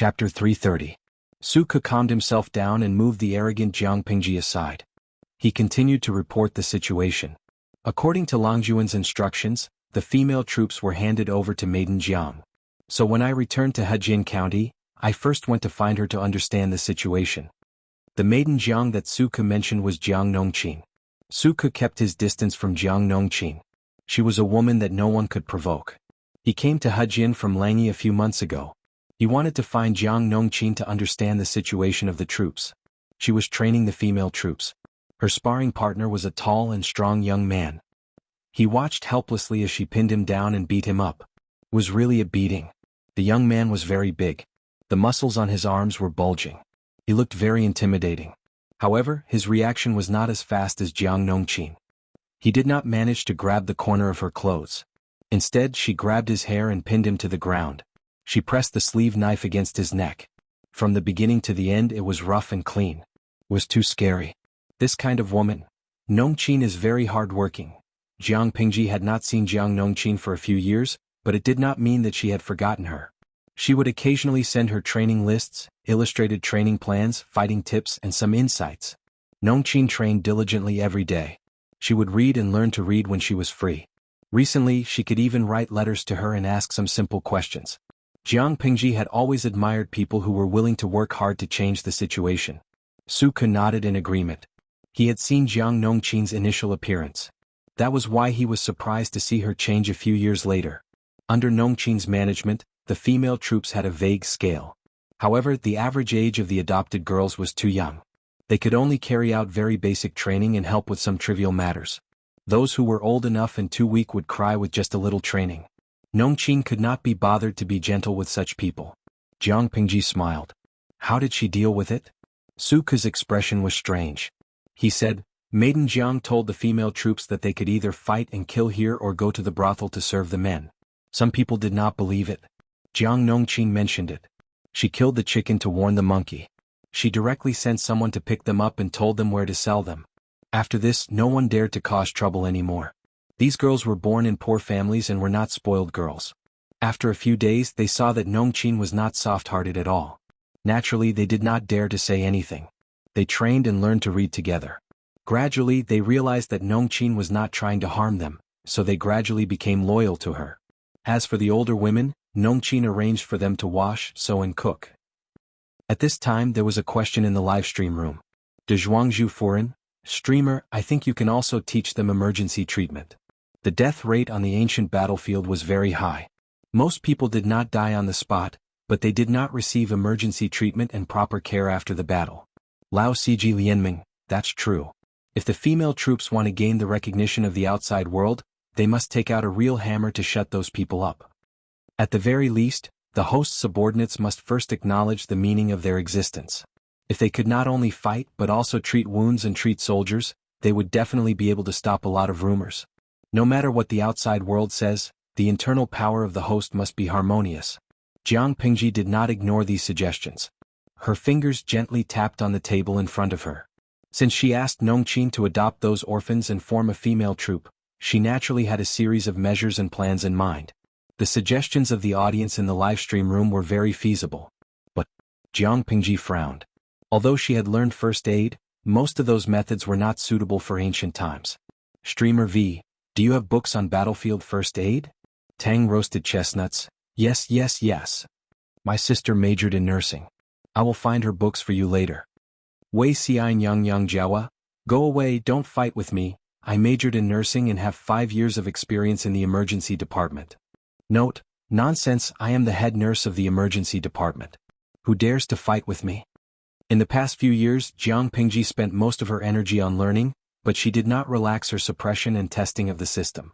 Chapter 330. Suke calmed himself down and moved the arrogant Jiang Pingji aside. He continued to report the situation. According to Longjuan's instructions, the female troops were handed over to Maiden Jiang. So when I returned to Hejin County, I first went to find her to understand the situation. The Maiden Jiang that Suke mentioned was Jiang Nongqin. Suke kept his distance from Jiang Nongqin. She was a woman that no one could provoke. He came to Hejin from Langyi a few months ago. He wanted to find Jiang Nongqin to understand the situation of the troops. She was training the female troops. Her sparring partner was a tall and strong young man. He watched helplessly as she pinned him down and beat him up. It was really a beating. The young man was very big. The muscles on his arms were bulging. He looked very intimidating. However, his reaction was not as fast as Jiang Nongqin. He did not manage to grab the corner of her clothes. Instead, she grabbed his hair and pinned him to the ground. She pressed the sleeve knife against his neck. From the beginning to the end it was rough and clean. It was too scary. This kind of woman. Nongqin is very hard-working. Jiang Pingji had not seen Jiang Nongqin for a few years, but it did not mean that she had forgotten her. She would occasionally send her training lists, illustrated training plans, fighting tips, and some insights. Nongqin trained diligently every day. She would read and learn to read when she was free. Recently, she could even write letters to her and ask some simple questions. Jiang Pingji had always admired people who were willing to work hard to change the situation. Suke nodded in agreement. He had seen Jiang Nongqin's initial appearance. That was why he was surprised to see her change a few years later. Under Nongqin's management, the female troops had a vague scale. However, the average age of the adopted girls was too young. They could only carry out very basic training and help with some trivial matters. Those who were old enough and too weak would cry with just a little training. Nongqin could not be bothered to be gentle with such people. Jiang Pingji smiled. How did she deal with it? Suke's expression was strange. He said, Maiden Jiang told the female troops that they could either fight and kill here or go to the brothel to serve the men. Some people did not believe it. Jiang Nongqin mentioned it. She killed the chicken to warn the monkey. She directly sent someone to pick them up and told them where to sell them. After this, no one dared to cause trouble anymore. These girls were born in poor families and were not spoiled girls. After a few days they saw that Nongqin was not soft-hearted at all. Naturally they did not dare to say anything. They trained and learned to read together. Gradually they realized that Nongqin was not trying to harm them, so they gradually became loyal to her. As for the older women, Nongqin arranged for them to wash, sew and cook. At this time there was a question in the livestream room. De Zhuangzhu Furen, streamer, I think you can also teach them emergency treatment. The death rate on the ancient battlefield was very high. Most people did not die on the spot, but they did not receive emergency treatment and proper care after the battle. Lao Ciji Lianming, that's true. If the female troops want to gain the recognition of the outside world, they must take out a real hammer to shut those people up. At the very least, the host's subordinates must first acknowledge the meaning of their existence. If they could not only fight but also treat wounds and treat soldiers, they would definitely be able to stop a lot of rumors. No matter what the outside world says, the internal power of the host must be harmonious. Jiang Pingji did not ignore these suggestions. Her fingers gently tapped on the table in front of her. Since she asked Nongqin to adopt those orphans and form a female troop, she naturally had a series of measures and plans in mind. The suggestions of the audience in the livestream room were very feasible. But Jiang Pingji frowned. Although she had learned first aid, most of those methods were not suitable for ancient times. Streamer V, do you have books on battlefield first aid? Tang roasted chestnuts, yes. My sister majored in nursing. I will find her books for you later. Wei Xian Yang Jiawa, go away, don't fight with me. I majored in nursing and have 5 years of experience in the emergency department. Note, nonsense, I am the head nurse of the emergency department. Who dares to fight with me? In the past few years, Jiang Pingji spent most of her energy on learning, but she did not relax her suppression and testing of the system.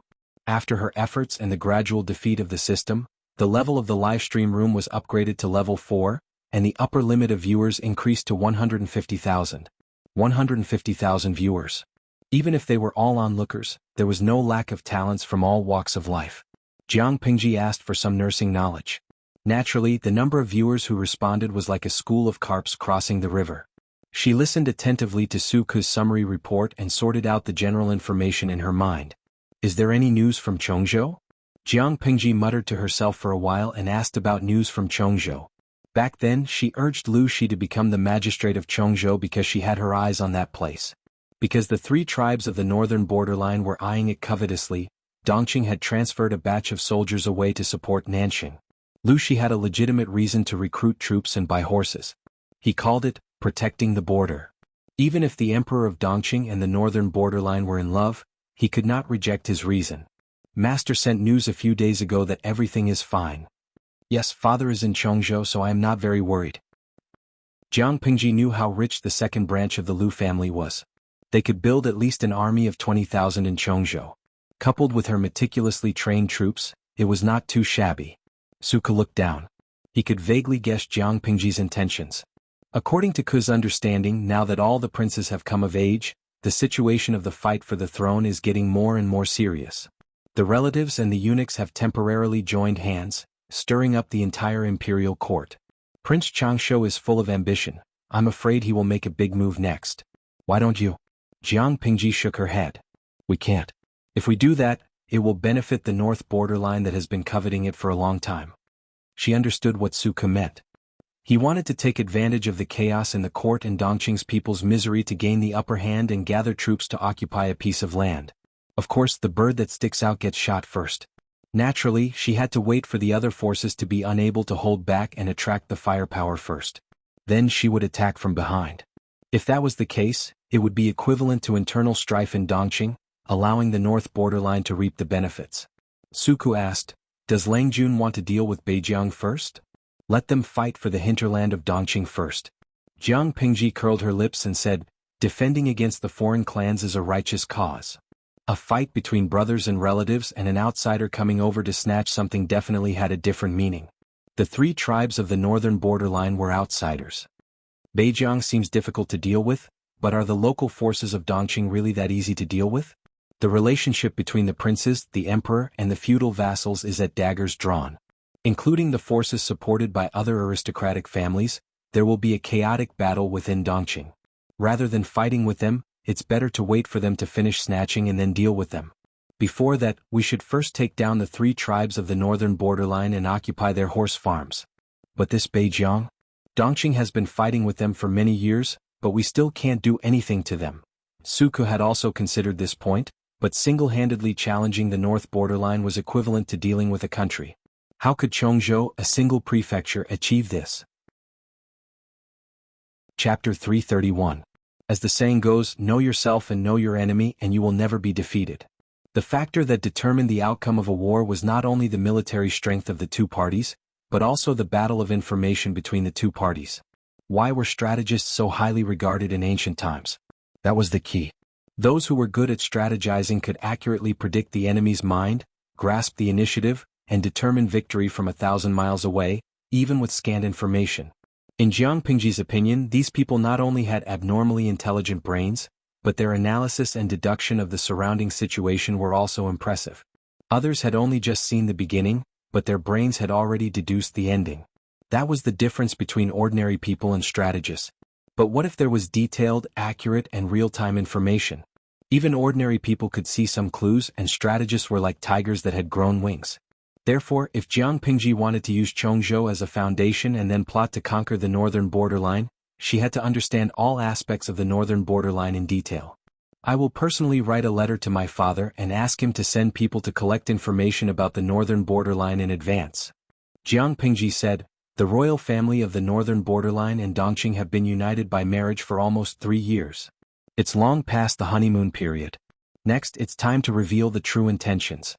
After her efforts and the gradual defeat of the system, the level of the livestream room was upgraded to level 4, and the upper limit of viewers increased to 150,000. 150,000 viewers. Even if they were all onlookers, there was no lack of talents from all walks of life. Jiang Pingji asked for some nursing knowledge. Naturally, the number of viewers who responded was like a school of carps crossing the river. She listened attentively to Suke's summary report and sorted out the general information in her mind. Is there any news from Chongzhou? Jiang Pingji muttered to herself for a while and asked about news from Chongzhou. Back then she urged Lu Shi to become the magistrate of Chongzhou because she had her eyes on that place. Because the 3 tribes of the northern borderline were eyeing it covetously, Dongqing had transferred a batch of soldiers away to support Nanxing. Lu Shi had a legitimate reason to recruit troops and buy horses. He called it, protecting the border. Even if the emperor of Dongqing and the northern borderline were in love, he could not reject his reason. Master sent news a few days ago that everything is fine. Yes, father is in Chongzhou, so I am not very worried. Jiang Pingji knew how rich the second branch of the Lu family was. They could build at least an army of 20,000 in Chongzhou. Coupled with her meticulously trained troops, it was not too shabby. Suke looked down. He could vaguely guess Jiang Pingji's intentions. According to Ku's understanding, now that all the princes have come of age, the situation of the fight for the throne is getting more and more serious. The relatives and the eunuchs have temporarily joined hands, stirring up the entire imperial court. Prince Changshu is full of ambition. I'm afraid he will make a big move next. Why don't you? Jiang Pingji shook her head. We can't. If we do that, it will benefit the north borderline that has been coveting it for a long time. She understood what Suke meant. He wanted to take advantage of the chaos in the court and Dongqing's people's misery to gain the upper hand and gather troops to occupy a piece of land. Of course, the bird that sticks out gets shot first. Naturally, she had to wait for the other forces to be unable to hold back and attract the firepower first. Then she would attack from behind. If that was the case, it would be equivalent to internal strife in Dongqing, allowing the north borderline to reap the benefits. Suku asked, does Lang Jun want to deal with Beijiang first? Let them fight for the hinterland of Dongqing first. Jiang Pingji curled her lips and said, defending against the foreign clans is a righteous cause. A fight between brothers and relatives and an outsider coming over to snatch something definitely had a different meaning. The 3 tribes of the northern borderline were outsiders. Beijiang seems difficult to deal with, but are the local forces of Dongqing really that easy to deal with? The relationship between the princes, the emperor, and the feudal vassals is at daggers drawn. Including the forces supported by other aristocratic families, there will be a chaotic battle within Dongqing. Rather than fighting with them, it's better to wait for them to finish snatching and then deal with them. Before that, we should first take down the 3 tribes of the northern borderline and occupy their horse farms. But this Beijiang? Dongqing has been fighting with them for many years, but we still can't do anything to them. Suku had also considered this point, but single-handedly challenging the north borderline was equivalent to dealing with a country. How could Chongzhou, a single prefecture, achieve this? Chapter 331. As the saying goes, know yourself and know your enemy and you will never be defeated. The factor that determined the outcome of a war was not only the military strength of the 2 parties, but also the battle of information between the 2 parties. Why were strategists so highly regarded in ancient times? That was the key. Those who were good at strategizing could accurately predict the enemy's mind, grasp the initiative, and determine victory from 1,000 miles away, even with scant information. In Jiang Pingji's opinion, these people not only had abnormally intelligent brains, but their analysis and deduction of the surrounding situation were also impressive. Others had only just seen the beginning, but their brains had already deduced the ending. That was the difference between ordinary people and strategists. But what if there was detailed, accurate, and real-time information? Even ordinary people could see some clues, and strategists were like tigers that had grown wings. Therefore, if Jiang Pingji wanted to use Chongzhou as a foundation and then plot to conquer the northern borderline, she had to understand all aspects of the northern borderline in detail. I will personally write a letter to my father and ask him to send people to collect information about the northern borderline in advance. Jiang Pingji said, the royal family of the northern borderline and Dongqing have been united by marriage for almost 3 years. It's long past the honeymoon period. Next, it's time to reveal the true intentions.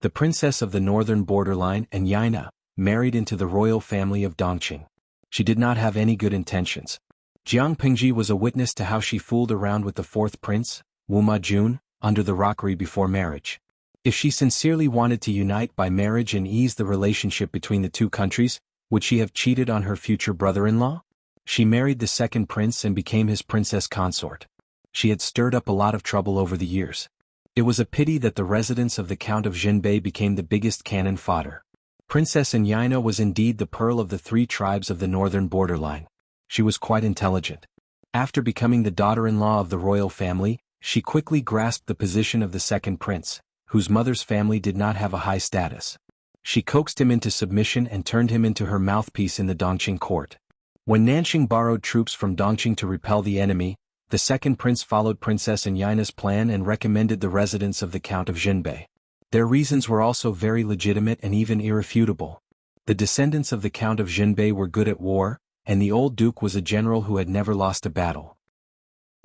The princess of the northern borderline and Yaina married into the royal family of Dongqing. She did not have any good intentions. Jiang Pingji was a witness to how she fooled around with the 4th prince, Wuma Jun, under the rockery before marriage. If she sincerely wanted to unite by marriage and ease the relationship between the 2 countries, would she have cheated on her future brother-in-law? She married the 2nd prince and became his princess consort. She had stirred up a lot of trouble over the years. It was a pity that the residence of the Count of Jinbei became the biggest cannon fodder. Princess Yaina was indeed the pearl of the 3 tribes of the northern borderline. She was quite intelligent. After becoming the daughter-in-law of the royal family, she quickly grasped the position of the 2nd prince, whose mother's family did not have a high status. She coaxed him into submission and turned him into her mouthpiece in the Dongqing court. When Nanqing borrowed troops from Dongqing to repel the enemy, the second prince followed Princess Anyina's plan and recommended the residence of the Count of Jinbei. Their reasons were also very legitimate and even irrefutable. The descendants of the Count of Jinbei were good at war, and the old duke was a general who had never lost a battle.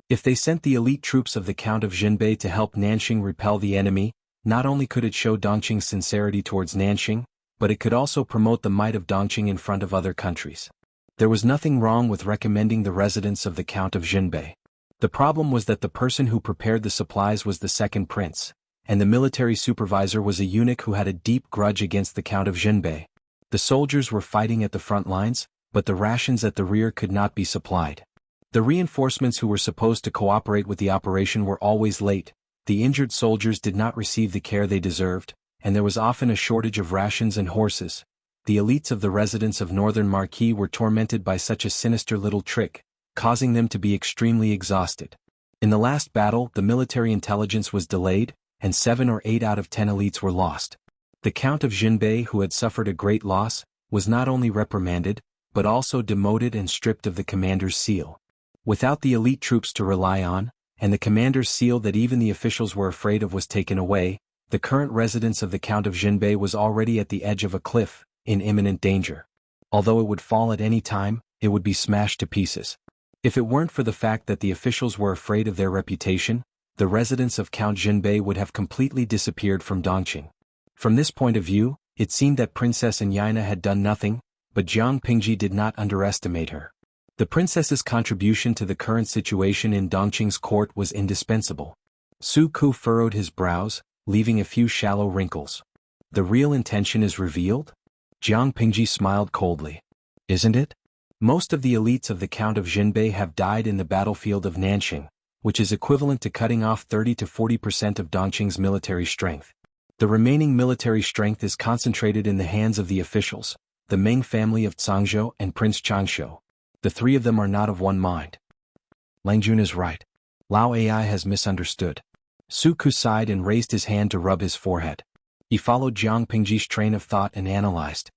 If they sent the elite troops of the Count of Jinbei to help Nanqing repel the enemy, not only could it show Dongqing's sincerity towards Nanqing, but it could also promote the might of Dongqing in front of other countries. There was nothing wrong with recommending the residence of the Count of Jinbei. The problem was that the person who prepared the supplies was the second prince, and the military supervisor was a eunuch who had a deep grudge against the Count of Jinbei. The soldiers were fighting at the front lines, but the rations at the rear could not be supplied. The reinforcements who were supposed to cooperate with the operation were always late, the injured soldiers did not receive the care they deserved, and there was often a shortage of rations and horses. The elites of the residents of Northern Marquis were tormented by such a sinister little trick, causing them to be extremely exhausted. In the last battle, the military intelligence was delayed, and 7 or 8 out of 10 elites were lost. The Count of Jinbei, who had suffered a great loss, was not only reprimanded, but also demoted and stripped of the commander's seal. Without the elite troops to rely on, and the commander's seal that even the officials were afraid of was taken away, the current residence of the Count of Jinbei was already at the edge of a cliff, in imminent danger. Although it would fall at any time, it would be smashed to pieces. If it weren't for the fact that the officials were afraid of their reputation, the residence of Count Jinbei would have completely disappeared from Dongqing. From this point of view, it seemed that Princess Anyina had done nothing, but Jiang Pingji did not underestimate her. The princess's contribution to the current situation in Dongqing's court was indispensable. Su Ku furrowed his brows, leaving a few shallow wrinkles. The real intention is revealed? Jiang Pingji smiled coldly. Isn't it? Most of the elites of the Count of Jinbei have died in the battlefield of Nanqing, which is equivalent to cutting off 30 to 40% of Dongqing's military strength. The remaining military strength is concentrated in the hands of the officials, the Ming family of Zhangzhou and Prince Changshu. The three of them are not of one mind. Lang Jun is right. Lao Ai has misunderstood. Su Ku sighed and raised his hand to rub his forehead. He followed Jiang Pingji's train of thought and analyzed.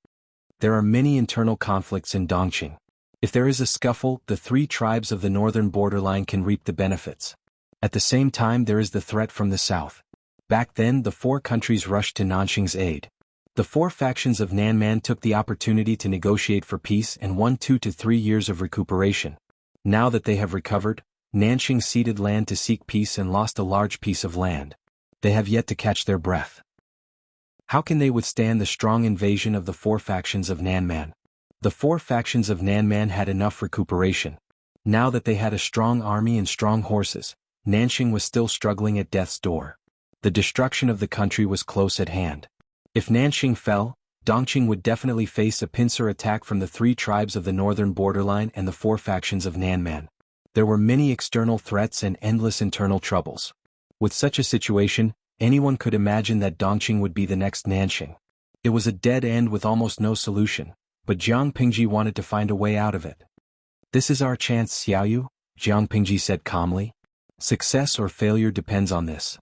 There are many internal conflicts in Dongqing. If there is a scuffle, the 3 tribes of the northern borderline can reap the benefits. At the same time, there is the threat from the south. Back then, the 4 countries rushed to Nanqing's aid. The 4 factions of Nanman took the opportunity to negotiate for peace and won 2 to 3 years of recuperation. Now that they have recovered, Nanqing ceded land to seek peace and lost a large piece of land. They have yet to catch their breath. How can they withstand the strong invasion of the 4 factions of Nanman? The 4 factions of Nanman had enough recuperation. Now that they had a strong army and strong horses, Nanqing was still struggling at death's door. The destruction of the country was close at hand. If Nanqing fell, Dongqing would definitely face a pincer attack from the 3 tribes of the northern borderline and the 4 factions of Nanman. There were many external threats and endless internal troubles. With such a situation, anyone could imagine that Dongqing would be the next Nanqing. It was a dead end with almost no solution, but Jiang Pingji wanted to find a way out of it. This is our chance, Xiaoyu, Jiang Pingji said calmly. Success or failure depends on this.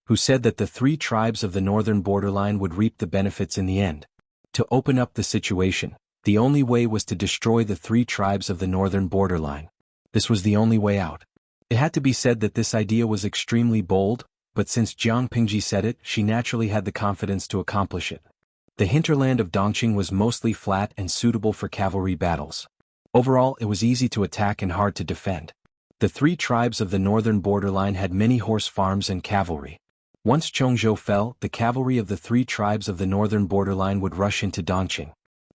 Who said that the 3 tribes of the northern borderline would reap the benefits in the end? To open up the situation, the only way was to destroy the 3 tribes of the northern borderline. This was the only way out. It had to be said that this idea was extremely bold, but since Jiang Pingji said it, she naturally had the confidence to accomplish it. The hinterland of Dongqing was mostly flat and suitable for cavalry battles. Overall, it was easy to attack and hard to defend. The 3 tribes of the northern borderline had many horse farms and cavalry. Once Chongzhou fell, the cavalry of the 3 tribes of the northern borderline would rush into Dongqing.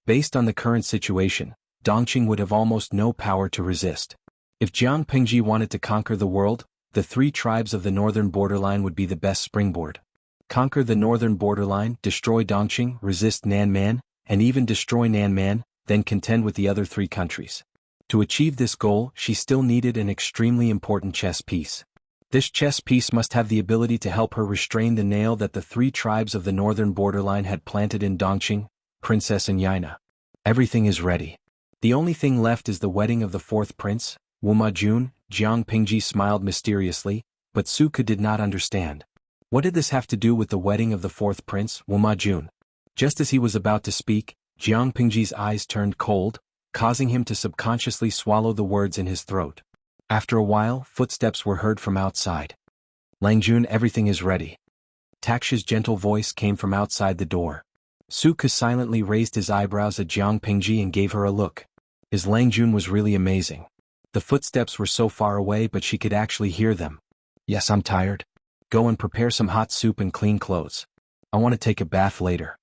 Based on the current situation, Dongqing would have almost no power to resist. If Jiang Pingji wanted to conquer the world, the 3 tribes of the northern borderline would be the best springboard. Conquer the northern borderline, destroy Dongqing, resist Nanman, and even destroy Nanman, then contend with the other 3 countries. To achieve this goal, she still needed an extremely important chess piece. This chess piece must have the ability to help her restrain the nail that the 3 tribes of the northern borderline had planted in Dongqing, Princess Anyina. Everything is ready. The only thing left is the wedding of the 4th prince, Wuma Jun. Jiang Pingji smiled mysteriously, but Su Ke did not understand. What did this have to do with the wedding of the 4th prince, Wuma Jun? Just as he was about to speak, Jiang Pingji's eyes turned cold, causing him to subconsciously swallow the words in his throat. After a while, footsteps were heard from outside. Langjun, everything is ready. Taksha's gentle voice came from outside the door. Suke silently raised his eyebrows at Jiang Pingji and gave her a look. His Langjun was really amazing. The footsteps were so far away but she could actually hear them. Yes, I'm tired. Go and prepare some hot soup and clean clothes. I want to take a bath later.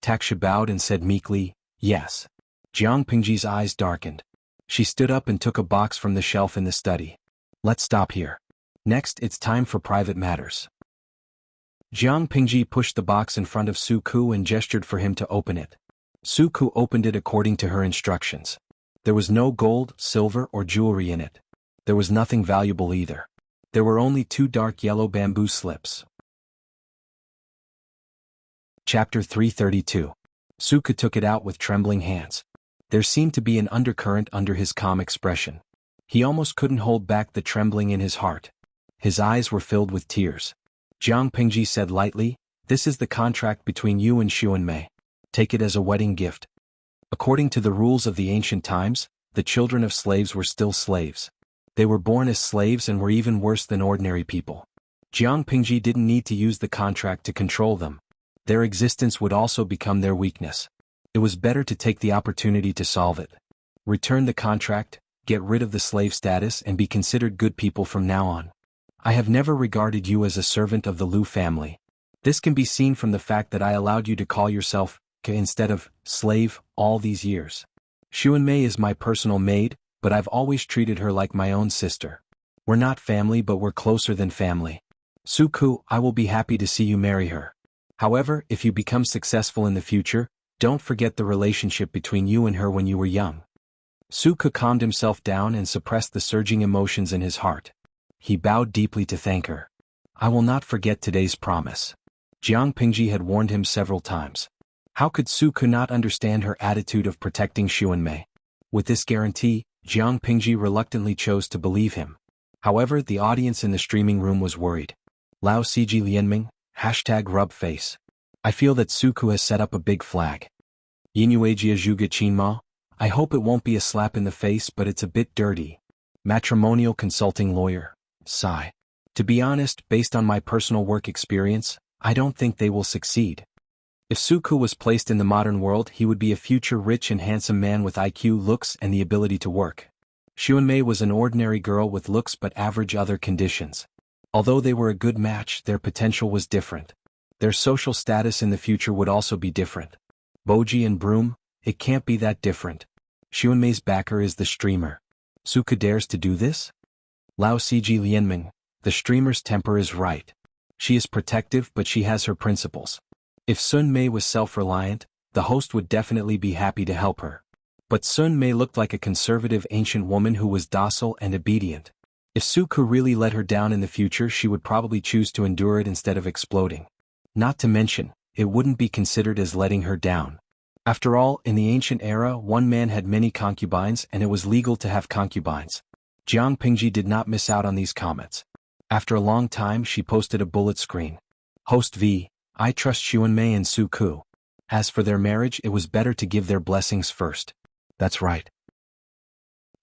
Taksha bowed and said meekly, yes. Jiang Pingji's eyes darkened. She stood up and took a box from the shelf in the study. Let's stop here. Next, it's time for private matters. Jiang Pingji pushed the box in front of Suku and gestured for him to open it. Suku opened it according to her instructions. There was no gold, silver, or jewelry in it. There was nothing valuable either. There were only 2 dark yellow bamboo slips. Chapter 332. Suku took it out with trembling hands. There seemed to be an undercurrent under his calm expression. He almost couldn't hold back the trembling in his heart. His eyes were filled with tears. Jiang Pingji said lightly, this is the contract between you and Xuanmei. Take it as a wedding gift. According to the rules of the ancient times, the children of slaves were still slaves. They were born as slaves and were even worse than ordinary people. Jiang Pingji didn't need to use the contract to control them. Their existence would also become their weakness. It was better to take the opportunity to solve it. Return the contract, get rid of the slave status and be considered good people from now on. I have never regarded you as a servant of the Liu family. This can be seen from the fact that I allowed you to call yourself Ke instead of slave all these years. Xuanmei is my personal maid, but I've always treated her like my own sister. We're not family but we're closer than family. Suku, I will be happy to see you marry her. However, if you become successful in the future, don't forget the relationship between you and her when you were young. Suku calmed himself down and suppressed the surging emotions in his heart. He bowed deeply to thank her. I will not forget today's promise. Jiang Pingji had warned him several times. How could Suku not understand her attitude of protecting Xuanmei? With this guarantee, Jiang Pingji reluctantly chose to believe him. However, the audience in the streaming room was worried. Lao Cg Lianming, #rubface. I feel that Suku has set up a big flag. Yinuajia Zhuge Qinma, I hope it won't be a slap in the face but it's a bit dirty. Matrimonial consulting lawyer, sigh. To be honest, based on my personal work experience, I don't think they will succeed. If Suku was placed in the modern world he would be a future rich and handsome man with IQ, looks and the ability to work. Xuanmei was an ordinary girl with looks but average other conditions. Although they were a good match, their potential was different. Their social status in the future would also be different. Boji and Broom, it can't be that different. Xuanmei's backer is the streamer. Suku dares to do this? Lao Cg Lianming, the streamer's temper is right. She is protective but she has her principles. If Sun Mei was self-reliant, the host would definitely be happy to help her. But Sun Mei looked like a conservative ancient woman who was docile and obedient. If Suku really let her down in the future she would probably choose to endure it instead of exploding. Not to mention, it wouldn't be considered as letting her down. After all, in the ancient era one man had many concubines and it was legal to have concubines. Jiang Pingji did not miss out on these comments. After a long time she posted a bullet screen. Host V, I trust Xuanmei and Suku. As for their marriage it was better to give their blessings first. That's right.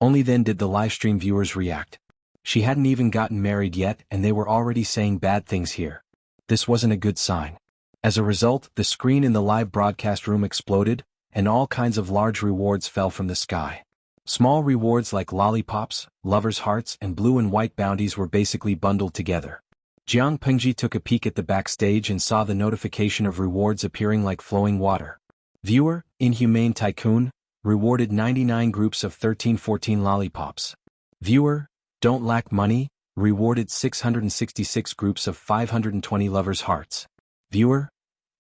Only then did the livestream viewers react. She hadn't even gotten married yet and they were already saying bad things here. This wasn't a good sign. As a result, the screen in the live broadcast room exploded, and all kinds of large rewards fell from the sky. Small rewards like lollipops, lovers' hearts and blue and white bounties were basically bundled together. Jiang Pingji took a peek at the backstage and saw the notification of rewards appearing like flowing water. Viewer, Inhumane Tycoon, rewarded 99 groups of 1314 lollipops. Viewer, Don't Lack Money, rewarded 666 groups of 520 lovers' hearts. Viewer,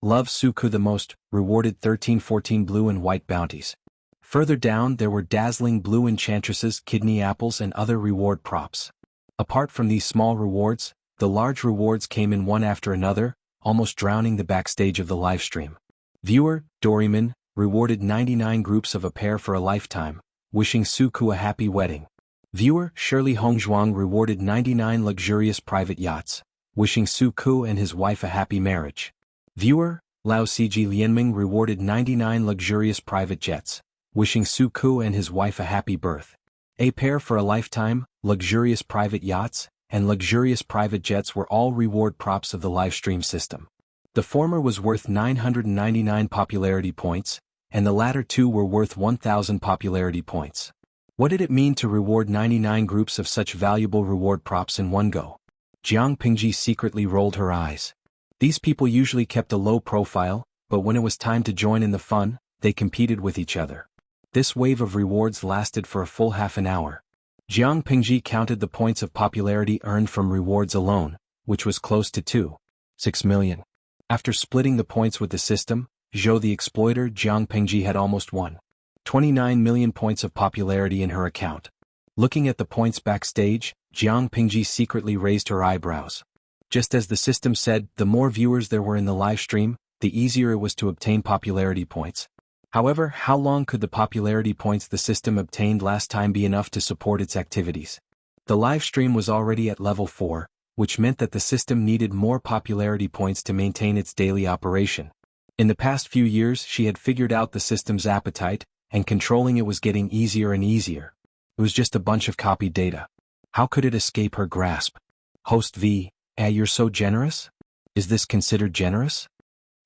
Love Suku the most, rewarded 1314 blue and white bounties. Further down there were dazzling blue enchantresses, kidney apples and other reward props. Apart from these small rewards, the large rewards came in one after another, almost drowning the backstage of the livestream. Viewer, Doryman, rewarded 99 groups of a pair for a lifetime, wishing Suku a happy wedding. Viewer, Shirley Hongzhuang rewarded 99 luxurious private yachts, wishing Suku and his wife a happy marriage. Viewer, Lao Siji Lianming rewarded 99 luxurious private jets, wishing Su Ku and his wife a happy birth. A pair for a lifetime, luxurious private yachts, and luxurious private jets were all reward props of the livestream system. The former was worth 999 popularity points, and the latter two were worth 1,000 popularity points. What did it mean to reward 99 groups of such valuable reward props in one go? Jiang Pingji secretly rolled her eyes. These people usually kept a low profile, but when it was time to join in the fun, they competed with each other. This wave of rewards lasted for a full half an hour. Jiang Pingji counted the points of popularity earned from rewards alone, which was close to 2.6 million. After splitting the points with the system, Zhou the exploiter Jiang Pingji had almost 1.29 million points of popularity in her account. Looking at the points backstage, Jiang Pingji secretly raised her eyebrows. Just as the system said, the more viewers there were in the live stream, the easier it was to obtain popularity points. However, how long could the popularity points the system obtained last time be enough to support its activities? The live stream was already at level 4, which meant that the system needed more popularity points to maintain its daily operation. In the past few years, she had figured out the system's appetite, and controlling it was getting easier and easier. It was just a bunch of copied data. How could it escape her grasp? Host V, you're so generous? Is this considered generous?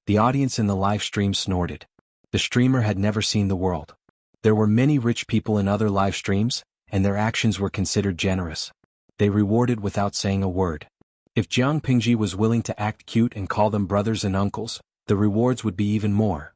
The audience in the live stream snorted. The streamer had never seen the world. There were many rich people in other live streams, and their actions were considered generous. They rewarded without saying a word. If Jiang Pingji was willing to act cute and call them brothers and uncles, the rewards would be even more.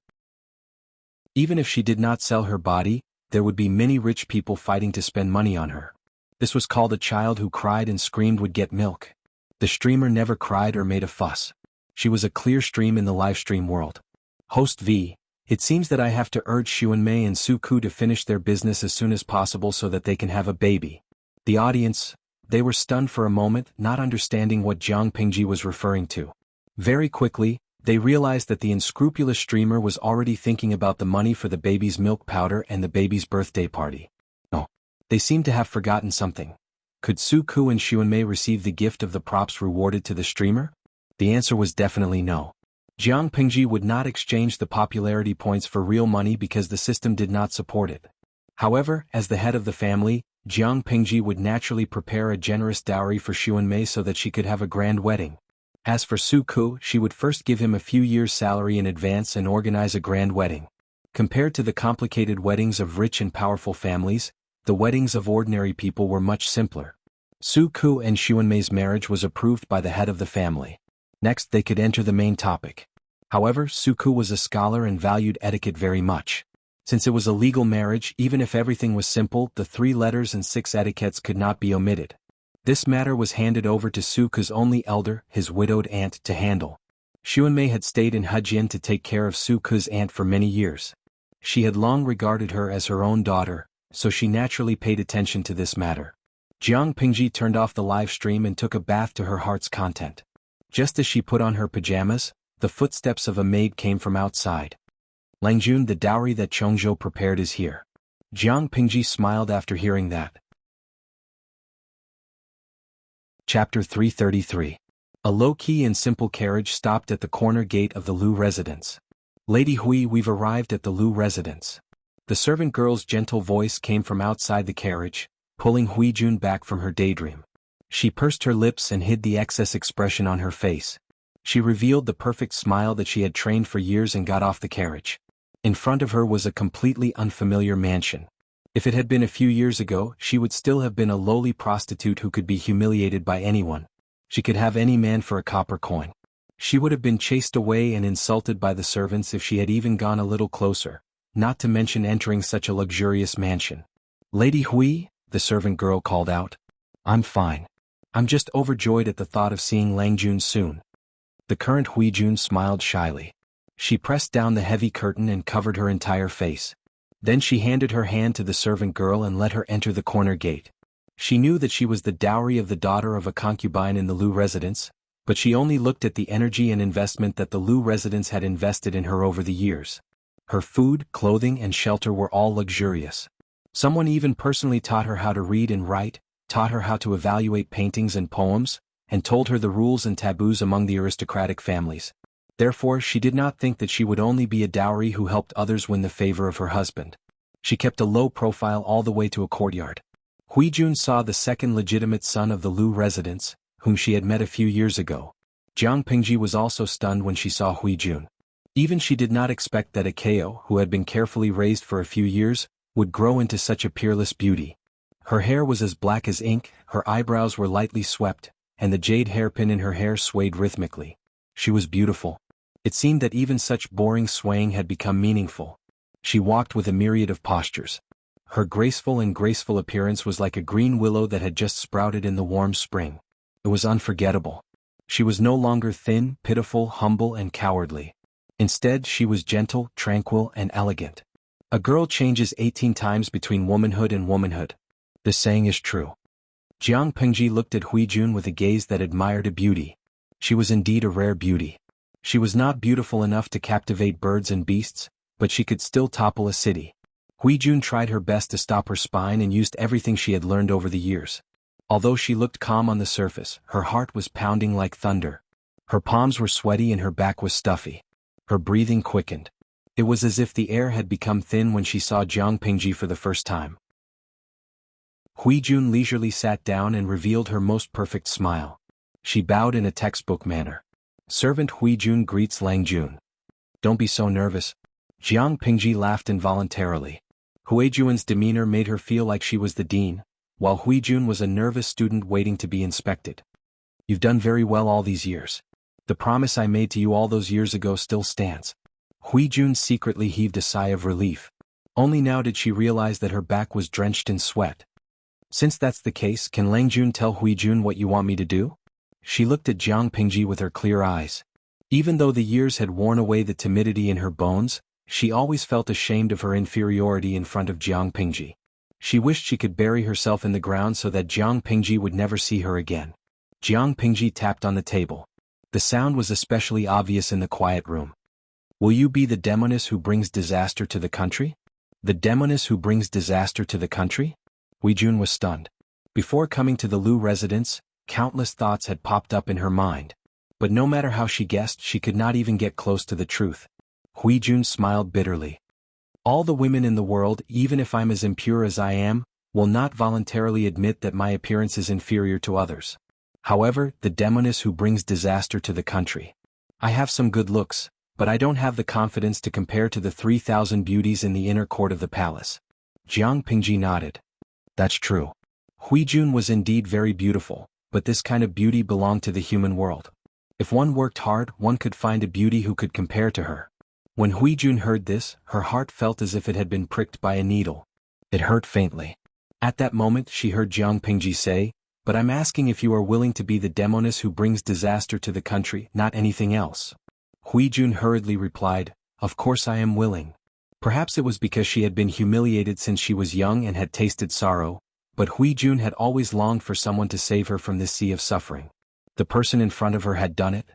Even if she did not sell her body, there would be many rich people fighting to spend money on her. This was called a child who cried and screamed would get milk. The streamer never cried or made a fuss. She was a clear stream in the livestream world. Host V, it seems that I have to urge Xuanmei and Su Ku to finish their business as soon as possible so that they can have a baby. The audience, they were stunned for a moment, not understanding what Jiang Pingji was referring to. Very quickly, they realized that the unscrupulous streamer was already thinking about the money for the baby's milk powder and the baby's birthday party. Oh, they seemed to have forgotten something. Could Su Ku and Xuanmei receive the gift of the props rewarded to the streamer? The answer was definitely no. Jiang Pingji would not exchange the popularity points for real money because the system did not support it. However, as the head of the family, Jiang Pingji would naturally prepare a generous dowry for Xuanmei so that she could have a grand wedding. As for Su Ku, she would first give him a few years' salary in advance and organize a grand wedding. Compared to the complicated weddings of rich and powerful families, the weddings of ordinary people were much simpler. Su Ku and Xuanmei's marriage was approved by the head of the family. Next, they could enter the main topic. However, Su Ku was a scholar and valued etiquette very much. Since it was a legal marriage, even if everything was simple, the 3 letters and 6 etiquettes could not be omitted. This matter was handed over to Su Ku's only elder, his widowed aunt, to handle. Xuanmei had stayed in Hejian to take care of Su Ku's aunt for many years. She had long regarded her as her own daughter, so she naturally paid attention to this matter. Jiang Pingji turned off the live stream and took a bath to her heart's content. Just as she put on her pajamas, the footsteps of a maid came from outside. Langjun, the dowry that Chongzhou prepared is here. Jiang Pingji smiled after hearing that. Chapter 333. A low-key and simple carriage stopped at the corner gate of the Lu residence. Lady Hui, we've arrived at the Lu residence. The servant girl's gentle voice came from outside the carriage, pulling Huijun back from her daydream. She pursed her lips and hid the excess expression on her face. She revealed the perfect smile that she had trained for years and got off the carriage. In front of her was a completely unfamiliar mansion. If it had been a few years ago, she would still have been a lowly prostitute who could be humiliated by anyone. She could have any man for a copper coin. She would have been chased away and insulted by the servants if she had even gone a little closer, not to mention entering such a luxurious mansion. Lady Hui, the servant girl called out. I'm fine. I'm just overjoyed at the thought of seeing Langjun soon. The current Huijun smiled shyly. She pressed down the heavy curtain and covered her entire face. Then she handed her hand to the servant girl and let her enter the corner gate. She knew that she was the dowry of the daughter of a concubine in the Lu residence, but she only looked at the energy and investment that the Lu residence had invested in her over the years. Her food, clothing, and shelter were all luxurious. Someone even personally taught her how to read and write, taught her how to evaluate paintings and poems, and told her the rules and taboos among the aristocratic families. Therefore she did not think that she would only be a dowry who helped others win the favor of her husband. She kept a low profile all the way to a courtyard. Huijun saw the second legitimate son of the Lu residents, whom she had met a few years ago. Jiang Pingji was also stunned when she saw Huijun. Even she did not expect that a Kao, who had been carefully raised for a few years, would grow into such a peerless beauty. Her hair was as black as ink, her eyebrows were lightly swept, and the jade hairpin in her hair swayed rhythmically. She was beautiful. It seemed that even such boring swaying had become meaningful. She walked with a myriad of postures. Her graceful appearance was like a green willow that had just sprouted in the warm spring. It was unforgettable. She was no longer thin, pitiful, humble, and cowardly. Instead, she was gentle, tranquil, and elegant. A girl changes 18 times between womanhood and womanhood. The saying is true. Jiang Pingji looked at Huijun with a gaze that admired a beauty. She was indeed a rare beauty. She was not beautiful enough to captivate birds and beasts, but she could still topple a city. Huijun tried her best to stop her spine and used everything she had learned over the years. Although she looked calm on the surface, her heart was pounding like thunder. Her palms were sweaty and her back was stuffy. Her breathing quickened. It was as if the air had become thin when she saw Jiang Pingji for the first time. Huijun leisurely sat down and revealed her most perfect smile. She bowed in a textbook manner. Servant Huijun greets Lang Jun. Don't be so nervous. Jiang Pingji laughed involuntarily. Huijun's demeanor made her feel like she was the dean, while Huijun was a nervous student waiting to be inspected. You've done very well all these years. The promise I made to you all those years ago still stands. Huijun secretly heaved a sigh of relief. Only now did she realize that her back was drenched in sweat. Since that's the case, can Lang Jun tell Huijun what you want me to do? She looked at Jiang Pingji with her clear eyes. Even though the years had worn away the timidity in her bones, she always felt ashamed of her inferiority in front of Jiang Pingji. She wished she could bury herself in the ground so that Jiang Pingji would never see her again. Jiang Pingji tapped on the table. The sound was especially obvious in the quiet room. Will you be the demoness who brings disaster to the country? The demoness who brings disaster to the country? Huijun was stunned. Before coming to the Lu residence, countless thoughts had popped up in her mind. But no matter how she guessed, she could not even get close to the truth. Huijun smiled bitterly. All the women in the world, even if I'm as impure as I am, will not voluntarily admit that my appearance is inferior to others. However, the demoness who brings disaster to the country. I have some good looks, but I don't have the confidence to compare to the 3,000 beauties in the inner court of the palace. Jiang Pingji nodded. That's true. Huijun was indeed very beautiful, but this kind of beauty belonged to the human world. If one worked hard, one could find a beauty who could compare to her. When Huijun heard this, her heart felt as if it had been pricked by a needle. It hurt faintly. At that moment she heard Jiang Pingji say, "But I'm asking if you are willing to be the demoness who brings disaster to the country, not anything else." Huijun hurriedly replied, "Of course I am willing." Perhaps it was because she had been humiliated since she was young and had tasted sorrow, but Huijun had always longed for someone to save her from this sea of suffering. The person in front of her had done it.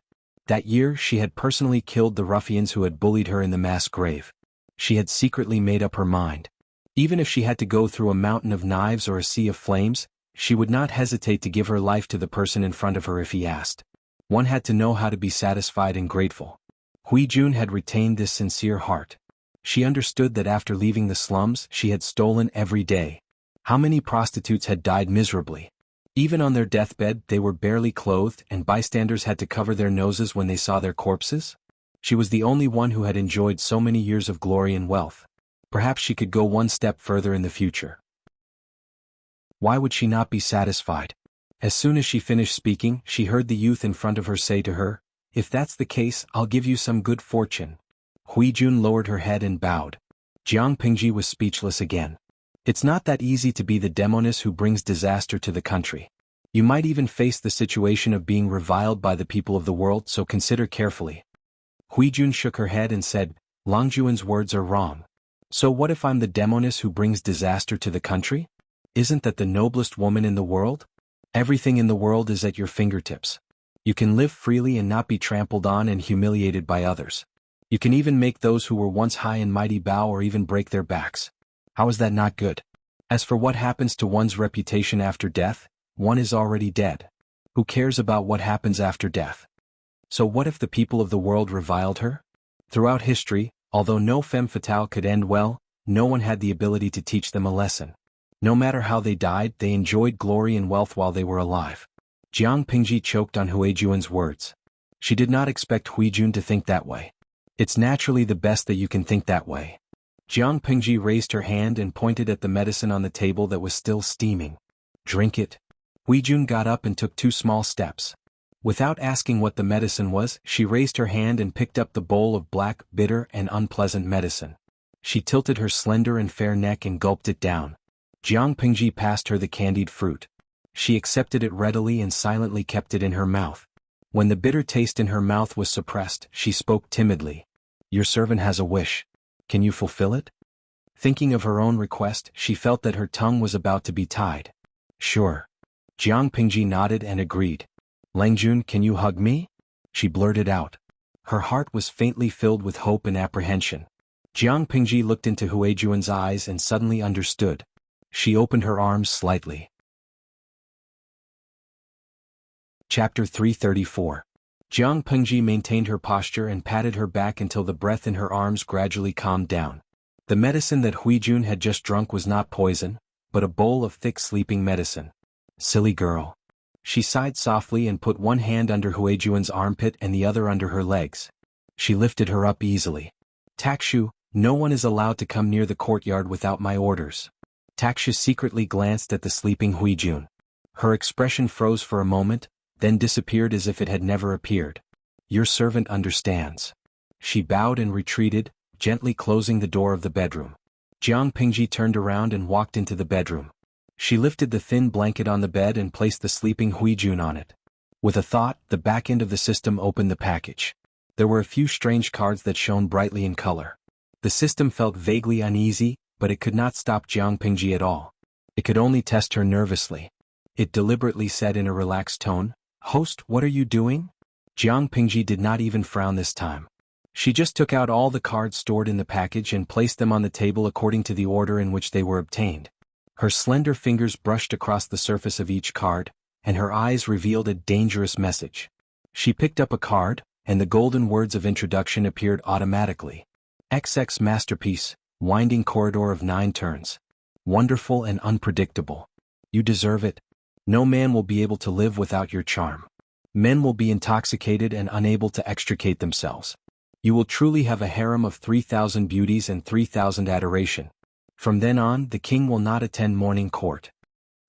That year she had personally killed the ruffians who had bullied her in the mass grave. She had secretly made up her mind. Even if she had to go through a mountain of knives or a sea of flames, she would not hesitate to give her life to the person in front of her if he asked. One had to know how to be satisfied and grateful. Huijun had retained this sincere heart. She understood that after leaving the slums, she had stolen every day. How many prostitutes had died miserably? Even on their deathbed, they were barely clothed, and bystanders had to cover their noses when they saw their corpses? She was the only one who had enjoyed so many years of glory and wealth. Perhaps she could go one step further in the future. Why would she not be satisfied? As soon as she finished speaking, she heard the youth in front of her say to her, "If that's the case, I'll give you some good fortune." Huijun lowered her head and bowed. Jiang Pingji was speechless again. It's not that easy to be the demoness who brings disaster to the country. You might even face the situation of being reviled by the people of the world, so consider carefully. Huijun shook her head and said, "Langjuan's words are wrong. So what if I'm the demoness who brings disaster to the country? Isn't that the noblest woman in the world? Everything in the world is at your fingertips. You can live freely and not be trampled on and humiliated by others. You can even make those who were once high and mighty bow or even break their backs. How is that not good? As for what happens to one's reputation after death, one is already dead. Who cares about what happens after death? So what if the people of the world reviled her? Throughout history, although no femme fatale could end well, no one had the ability to teach them a lesson. No matter how they died, they enjoyed glory and wealth while they were alive. Jiang Pingji choked on Huijun's words. She did not expect Huijun to think that way. It's naturally the best that you can think that way. Jiang Pingji raised her hand and pointed at the medicine on the table that was still steaming. Drink it. Huijun got up and took 2 small steps. Without asking what the medicine was, she raised her hand and picked up the bowl of black, bitter, and unpleasant medicine. She tilted her slender and fair neck and gulped it down. Jiang Pingji passed her the candied fruit. She accepted it readily and silently kept it in her mouth. When the bitter taste in her mouth was suppressed, she spoke timidly. Your servant has a wish. Can you fulfill it? Thinking of her own request, she felt that her tongue was about to be tied. Sure. Jiang Pingji nodded and agreed. Langjun, can you hug me? She blurted out. Her heart was faintly filled with hope and apprehension. Jiang Pingji looked into Huijun's eyes and suddenly understood. She opened her arms slightly. Chapter 334. Jiang Pingji maintained her posture and patted her back until the breath in her arms gradually calmed down. The medicine that Huijun had just drunk was not poison, but a bowl of thick sleeping medicine. Silly girl. She sighed softly and put one hand under Huijun's armpit and the other under her legs. She lifted her up easily. Takshu, no one is allowed to come near the courtyard without my orders. Takshu secretly glanced at the sleeping Huijun. Her expression froze for a moment, then disappeared as if it had never appeared. Your servant understands. She bowed and retreated, gently closing the door of the bedroom. Jiang Pingji turned around and walked into the bedroom. She lifted the thin blanket on the bed and placed the sleeping Huijun on it. With a thought, the back end of the system opened the package. There were a few strange cards that shone brightly in color. The system felt vaguely uneasy, but it could not stop Jiang Pingji at all. It could only test her nervously. It deliberately said in a relaxed tone, Host, what are you doing? Jiang Pingji did not even frown this time. She just took out all the cards stored in the package and placed them on the table according to the order in which they were obtained. Her slender fingers brushed across the surface of each card, and her eyes revealed a dangerous message. She picked up a card, and the golden words of introduction appeared automatically. XX Masterpiece, Winding Corridor of 9 Turns. Wonderful and unpredictable. You deserve it. No man will be able to live without your charm. Men will be intoxicated and unable to extricate themselves. You will truly have a harem of 3,000 beauties and 3,000 adoration. From then on, the king will not attend morning court.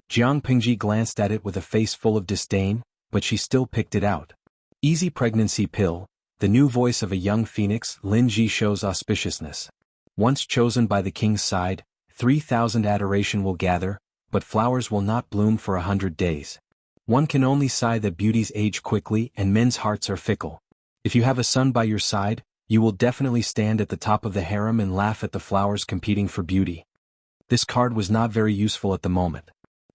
Jiang Pingji glanced at it with a face full of disdain, but she still picked it out. Easy Pregnancy Pill, the new voice of a young phoenix. Lin Ji shows auspiciousness. Once chosen by the king's side, 3,000 adoration will gather, but flowers will not bloom for 100 days. One can only sigh that beauties age quickly and men's hearts are fickle. If you have a son by your side, you will definitely stand at the top of the harem and laugh at the flowers competing for beauty. This card was not very useful at the moment.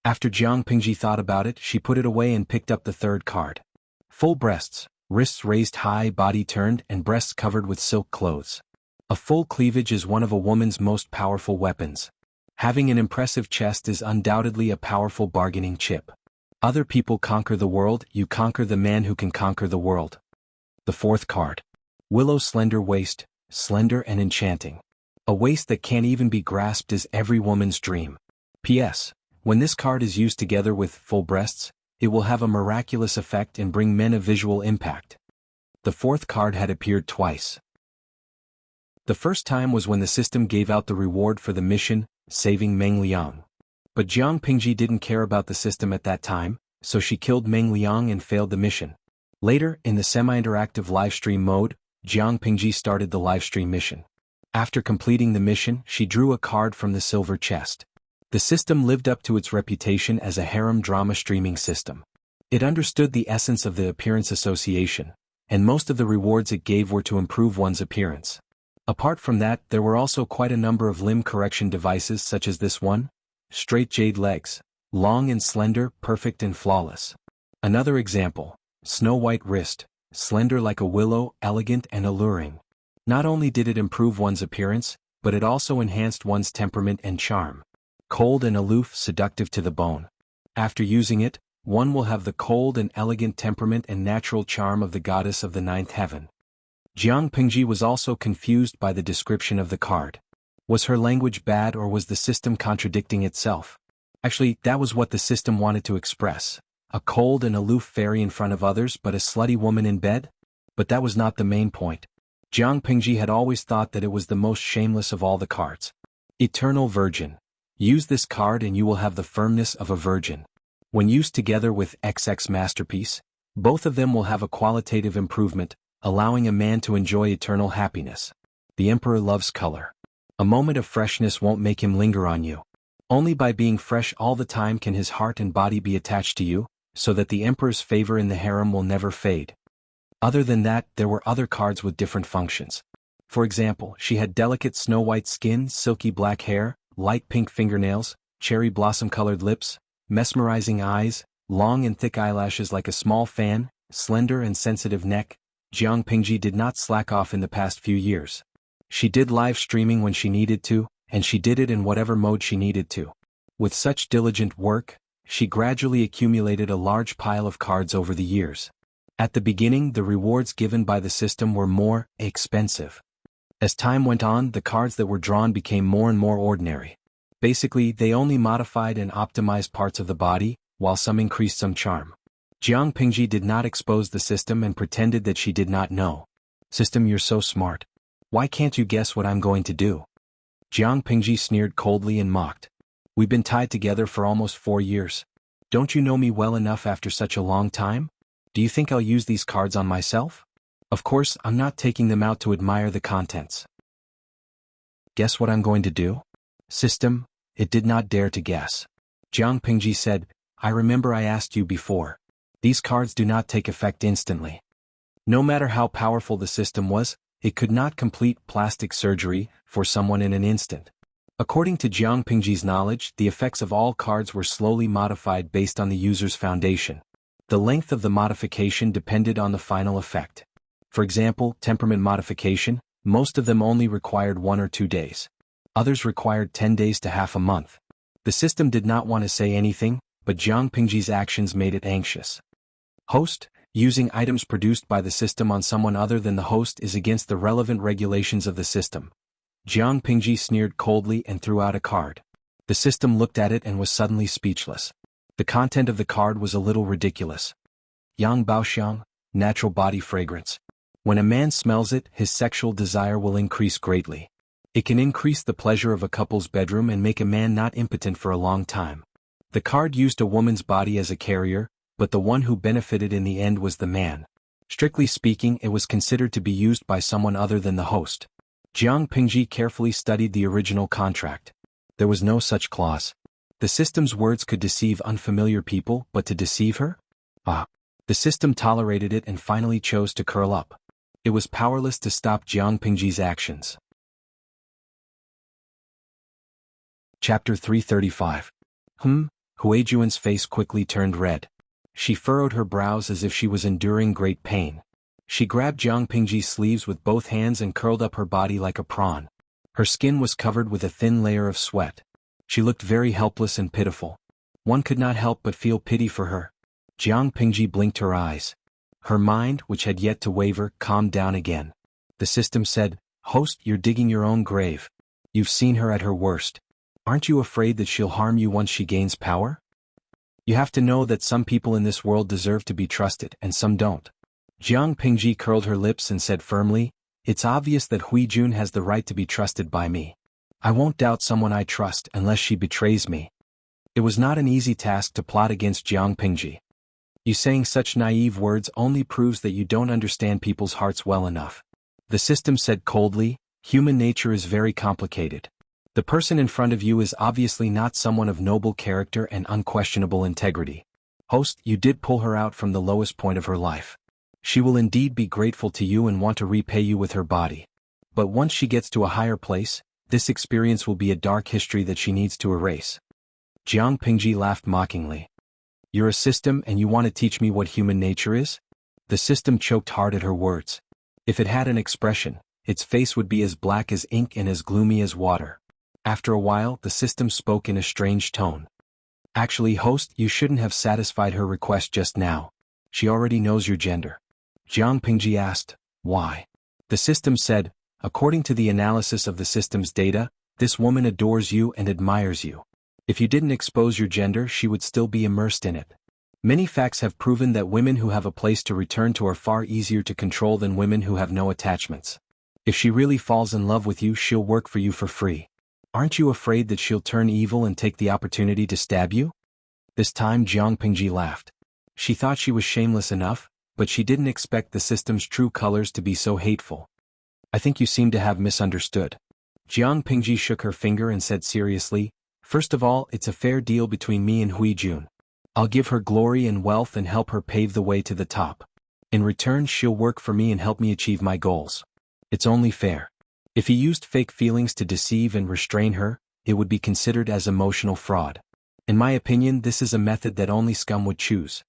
After Jiang Pingji thought about it, she put it away and picked up the third card. Full breasts, wrists raised high, body turned, and breasts covered with silk clothes. A full cleavage is one of a woman's most powerful weapons. Having an impressive chest is undoubtedly a powerful bargaining chip. Other people conquer the world, you conquer the man who can conquer the world. The fourth card. Willow's slender waist, slender and enchanting. A waist that can't even be grasped is every woman's dream. P.S. When this card is used together with full breasts, it will have a miraculous effect and bring men a visual impact. The fourth card had appeared twice. The first time was when the system gave out the reward for the mission, saving Meng Liang. But Jiang Pingji didn't care about the system at that time, so she killed Meng Liang and failed the mission. Later, in the semi-interactive livestream mode, Jiang Pingji started the livestream mission. After completing the mission, she drew a card from the silver chest. The system lived up to its reputation as a harem drama streaming system. It understood the essence of the appearance association, and most of the rewards it gave were to improve one's appearance. Apart from that, there were also quite a number of limb correction devices such as this one. Straight jade legs, long and slender, perfect and flawless. Another example, snow white wrist, slender like a willow, elegant and alluring. Not only did it improve one's appearance, but it also enhanced one's temperament and charm. Cold and aloof, seductive to the bone. After using it, One will have the cold and elegant temperament and natural charm of the goddess of the ninth heaven. Jiang Pingji was also confused by the description of the card. Was her language bad or was the system contradicting itself? Actually, that was what the system wanted to express. A cold and aloof fairy in front of others but a slutty woman in bed? But that was not the main point. Jiang Pingji had always thought that it was the most shameless of all the cards. Eternal Virgin. Use this card and you will have the firmness of a virgin. When used together with XX Masterpiece, both of them will have a qualitative improvement, allowing a man to enjoy eternal happiness. The Emperor loves color. A moment of freshness won't make him linger on you. Only by being fresh all the time can his heart and body be attached to you, so that the Emperor's favor in the harem will never fade. Other than that, there were other cards with different functions. For example, she had delicate snow-white skin, silky black hair, light pink fingernails, cherry blossom-colored lips, mesmerizing eyes, long and thick eyelashes like a small fan, slender and sensitive neck. Jiang Pingji did not slack off in the past few years. She did live streaming when she needed to, and she did it in whatever mode she needed to. With such diligent work, she gradually accumulated a large pile of cards over the years. At the beginning, the rewards given by the system were more expensive. As time went on, the cards that were drawn became more and more ordinary. Basically, they only modified and optimized parts of the body, while some increased some charm. Jiang Pingji did not expose the system and pretended that she did not know. System, you're so smart. Why can't you guess what I'm going to do? Jiang Pingji sneered coldly and mocked. We've been tied together for almost 4 years. Don't you know me well enough after such a long time? Do you think I'll use these cards on myself? Of course, I'm not taking them out to admire the contents. Guess what I'm going to do? System, it did not dare to guess. Jiang Pingji said, I remember I asked you before. These cards do not take effect instantly. No matter how powerful the system was, it could not complete plastic surgery for someone in an instant. According to Jiang Pingji's knowledge, the effects of all cards were slowly modified based on the user's foundation. The length of the modification depended on the final effect. For example, temperament modification, most of them only required 1 or 2 days. Others required 10 days to half a month. The system did not want to say anything, but Jiang Pingji's actions made it anxious. Host, using items produced by the system on someone other than the host is against the relevant regulations of the system. Jiang Pingji sneered coldly and threw out a card. The system looked at it and was suddenly speechless. The content of the card was a little ridiculous. Yang Baoxiang, natural body fragrance. When a man smells it, his sexual desire will increase greatly. It can increase the pleasure of a couple's bedroom and make a man not impotent for a long time. The card used a woman's body as a carrier, but the one who benefited in the end was the man. Strictly speaking, it was considered to be used by someone other than the host. Jiang Pingji carefully studied the original contract. There was no such clause. The system's words could deceive unfamiliar people, but to deceive her? The system tolerated it and finally chose to curl up. It was powerless to stop Jiang Pingji's actions. Chapter 335. Huijuan's face quickly turned red. She furrowed her brows as if she was enduring great pain. She grabbed Jiang Pingji's sleeves with both hands and curled up her body like a prawn. Her skin was covered with a thin layer of sweat. She looked very helpless and pitiful. One could not help but feel pity for her. Jiang Pingji blinked her eyes. Her mind, which had yet to waver, calmed down again. The system said, Host, you're digging your own grave. You've seen her at her worst. Aren't you afraid that she'll harm you once she gains power? You have to know that some people in this world deserve to be trusted and some don't. Jiang Pingji curled her lips and said firmly, It's obvious that Huijun has the right to be trusted by me. I won't doubt someone I trust unless she betrays me. It was not an easy task to plot against Jiang Pingji. You saying such naive words only proves that you don't understand people's hearts well enough. The system said coldly, Human nature is very complicated. The person in front of you is obviously not someone of noble character and unquestionable integrity. Host, you did pull her out from the lowest point of her life. She will indeed be grateful to you and want to repay you with her body. But once she gets to a higher place, this experience will be a dark history that she needs to erase. Jiang Pingji laughed mockingly. You're a system and you want to teach me what human nature is? The system choked hard at her words. If it had an expression, its face would be as black as ink and as gloomy as water. After a while, the system spoke in a strange tone. Actually, host, you shouldn't have satisfied her request just now. She already knows your gender. Jiang Pingji asked, why? The system said, according to the analysis of the system's data, this woman adores you and admires you. If you didn't expose your gender, she would still be immersed in it. Many facts have proven that women who have a place to return to are far easier to control than women who have no attachments. If she really falls in love with you, she'll work for you for free. Aren't you afraid that she'll turn evil and take the opportunity to stab you? This time Jiang Pingji laughed. She thought she was shameless enough, but she didn't expect the system's true colors to be so hateful. I think you seem to have misunderstood. Jiang Pingji shook her finger and said seriously, first of all, it's a fair deal between me and Hui Jun. I'll give her glory and wealth and help her pave the way to the top. In return, she'll work for me and help me achieve my goals. It's only fair. If he used fake feelings to deceive and restrain her, it would be considered as emotional fraud. In my opinion, this is a method that only scum would choose.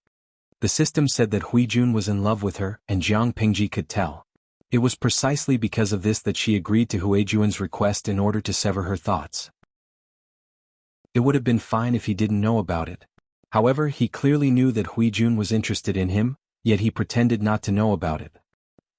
The system said that Hui Jun was in love with her, and Jiang Pingji could tell. It was precisely because of this that she agreed to Hui Jun's request in order to sever her thoughts. It would have been fine if he didn't know about it. However, he clearly knew that Hui Jun was interested in him, yet he pretended not to know about it.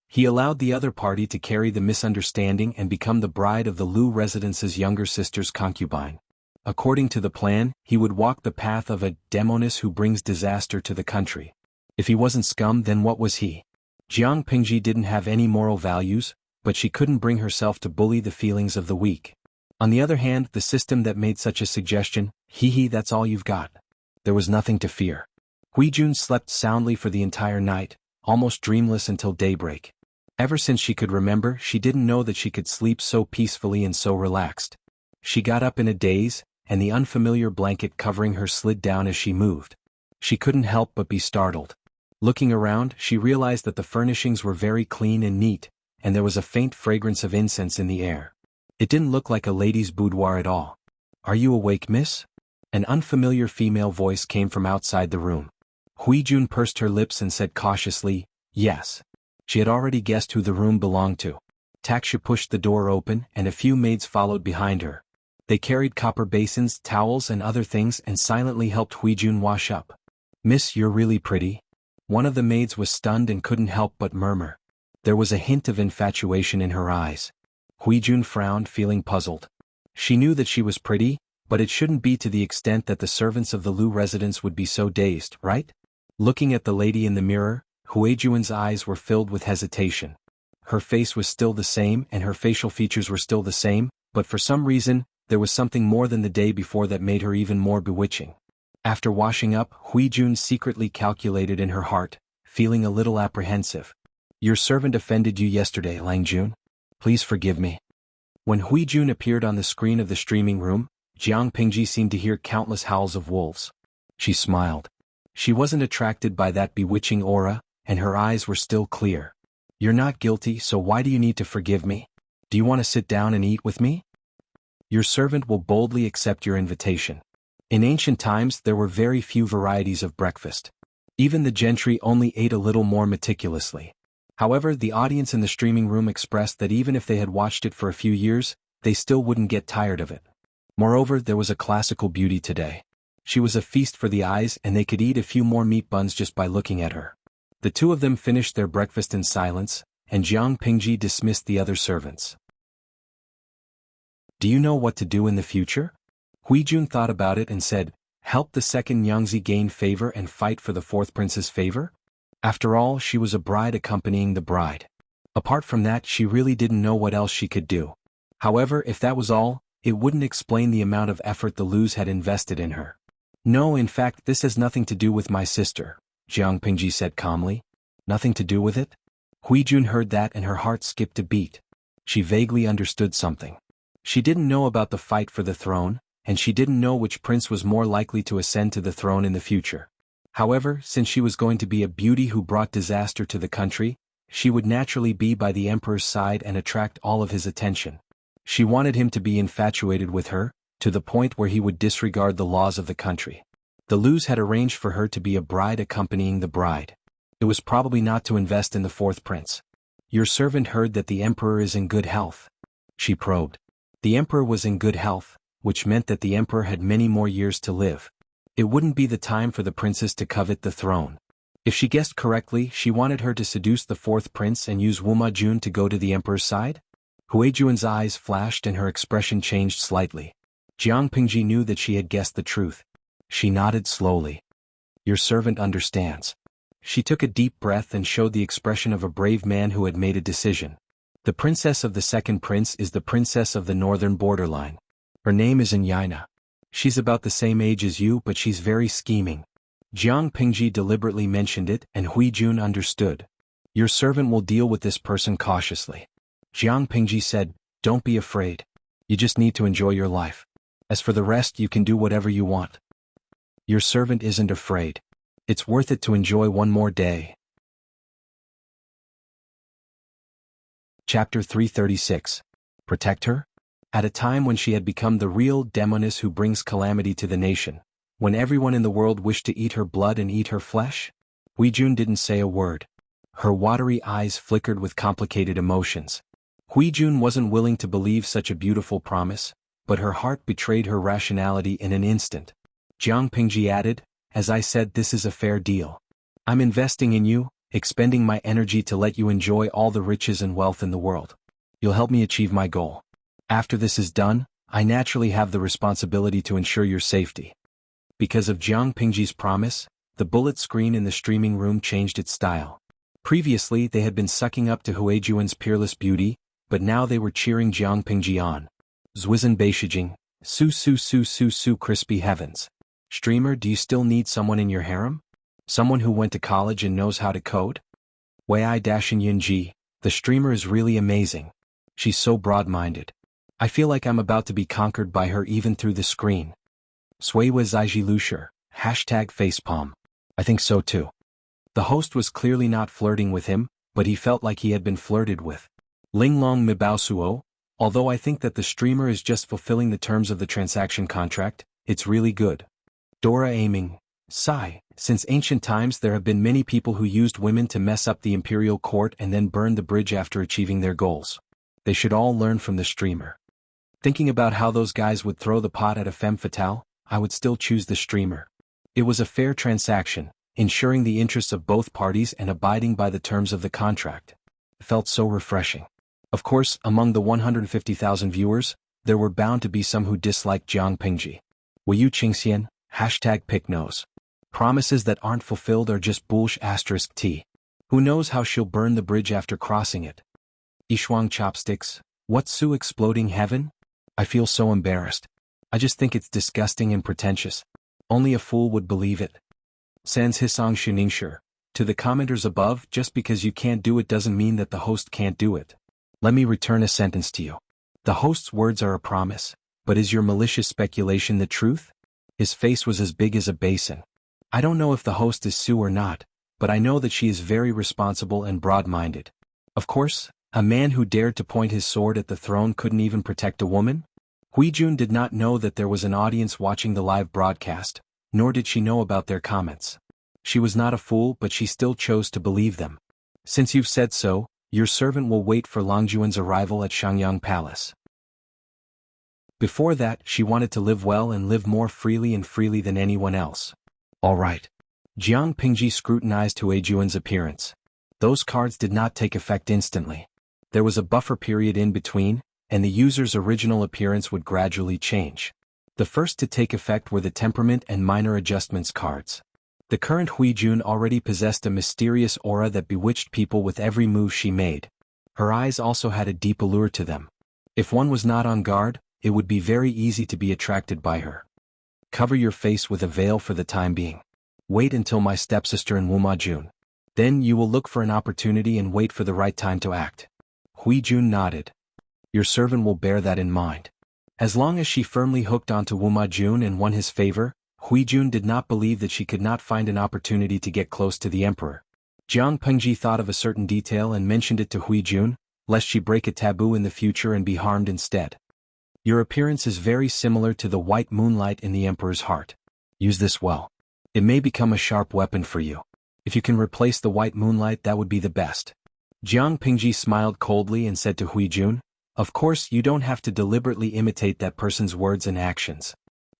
He allowed the other party to carry the misunderstanding and become the bride of the Lu residence's younger sister's concubine. According to the plan, he would walk the path of a demoness who brings disaster to the country. If he wasn't scum, then what was he? Jiang Pingji didn't have any moral values, but she couldn't bring herself to bully the feelings of the weak. On the other hand, the system that made such a suggestion, that's all you've got. There was nothing to fear. Hui Jun slept soundly for the entire night, almost dreamless until daybreak. Ever since she could remember, she didn't know that she could sleep so peacefully and so relaxed. She got up in a daze, and the unfamiliar blanket covering her slid down as she moved. She couldn't help but be startled. Looking around, she realized that the furnishings were very clean and neat, and there was a faint fragrance of incense in the air. It didn't look like a lady's boudoir at all. Are you awake, miss? An unfamiliar female voice came from outside the room. Hui Jun pursed her lips and said cautiously, yes. She had already guessed who the room belonged to. Taksha pushed the door open, and a few maids followed behind her. They carried copper basins, towels and other things and silently helped Hui Jun wash up. Miss, you're really pretty. One of the maids was stunned and couldn't help but murmur. There was a hint of infatuation in her eyes. Hui Jun frowned, feeling puzzled. She knew that she was pretty, but it shouldn't be to the extent that the servants of the Lu residence would be so dazed, right? Looking at the lady in the mirror, Hui Jun's eyes were filled with hesitation. Her face was still the same and her facial features were still the same, but for some reason, there was something more than the day before that made her even more bewitching. After washing up, Hui Jun secretly calculated in her heart, feeling a little apprehensive. Your servant offended you yesterday, Lang Jun. Please forgive me. When Hui Jun appeared on the screen of the streaming room, Jiang Pingji seemed to hear countless howls of wolves. She smiled. She wasn't attracted by that bewitching aura, and her eyes were still clear. You're not guilty, so why do you need to forgive me? Do you want to sit down and eat with me? Your servant will boldly accept your invitation. In ancient times, there were very few varieties of breakfast. Even the gentry only ate a little more meticulously. However, the audience in the streaming room expressed that even if they had watched it for a few years, they still wouldn't get tired of it. Moreover, there was a classical beauty today. She was a feast for the eyes, and they could eat a few more meat buns just by looking at her. The two of them finished their breakfast in silence, and Jiang Pingji dismissed the other servants. Do you know what to do in the future? Hui Jun thought about it and said, help the second Nyangzi gain favor and fight for the fourth prince's favor? After all, she was a bride accompanying the bride. Apart from that, she really didn't know what else she could do. However, if that was all, it wouldn't explain the amount of effort the Lus had invested in her. No, in fact, this has nothing to do with my sister, Jiang Pingji said calmly. Nothing to do with it? Hui Jun heard that and her heart skipped a beat. She vaguely understood something. She didn't know about the fight for the throne, and she didn't know which prince was more likely to ascend to the throne in the future. However, since she was going to be a beauty who brought disaster to the country, she would naturally be by the emperor's side and attract all of his attention. She wanted him to be infatuated with her, to the point where he would disregard the laws of the country. The Lus had arranged for her to be a bride accompanying the bride. It was probably not to invest in the fourth prince. Your servant heard that the emperor is in good health. She probed. The emperor was in good health, which meant that the emperor had many more years to live. It wouldn't be the time for the princess to covet the throne. If she guessed correctly, she wanted her to seduce the fourth prince and use Wuma Jun to go to the emperor's side? Huijuan's eyes flashed and her expression changed slightly. Jiang Pingji knew that she had guessed the truth. She nodded slowly. Your servant understands. She took a deep breath and showed the expression of a brave man who had made a decision. The princess of the second prince is the princess of the northern borderline. Her name is Yaina. She's about the same age as you, but she's very scheming. Jiang Pingji deliberately mentioned it and Huijun understood. Your servant will deal with this person cautiously. Jiang Pingji said, don't be afraid. You just need to enjoy your life. As for the rest, you can do whatever you want. Your servant isn't afraid. It's worth it to enjoy one more day. Chapter 336. Protect her? At a time when she had become the real demoness who brings calamity to the nation, when everyone in the world wished to eat her blood and eat her flesh, Huijun didn't say a word. Her watery eyes flickered with complicated emotions. Huijun wasn't willing to believe such a beautiful promise, but her heart betrayed her rationality in an instant. Jiang Pingji added, as I said, this is a fair deal. I'm investing in you, expending my energy to let you enjoy all the riches and wealth in the world. You'll help me achieve my goal. After this is done, I naturally have the responsibility to ensure your safety. Because of Jiang Pingji's promise, the bullet screen in the streaming room changed its style. Previously they had been sucking up to Huijuan's peerless beauty, but now they were cheering Jiang Pingji on. Zwizen Beishijing, su crispy heavens. Streamer, do you still need someone in your harem? Someone who went to college and knows how to code? Wei Dashin Yunji, the streamer is really amazing. She's so broad-minded. I feel like I'm about to be conquered by her even through the screen. Suiwa Zaiji Lusher, #facepalm. I think so too. The host was clearly not flirting with him, but he felt like he had been flirted with. Linglong Mibao, although I think that the streamer is just fulfilling the terms of the transaction contract, it's really good. Dora aiming, sigh, since ancient times there have been many people who used women to mess up the imperial court and then burn the bridge after achieving their goals. They should all learn from the streamer. Thinking about how those guys would throw the pot at a femme fatale, I would still choose the streamer. It was a fair transaction, ensuring the interests of both parties and abiding by the terms of the contract. It felt so refreshing. Of course, among the 150,000 viewers, there were bound to be some who disliked Jiang Pingji. Wu Qingxian, #picknose. Promises that aren't fulfilled are just bullsh**. Who knows how she'll burn the bridge after crossing it? Ishuang chopsticks, what's Su exploding heaven? I feel so embarrassed. I just think it's disgusting and pretentious. Only a fool would believe it. Sans Hisong Shuningsher, to the commenters above, just because you can't do it doesn't mean that the host can't do it. Let me return a sentence to you. The host's words are a promise, but is your malicious speculation the truth? His face was as big as a basin. I don't know if the host is Sue or not, but I know that she is very responsible and broad-minded. Of course, a man who dared to point his sword at the throne couldn't even protect a woman? Huijun did not know that there was an audience watching the live broadcast, nor did she know about their comments. She was not a fool, but she still chose to believe them. Since you've said so, your servant will wait for Longjuan's arrival at Shangyang Palace. Before that, she wanted to live well and live more freely than anyone else. All right. Jiang Pingji scrutinized Huijuan's appearance. Those cards did not take effect instantly. There was a buffer period in between, and the user's original appearance would gradually change. The first to take effect were the temperament and minor adjustments cards. The current Huijun already possessed a mysterious aura that bewitched people with every move she made. Her eyes also had a deep allure to them. If one was not on guard, it would be very easy to be attracted by her. Cover your face with a veil for the time being. Wait until my stepsister and Wuma Jun. Then you will look for an opportunity and wait for the right time to act. Huijun nodded. Your servant will bear that in mind. As long as she firmly hooked onto Wuma Jun and won his favor, Huijun did not believe that she could not find an opportunity to get close to the emperor. Jiang Pengji thought of a certain detail and mentioned it to Huijun, lest she break a taboo in the future and be harmed instead. Your appearance is very similar to the white moonlight in the emperor's heart. Use this well. It may become a sharp weapon for you. If you can replace the white moonlight, that would be the best. Jiang Pingji smiled coldly and said to Huijun, of course you don't have to deliberately imitate that person's words and actions.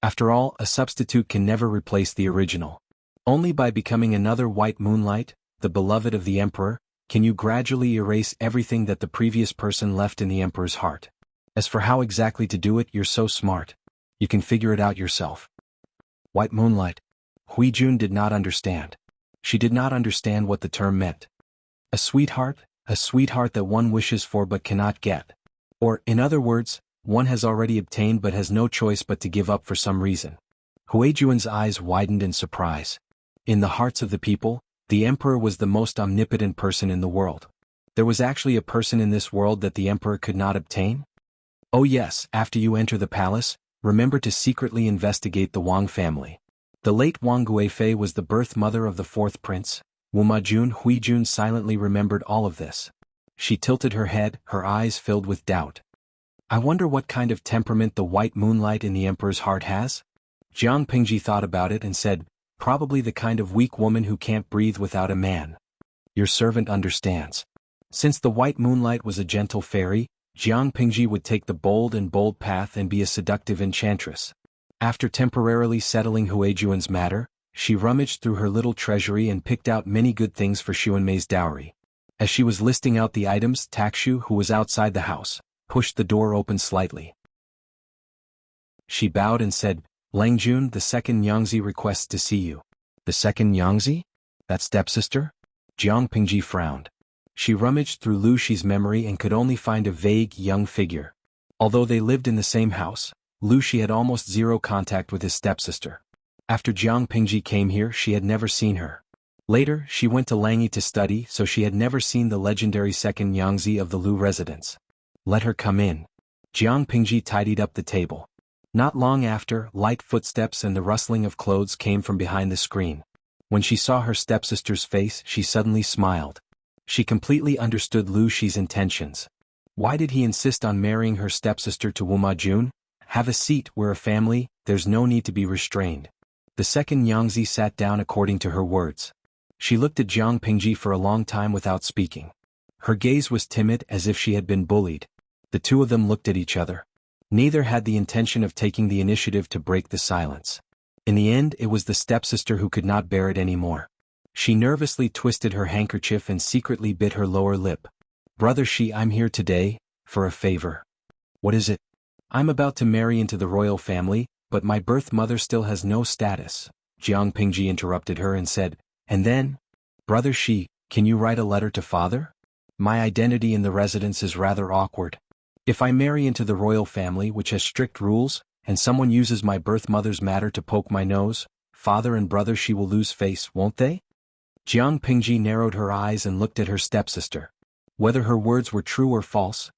After all, a substitute can never replace the original. Only by becoming another white moonlight, the beloved of the emperor, can you gradually erase everything that the previous person left in the emperor's heart. As for how exactly to do it, you're so smart. You can figure it out yourself. White moonlight. Huijun did not understand. She did not understand what the term meant. A sweetheart that one wishes for but cannot get. Or, in other words, one has already obtained but has no choice but to give up for some reason. Huijuan's eyes widened in surprise. In the hearts of the people, the emperor was the most omnipotent person in the world. There was actually a person in this world that the emperor could not obtain? Oh yes, after you enter the palace, remember to secretly investigate the Wang family. The late Wang Guifei was the birth mother of the fourth prince. Wumajun Huijun silently remembered all of this. She tilted her head, her eyes filled with doubt. I wonder what kind of temperament the white moonlight in the emperor's heart has? Jiang Pingji thought about it and said, probably the kind of weak woman who can't breathe without a man. Your servant understands. Since the white moonlight was a gentle fairy, Jiang Pingji would take the bold path and be a seductive enchantress. After temporarily settling Huijuan's matter, she rummaged through her little treasury and picked out many good things for Xuanmei's dowry. As she was listing out the items, Takshu, who was outside the house, pushed the door open slightly. She bowed and said, Langjun, the second Yangzi requests to see you. The second Yangzi? That stepsister? Jiang Pingji frowned. She rummaged through Lu Shi's memory and could only find a vague young figure. Although they lived in the same house, Lu Shi had almost zero contact with his stepsister. After Jiang Pingji came here, she had never seen her. Later, she went to Langyi to study, so she had never seen the legendary second Yangzi of the Lu residence. Let her come in. Jiang Pingji tidied up the table. Not long after, light footsteps and the rustling of clothes came from behind the screen. When she saw her stepsister's face, she suddenly smiled. She completely understood Lu Shi's intentions. Why did he insist on marrying her stepsister to Wumajun? Have a seat, we're a family, there's no need to be restrained. The second Yangzi sat down according to her words. She looked at Jiang Pingji for a long time without speaking. Her gaze was timid, as if she had been bullied. The two of them looked at each other. Neither had the intention of taking the initiative to break the silence. In the end, it was the stepsister who could not bear it anymore. She nervously twisted her handkerchief and secretly bit her lower lip. Brother Shi, I'm here today, for a favor. What is it? I'm about to marry into the royal family, but my birth mother still has no status. Jiang Pingji interrupted her and said, and then? Brother Shi, can you write a letter to father? My identity in the residence is rather awkward. If I marry into the royal family, which has strict rules, and someone uses my birth mother's matter to poke my nose, father and brother Shi will lose face, won't they? Jiang Pingji narrowed her eyes and looked at her stepsister. Whether her words were true or false,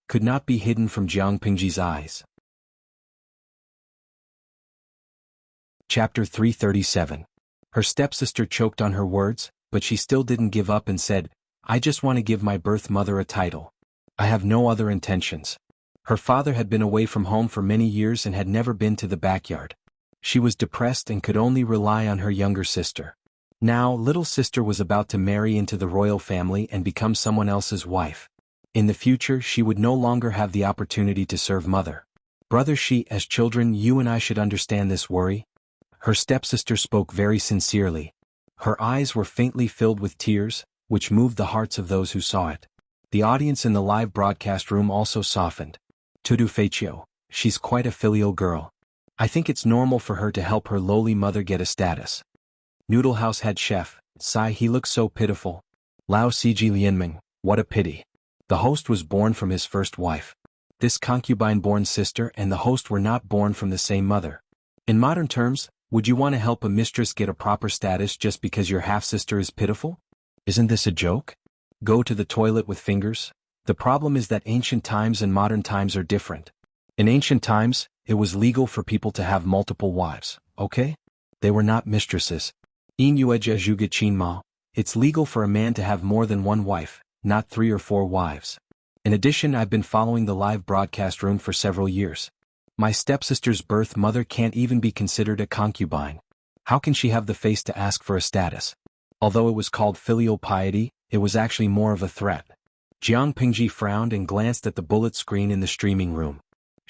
could not be hidden from Jiang Pingji's eyes. Chapter 337. Her stepsister choked on her words, but she still didn't give up and said, I just want to give my birth mother a title. I have no other intentions. Her father had been away from home for many years and had never been to the backyard. She was depressed and could only rely on her younger sister. Now, little sister was about to marry into the royal family and become someone else's wife. In the future, she would no longer have the opportunity to serve mother. Brother Shi, as children, you and I should understand this worry. Her stepsister spoke very sincerely. Her eyes were faintly filled with tears, which moved the hearts of those who saw it. The audience in the live broadcast room also softened. Tudu Feichio, she's quite a filial girl. I think it's normal for her to help her lowly mother get a status. Noodle House head chef, sigh, he looks so pitiful. Lao Siji Lianming, what a pity. The host was born from his first wife. This concubine-born sister and the host were not born from the same mother. In modern terms, would you want to help a mistress get a proper status just because your half-sister is pitiful? Isn't this a joke? Go to the toilet with fingers? The problem is that ancient times and modern times are different. In ancient times, it was legal for people to have multiple wives, okay? They were not mistresses. It's legal for a man to have more than one wife, not 3 or 4 wives. In addition, I've been following the live broadcast room for several years. My stepsister's birth mother can't even be considered a concubine. How can she have the face to ask for a status? Although it was called filial piety, it was actually more of a threat. Jiang Pingji frowned and glanced at the bullet screen in the streaming room.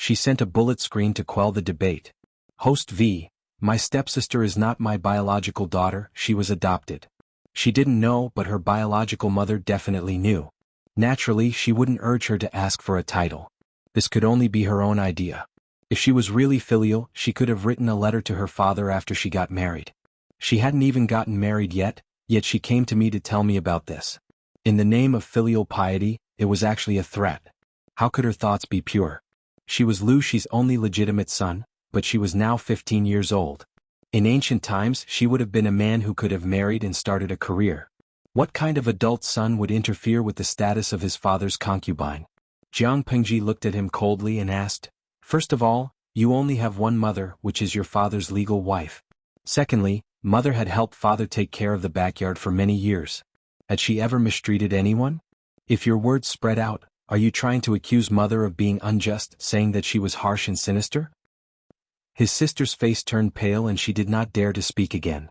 She sent a bullet screen to quell the debate. Host V. My stepsister is not my biological daughter, she was adopted. She didn't know, but her biological mother definitely knew. Naturally, she wouldn't urge her to ask for a title. This could only be her own idea. If she was really filial, she could have written a letter to her father after she got married. She hadn't even gotten married yet she came to me to tell me about this. In the name of filial piety, it was actually a threat. How could her thoughts be pure? She was Lu Shi's only legitimate son, but she was now 15 years old. In ancient times, she would have been a man who could have married and started a career. What kind of adult son would interfere with the status of his father's concubine? Jiang Pengji looked at him coldly and asked, First of all, you only have one mother, which is your father's legal wife. Secondly, mother had helped father take care of the backyard for many years. Had she ever mistreated anyone? If your words spread out, are you trying to accuse mother of being unjust, saying that she was harsh and sinister? His sister's face turned pale and she did not dare to speak again.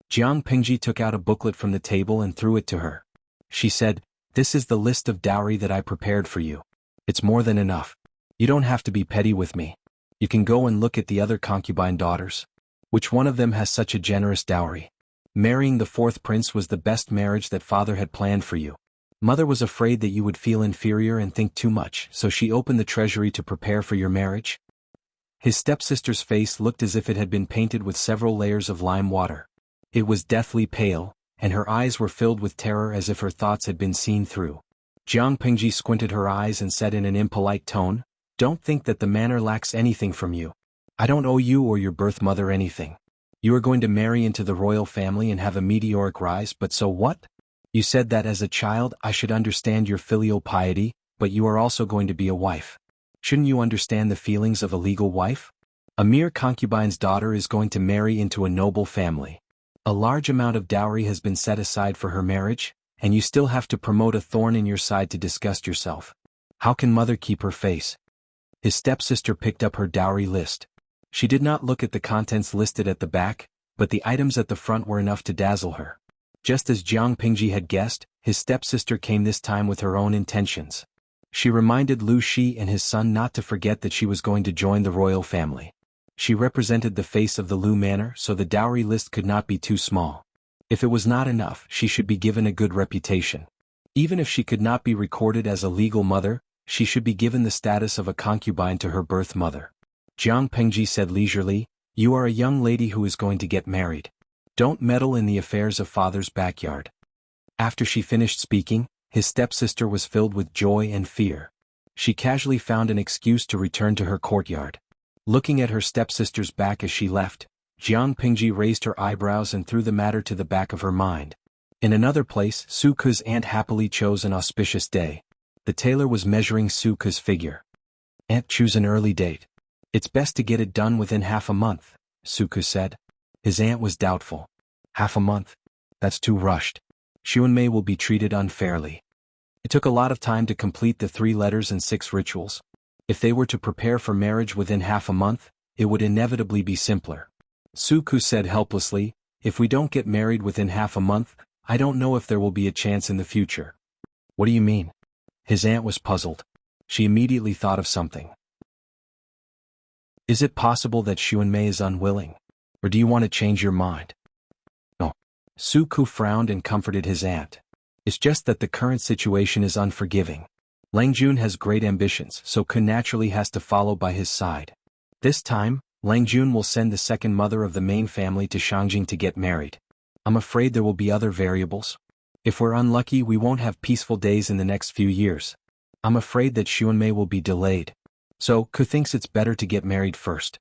Jiang Pengji took out a booklet from the table and threw it to her. She said, This is the list of dowry that I prepared for you. It's more than enough. You don't have to be petty with me. You can go and look at the other concubine daughters. Which one of them has such a generous dowry? Marrying the fourth prince was the best marriage that father had planned for you. Mother was afraid that you would feel inferior and think too much, so she opened the treasury to prepare for your marriage. His stepsister's face looked as if it had been painted with several layers of lime water. It was deathly pale, and her eyes were filled with terror as if her thoughts had been seen through. Jiang Pengji squinted her eyes and said in an impolite tone, Don't think that the manor lacks anything from you. I don't owe you or your birth mother anything. You are going to marry into the royal family and have a meteoric rise, but so what? You said that as a child I should understand your filial piety, but you are also going to be a wife. Shouldn't you understand the feelings of a legal wife? A mere concubine's daughter is going to marry into a noble family. A large amount of dowry has been set aside for her marriage, and you still have to promote a thorn in your side to disgust yourself. How can mother keep her face? His stepsister picked up her dowry list. She did not look at the contents listed at the back, but the items at the front were enough to dazzle her. Just as Jiang Pengji had guessed, his stepsister came this time with her own intentions. She reminded Lu Shi and his son not to forget that she was going to join the royal family. She represented the face of the Lu manor, so the dowry list could not be too small. If it was not enough, she should be given a good reputation. Even if she could not be recorded as a legal mother, she should be given the status of a concubine to her birth mother. Jiang Pengji said leisurely, You are a young lady who is going to get married. Don't meddle in the affairs of father's backyard. After she finished speaking, his stepsister was filled with joy and fear. She casually found an excuse to return to her courtyard. Looking at her stepsister's back as she left, Jiang Pengji raised her eyebrows and threw the matter to the back of her mind. In another place, Su Ke's aunt happily chose an auspicious day. The tailor was measuring Su Ke's figure. Aunt, choose an early date. It's best to get it done within half a month, Su Ke said. His aunt was doubtful. Half a month? That's too rushed. Xuanmei will be treated unfairly. It took a lot of time to complete the 3 letters and 6 rituals. If they were to prepare for marriage within half a month, it would inevitably be simpler. Su Ke said helplessly, If we don't get married within half a month, I don't know if there will be a chance in the future. What do you mean? His aunt was puzzled. She immediately thought of something. Is it possible that Xuanmei is unwilling? Or do you want to change your mind? No. Su Ke frowned and comforted his aunt. It's just that the current situation is unforgiving. Lang Jun has great ambitions, so Ke naturally has to follow by his side. This time, Lang Jun will send the second mother of the main family to Shangjing to get married. I'm afraid there will be other variables. If we're unlucky, we won't have peaceful days in the next few years. I'm afraid that Xuanmei will be delayed. So, Ke thinks it's better to get married first.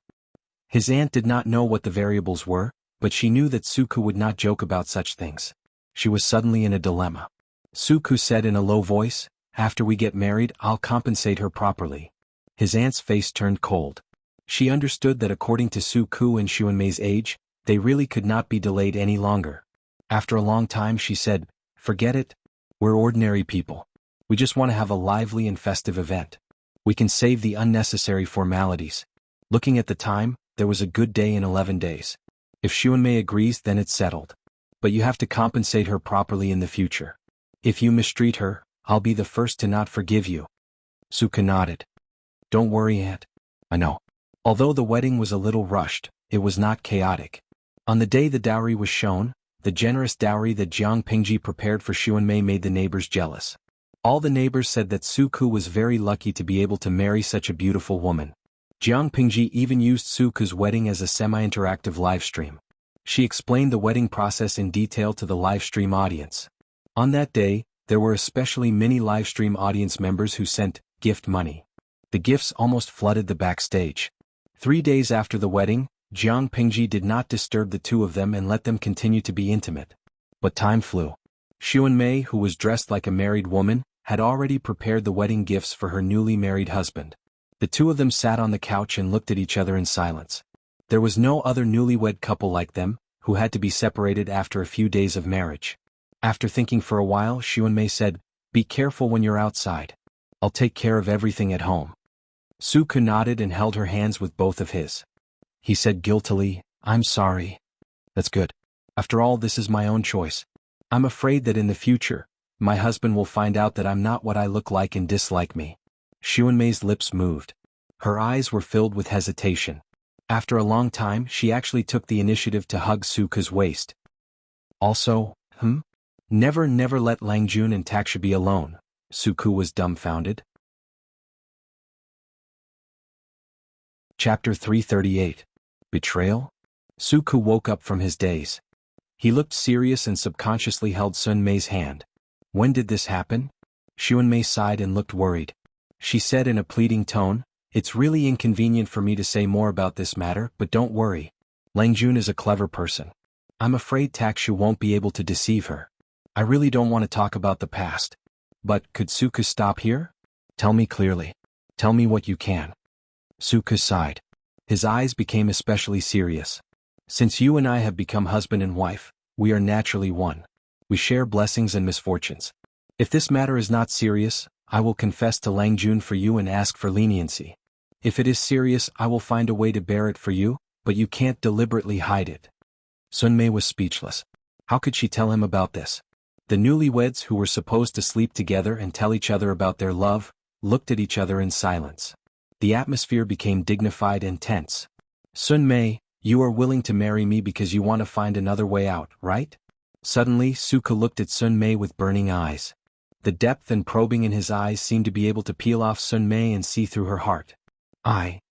His aunt did not know what the variables were, but she knew that Su Ke would not joke about such things. She was suddenly in a dilemma. Su Ke said in a low voice, After we get married, I'll compensate her properly. His aunt's face turned cold. She understood that according to Su Ke and Xuanmei's age, they really could not be delayed any longer. After a long time she said, Forget it. We're ordinary people. We just want to have a lively and festive event. We can save the unnecessary formalities. Looking at the time, there was a good day in 11 days. If Xuanmei agrees, then it's settled. But you have to compensate her properly in the future. If you mistreat her, I'll be the first to not forgive you. Su Ke nodded. Don't worry, Aunt. I know. Although the wedding was a little rushed, it was not chaotic. On the day the dowry was shown, the generous dowry that Jiang Pingji prepared for Xuanmei made the neighbors jealous. All the neighbors said that Suku was very lucky to be able to marry such a beautiful woman. Jiang Pingji even used Suku's wedding as a semi-interactive livestream. She explained the wedding process in detail to the livestream audience. On that day, there were especially many livestream audience members who sent gift money. The gifts almost flooded the backstage. 3 days after the wedding, Jiang Pingji did not disturb the two of them and let them continue to be intimate. But time flew. Xuanmei, who was dressed like a married woman, had already prepared the wedding gifts for her newly married husband. The two of them sat on the couch and looked at each other in silence. There was no other newlywed couple like them, who had to be separated after a few days of marriage. After thinking for a while, Xuanmei said, "Be careful when you're outside. I'll take care of everything at home." Suku nodded and held her hands with both of his. He said guiltily, "I'm sorry." "That's good. After all, this is my own choice. I'm afraid that in the future, my husband will find out that I'm not what I look like and dislike me." Xuanmei's lips moved. Her eyes were filled with hesitation. After a long time, she actually took the initiative to hug Suku's waist. Also, Never let Langjun and Taksha be alone. Suku was dumbfounded. Chapter 338. Betrayal? Suku woke up from his daze. He looked serious and subconsciously held Sunmei's hand. "When did this happen?" Xuanmei sighed and looked worried. She said in a pleading tone, "It's really inconvenient for me to say more about this matter, but don't worry. Langjun is a clever person. I'm afraid Takshu won't be able to deceive her. I really don't want to talk about the past. But could Suku stop here? Tell me clearly. Tell me what you can." Suku sighed. His eyes became especially serious. "Since you and I have become husband and wife, we are naturally one. We share blessings and misfortunes. If this matter is not serious, I will confess to Langjun for you and ask for leniency. If it is serious, I will find a way to bear it for you, but you can't deliberately hide it." Sunmei was speechless. How could she tell him about this? The newlyweds, who were supposed to sleep together and tell each other about their love, looked at each other in silence. The atmosphere became dignified and tense. "Sunmei, you are willing to marry me because you want to find another way out, right?" Suddenly, Suku looked at Sunmei with burning eyes. The depth and probing in his eyes seemed to be able to peel off Sunmei and see through her heart.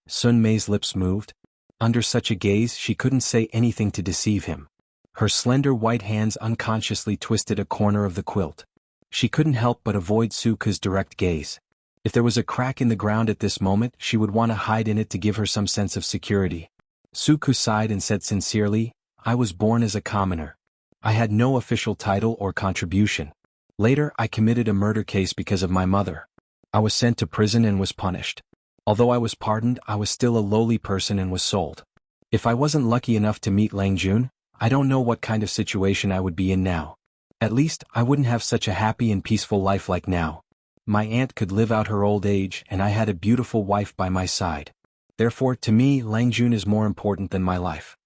Sunmei's lips moved. Under such a gaze, she couldn't say anything to deceive him. Her slender white hands unconsciously twisted a corner of the quilt. She couldn't help but avoid Suku's direct gaze. If there was a crack in the ground at this moment, she would want to hide in it to give her some sense of security. Suku sighed and said sincerely, "I was born as a commoner. I had no official title or contribution. Later, I committed a murder case because of my mother. I was sent to prison and was punished. Although I was pardoned, I was still a lowly person and was sold. If I wasn't lucky enough to meet Langjun, I don't know what kind of situation I would be in now. At least, I wouldn't have such a happy and peaceful life like now. My aunt could live out her old age and I had a beautiful wife by my side. Therefore, to me, Langjun is more important than my life."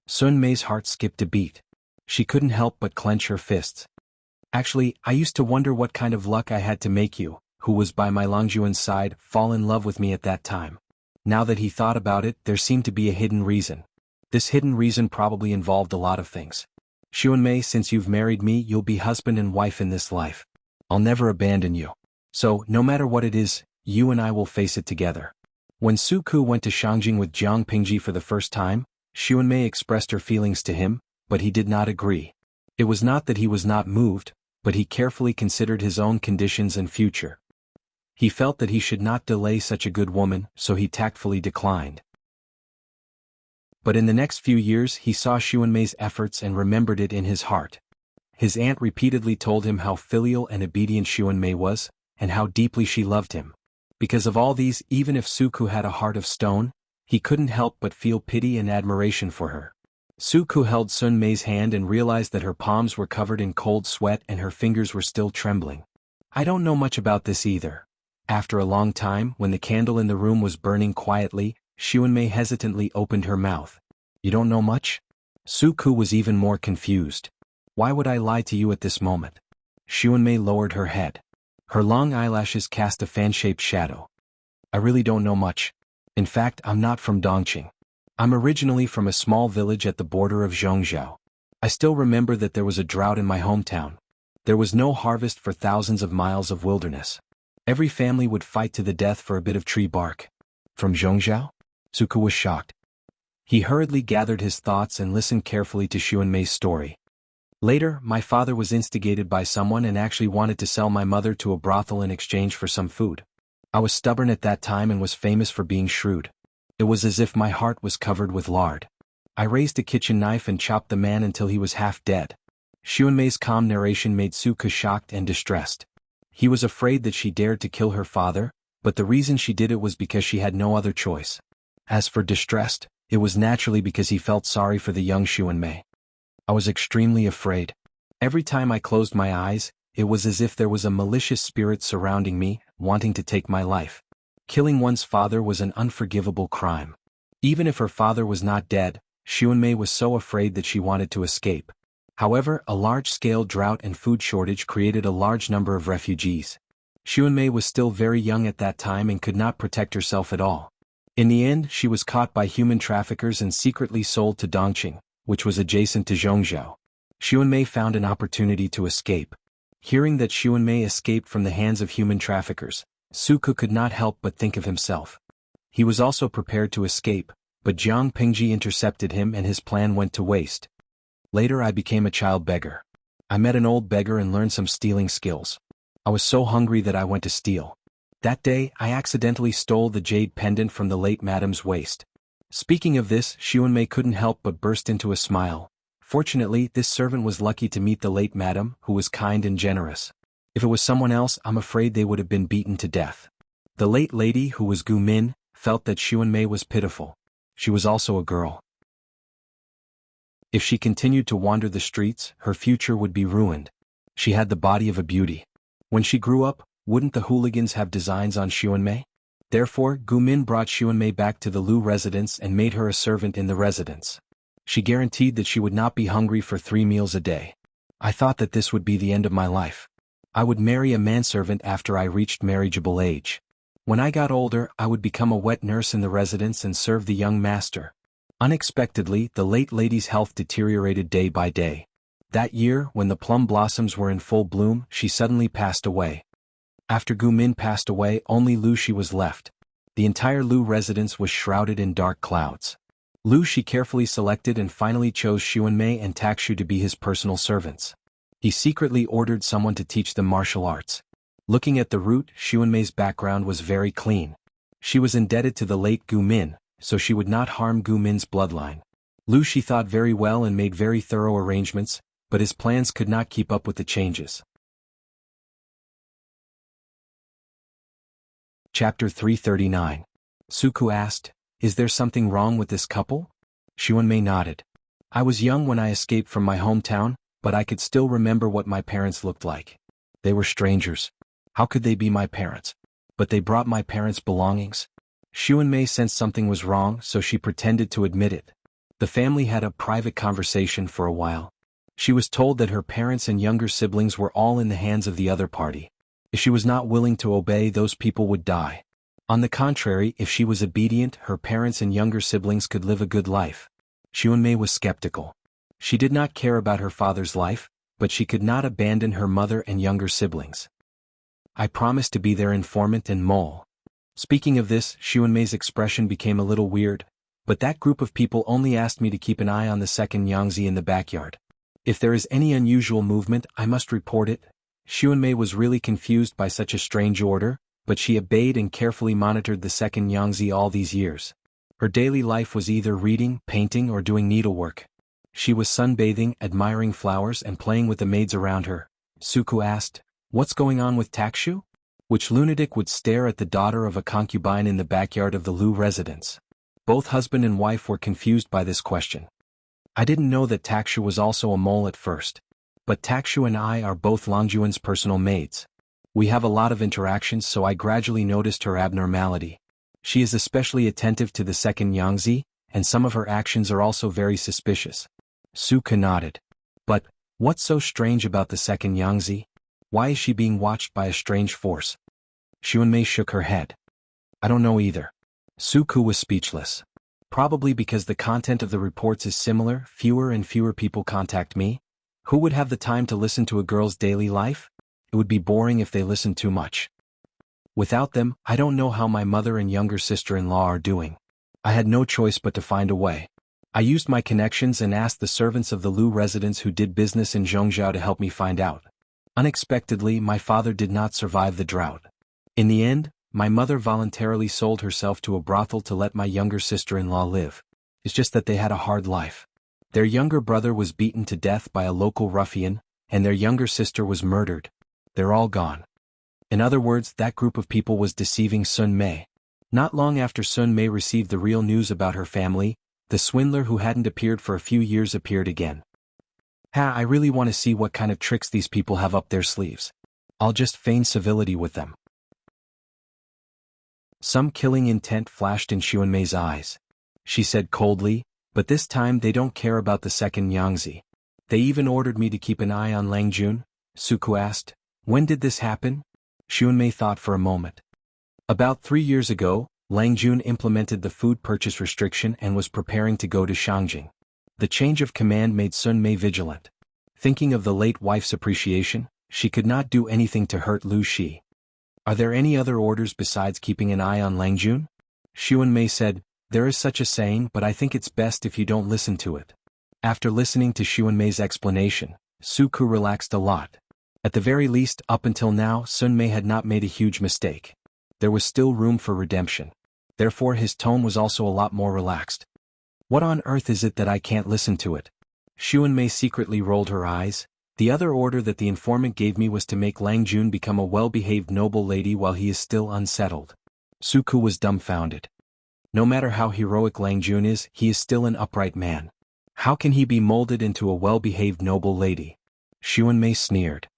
Sunmei's heart skipped a beat. She couldn't help but clench her fists. "Actually, I used to wonder what kind of luck I had to make you, who was by my Langjun's side, fall in love with me at that time." Now that he thought about it, there seemed to be a hidden reason. This hidden reason probably involved a lot of things. "Xuanmei, since you've married me, you'll be husband and wife in this life. I'll never abandon you. So, no matter what it is, you and I will face it together." When Suku went to Shangjing with Jiang Pingji for the first time, Xuanmei expressed her feelings to him, but he did not agree. It was not that he was not moved, but he carefully considered his own conditions and future. He felt that he should not delay such a good woman, so he tactfully declined. But in the next few years he saw Xuanmei's efforts and remembered it in his heart. His aunt repeatedly told him how filial and obedient Xuanmei was, and how deeply she loved him. Because of all these, even if Suku had a heart of stone, he couldn't help but feel pity and admiration for her. Suku held Sunmei's hand and realized that her palms were covered in cold sweat and her fingers were still trembling. "I don't know much about this either." After a long time, when the candle in the room was burning quietly, Xuanmei hesitantly opened her mouth. "You don't know much?" Suku was even more confused. "Why would I lie to you at this moment?" Xuanmei lowered her head. Her long eyelashes cast a fan-shaped shadow. I really don't know much. In fact, I'm not from Dongqing. I'm originally from a small village at the border of Zhongzhou. I still remember that there was a drought in my hometown. There was no harvest for thousands of miles of wilderness. Every family would fight to the death for a bit of tree bark. From Zhongzhou? Suku was shocked. He hurriedly gathered his thoughts and listened carefully to Xuanmei's story. Later, my father was instigated by someone and actually wanted to sell my mother to a brothel in exchange for some food. I was stubborn at that time and was famous for being shrewd. It was as if my heart was covered with lard. I raised a kitchen knife and chopped the man until he was half dead. Xuanmei's calm narration made Suka shocked and distressed. He was afraid that she dared to kill her father, but the reason she did it was because she had no other choice. As for distressed, it was naturally because he felt sorry for the young Xuanmei. I was extremely afraid. Every time I closed my eyes, it was as if there was a malicious spirit surrounding me, wanting to take my life. Killing one's father was an unforgivable crime. Even if her father was not dead, Xuanmei was so afraid that she wanted to escape. However, a large-scale drought and food shortage created a large number of refugees. Xuanmei was still very young at that time and could not protect herself at all. In the end, she was caught by human traffickers and secretly sold to Dongqing, which was adjacent to Zhongzhou. Xuanmei found an opportunity to escape. Hearing that Xuanmei escaped from the hands of human traffickers, Suku could not help but think of himself. He was also prepared to escape, but Jiang Pingji intercepted him and his plan went to waste. Later I became a child beggar. I met an old beggar and learned some stealing skills. I was so hungry that I went to steal. That day, I accidentally stole the jade pendant from the late madam's waist. Speaking of this, Xuanmei couldn't help but burst into a smile. Fortunately, this servant was lucky to meet the late madam, who was kind and generous. If it was someone else, I'm afraid they would have been beaten to death. The late lady, who was Gu Min, felt that Xuanmei was pitiful. She was also a girl. If she continued to wander the streets, her future would be ruined. She had the body of a beauty. When she grew up, wouldn't the hooligans have designs on Xuanmei? Therefore, Gu Min brought Xuanmei back to the Lu residence and made her a servant in the residence. She guaranteed that she would not be hungry for 3 meals a day. I thought that this would be the end of my life. I would marry a manservant after I reached marriageable age. When I got older, I would become a wet nurse in the residence and serve the young master. Unexpectedly, the late lady's health deteriorated day by day. That year, when the plum blossoms were in full bloom, she suddenly passed away. After Gu Min passed away, only Lu Shi was left. The entire Lu residence was shrouded in dark clouds. Lu Shi carefully selected and finally chose Xuanmei and Takshu to be his personal servants. He secretly ordered someone to teach them martial arts. Looking at the root, Xuanmei's background was very clean. She was indebted to the late Gu Min, so she would not harm Gu Min's bloodline. Lu Shi thought very well and made very thorough arrangements, but his plans could not keep up with the changes. Chapter 339. Suku asked, "Is there something wrong with this couple?" Xuanmei nodded. "I was young when I escaped from my hometown, but I could still remember what my parents looked like. They were strangers. How could they be my parents? But they brought my parents' belongings." Xuanmei sensed something was wrong, so she pretended to admit it. The family had a private conversation for a while. She was told that her parents and younger siblings were all in the hands of the other party. If she was not willing to obey, those people would die. On the contrary, if she was obedient, her parents and younger siblings could live a good life. Xuanmei was skeptical. She did not care about her father's life, but she could not abandon her mother and younger siblings. "I promised to be their informant and mole." Speaking of this, Xuanmei's expression became a little weird, but that group of people only asked me to keep an eye on the second Yangtze in the backyard. If there is any unusual movement, I must report it. Xuanmei was really confused by such a strange order, but she obeyed and carefully monitored the second Yangtze all these years. Her daily life was either reading, painting, or doing needlework. She was sunbathing, admiring flowers, and playing with the maids around her. Suku asked, "What's going on with Takshu?" Which lunatic would stare at the daughter of a concubine in the backyard of the Lu residence? Both husband and wife were confused by this question. I didn't know that Takshu was also a mole at first. But Takshu and I are both Longjuan's personal maids. We have a lot of interactions, so I gradually noticed her abnormality. She is especially attentive to the second Yangtze, and some of her actions are also very suspicious. Suka nodded. But, what's so strange about the second Yangtze? Why is she being watched by a strange force? Xuanmei shook her head. I don't know either. Suku was speechless. Probably because the content of the reports is similar, fewer and fewer people contact me. Who would have the time to listen to a girl's daily life? It would be boring if they listened too much. Without them, I don't know how my mother and younger sister-in-law are doing. I had no choice but to find a way. I used my connections and asked the servants of the Lu residents who did business in Zhongzhou to help me find out. Unexpectedly, my father did not survive the drought. In the end, my mother voluntarily sold herself to a brothel to let my younger sister-in-law live. It's just that they had a hard life. Their younger brother was beaten to death by a local ruffian, and their younger sister was murdered. They're all gone. In other words, that group of people was deceiving Sun Mei. Not long after Sun Mei received the real news about her family, the swindler who hadn't appeared for a few years appeared again. I really want to see what kind of tricks these people have up their sleeves. I'll just feign civility with them. Some killing intent flashed in Xuanmei's eyes. She said coldly, but this time they don't care about the second Yangzi. They even ordered me to keep an eye on Lang Jun. Suku asked, when did this happen? Xuanmei thought for a moment. About 3 years ago, Lang Jun implemented the food purchase restriction and was preparing to go to Shangjing. The change of command made Sun Mei vigilant. Thinking of the late wife's appreciation, she could not do anything to hurt Lu Shi. Are there any other orders besides keeping an eye on Lang Jun? Xuanmei said, there is such a saying, but I think it's best if you don't listen to it. After listening to Xuanmei's explanation, Suku relaxed a lot. At the very least, up until now, Sun Mei had not made a huge mistake. There was still room for redemption. Therefore his tone was also a lot more relaxed. What on earth is it that I can't listen to it? Xuanmei secretly rolled her eyes. The other order that the informant gave me was to make Lang Jun become a well-behaved noble lady while he is still unsettled. Suku was dumbfounded. No matter how heroic Lang Jun is, he is still an upright man. How can he be molded into a well-behaved noble lady? Xuanmei sneered.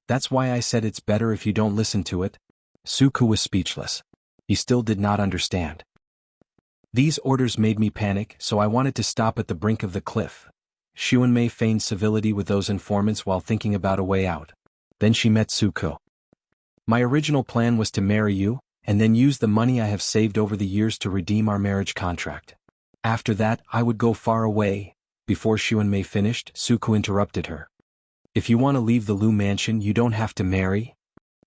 That's why I said it's better if you don't listen to it. Suku was speechless. He still did not understand. These orders made me panic, so I wanted to stop at the brink of the cliff. Xuanmei feigned civility with those informants while thinking about a way out. Then she met Suku. My original plan was to marry you, and then use the money I have saved over the years to redeem our marriage contract. After that, I would go far away. Before Xuanmei finished, Suku interrupted her. If you want to leave the Lu mansion, you don't have to marry?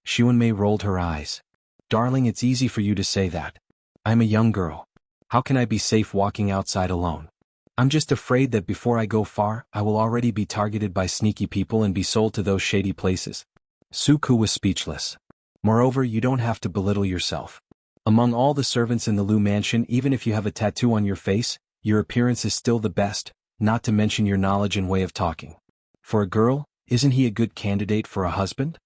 Xuanmei rolled her eyes. Darling, it's easy for you to say that. I'm a young girl. How can I be safe walking outside alone? I'm just afraid that before I go far, I will already be targeted by sneaky people and be sold to those shady places. Suku was speechless. Moreover, you don't have to belittle yourself. Among all the servants in the Lu mansion, even if you have a tattoo on your face, your appearance is still the best, not to mention your knowledge and way of talking. For a girl, isn't he a good candidate for a husband?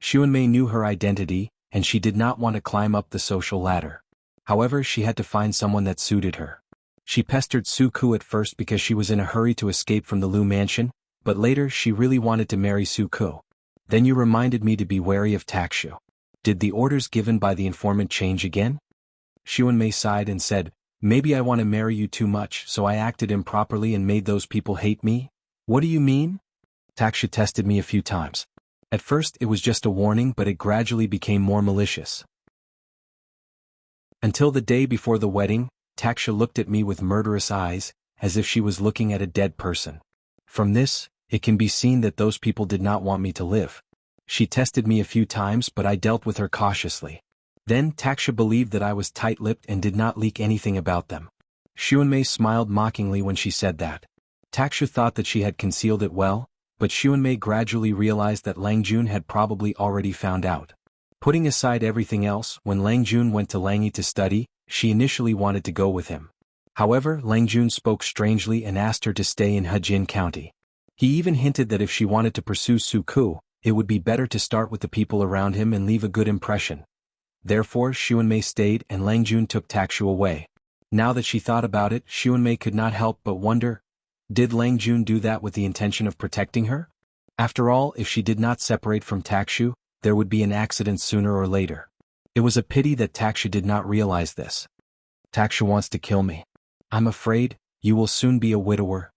Xuanmei knew her identity, and she did not want to climb up the social ladder. However, she had to find someone that suited her. She pestered Suku at first because she was in a hurry to escape from the Lu mansion, but later she really wanted to marry Suku. Then you reminded me to be wary of Takshu. Did the orders given by the informant change again? Xuanmei sighed and said, maybe I want to marry you too much, so I acted improperly and made those people hate me? What do you mean? Takshu tested me a few times. At first it was just a warning, but it gradually became more malicious. Until the day before the wedding, Taksha looked at me with murderous eyes, as if she was looking at a dead person. From this, it can be seen that those people did not want me to live. She tested me a few times, but I dealt with her cautiously. Then Taksha believed that I was tight-lipped and did not leak anything about them. Xuanmei smiled mockingly when she said that. Taksha thought that she had concealed it well, but Xuanmei gradually realized that Lang Jun had probably already found out. Putting aside everything else, when Lang Jun went to Langyi to study, she initially wanted to go with him. However, Lang Jun spoke strangely and asked her to stay in Hejin County. He even hinted that if she wanted to pursue Suku, it would be better to start with the people around him and leave a good impression. Therefore, Xuanmei stayed and Lang Jun took Takshu away. Now that she thought about it, Xuanmei could not help but wonder, did Lang Jun do that with the intention of protecting her? After all, if she did not separate from Takshu, there would be an accident sooner or later. It was a pity that Takshu did not realize this. Takshu wants to kill me. I'm afraid, you will soon be a widower.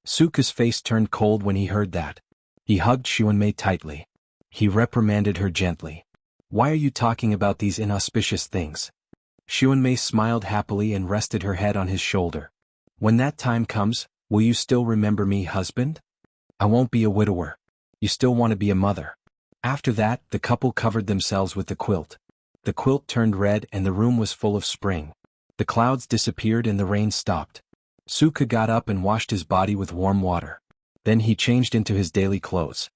Suku's face turned cold when he heard that. He hugged Xuanmei tightly. He reprimanded her gently. Why are you talking about these inauspicious things? Xuanmei smiled happily and rested her head on his shoulder. When that time comes, will you still remember me, husband? I won't be a widower. You still want to be a mother. After that, the couple covered themselves with the quilt. The quilt turned red and the room was full of spring. The clouds disappeared and the rain stopped. Suke got up and washed his body with warm water. Then he changed into his daily clothes.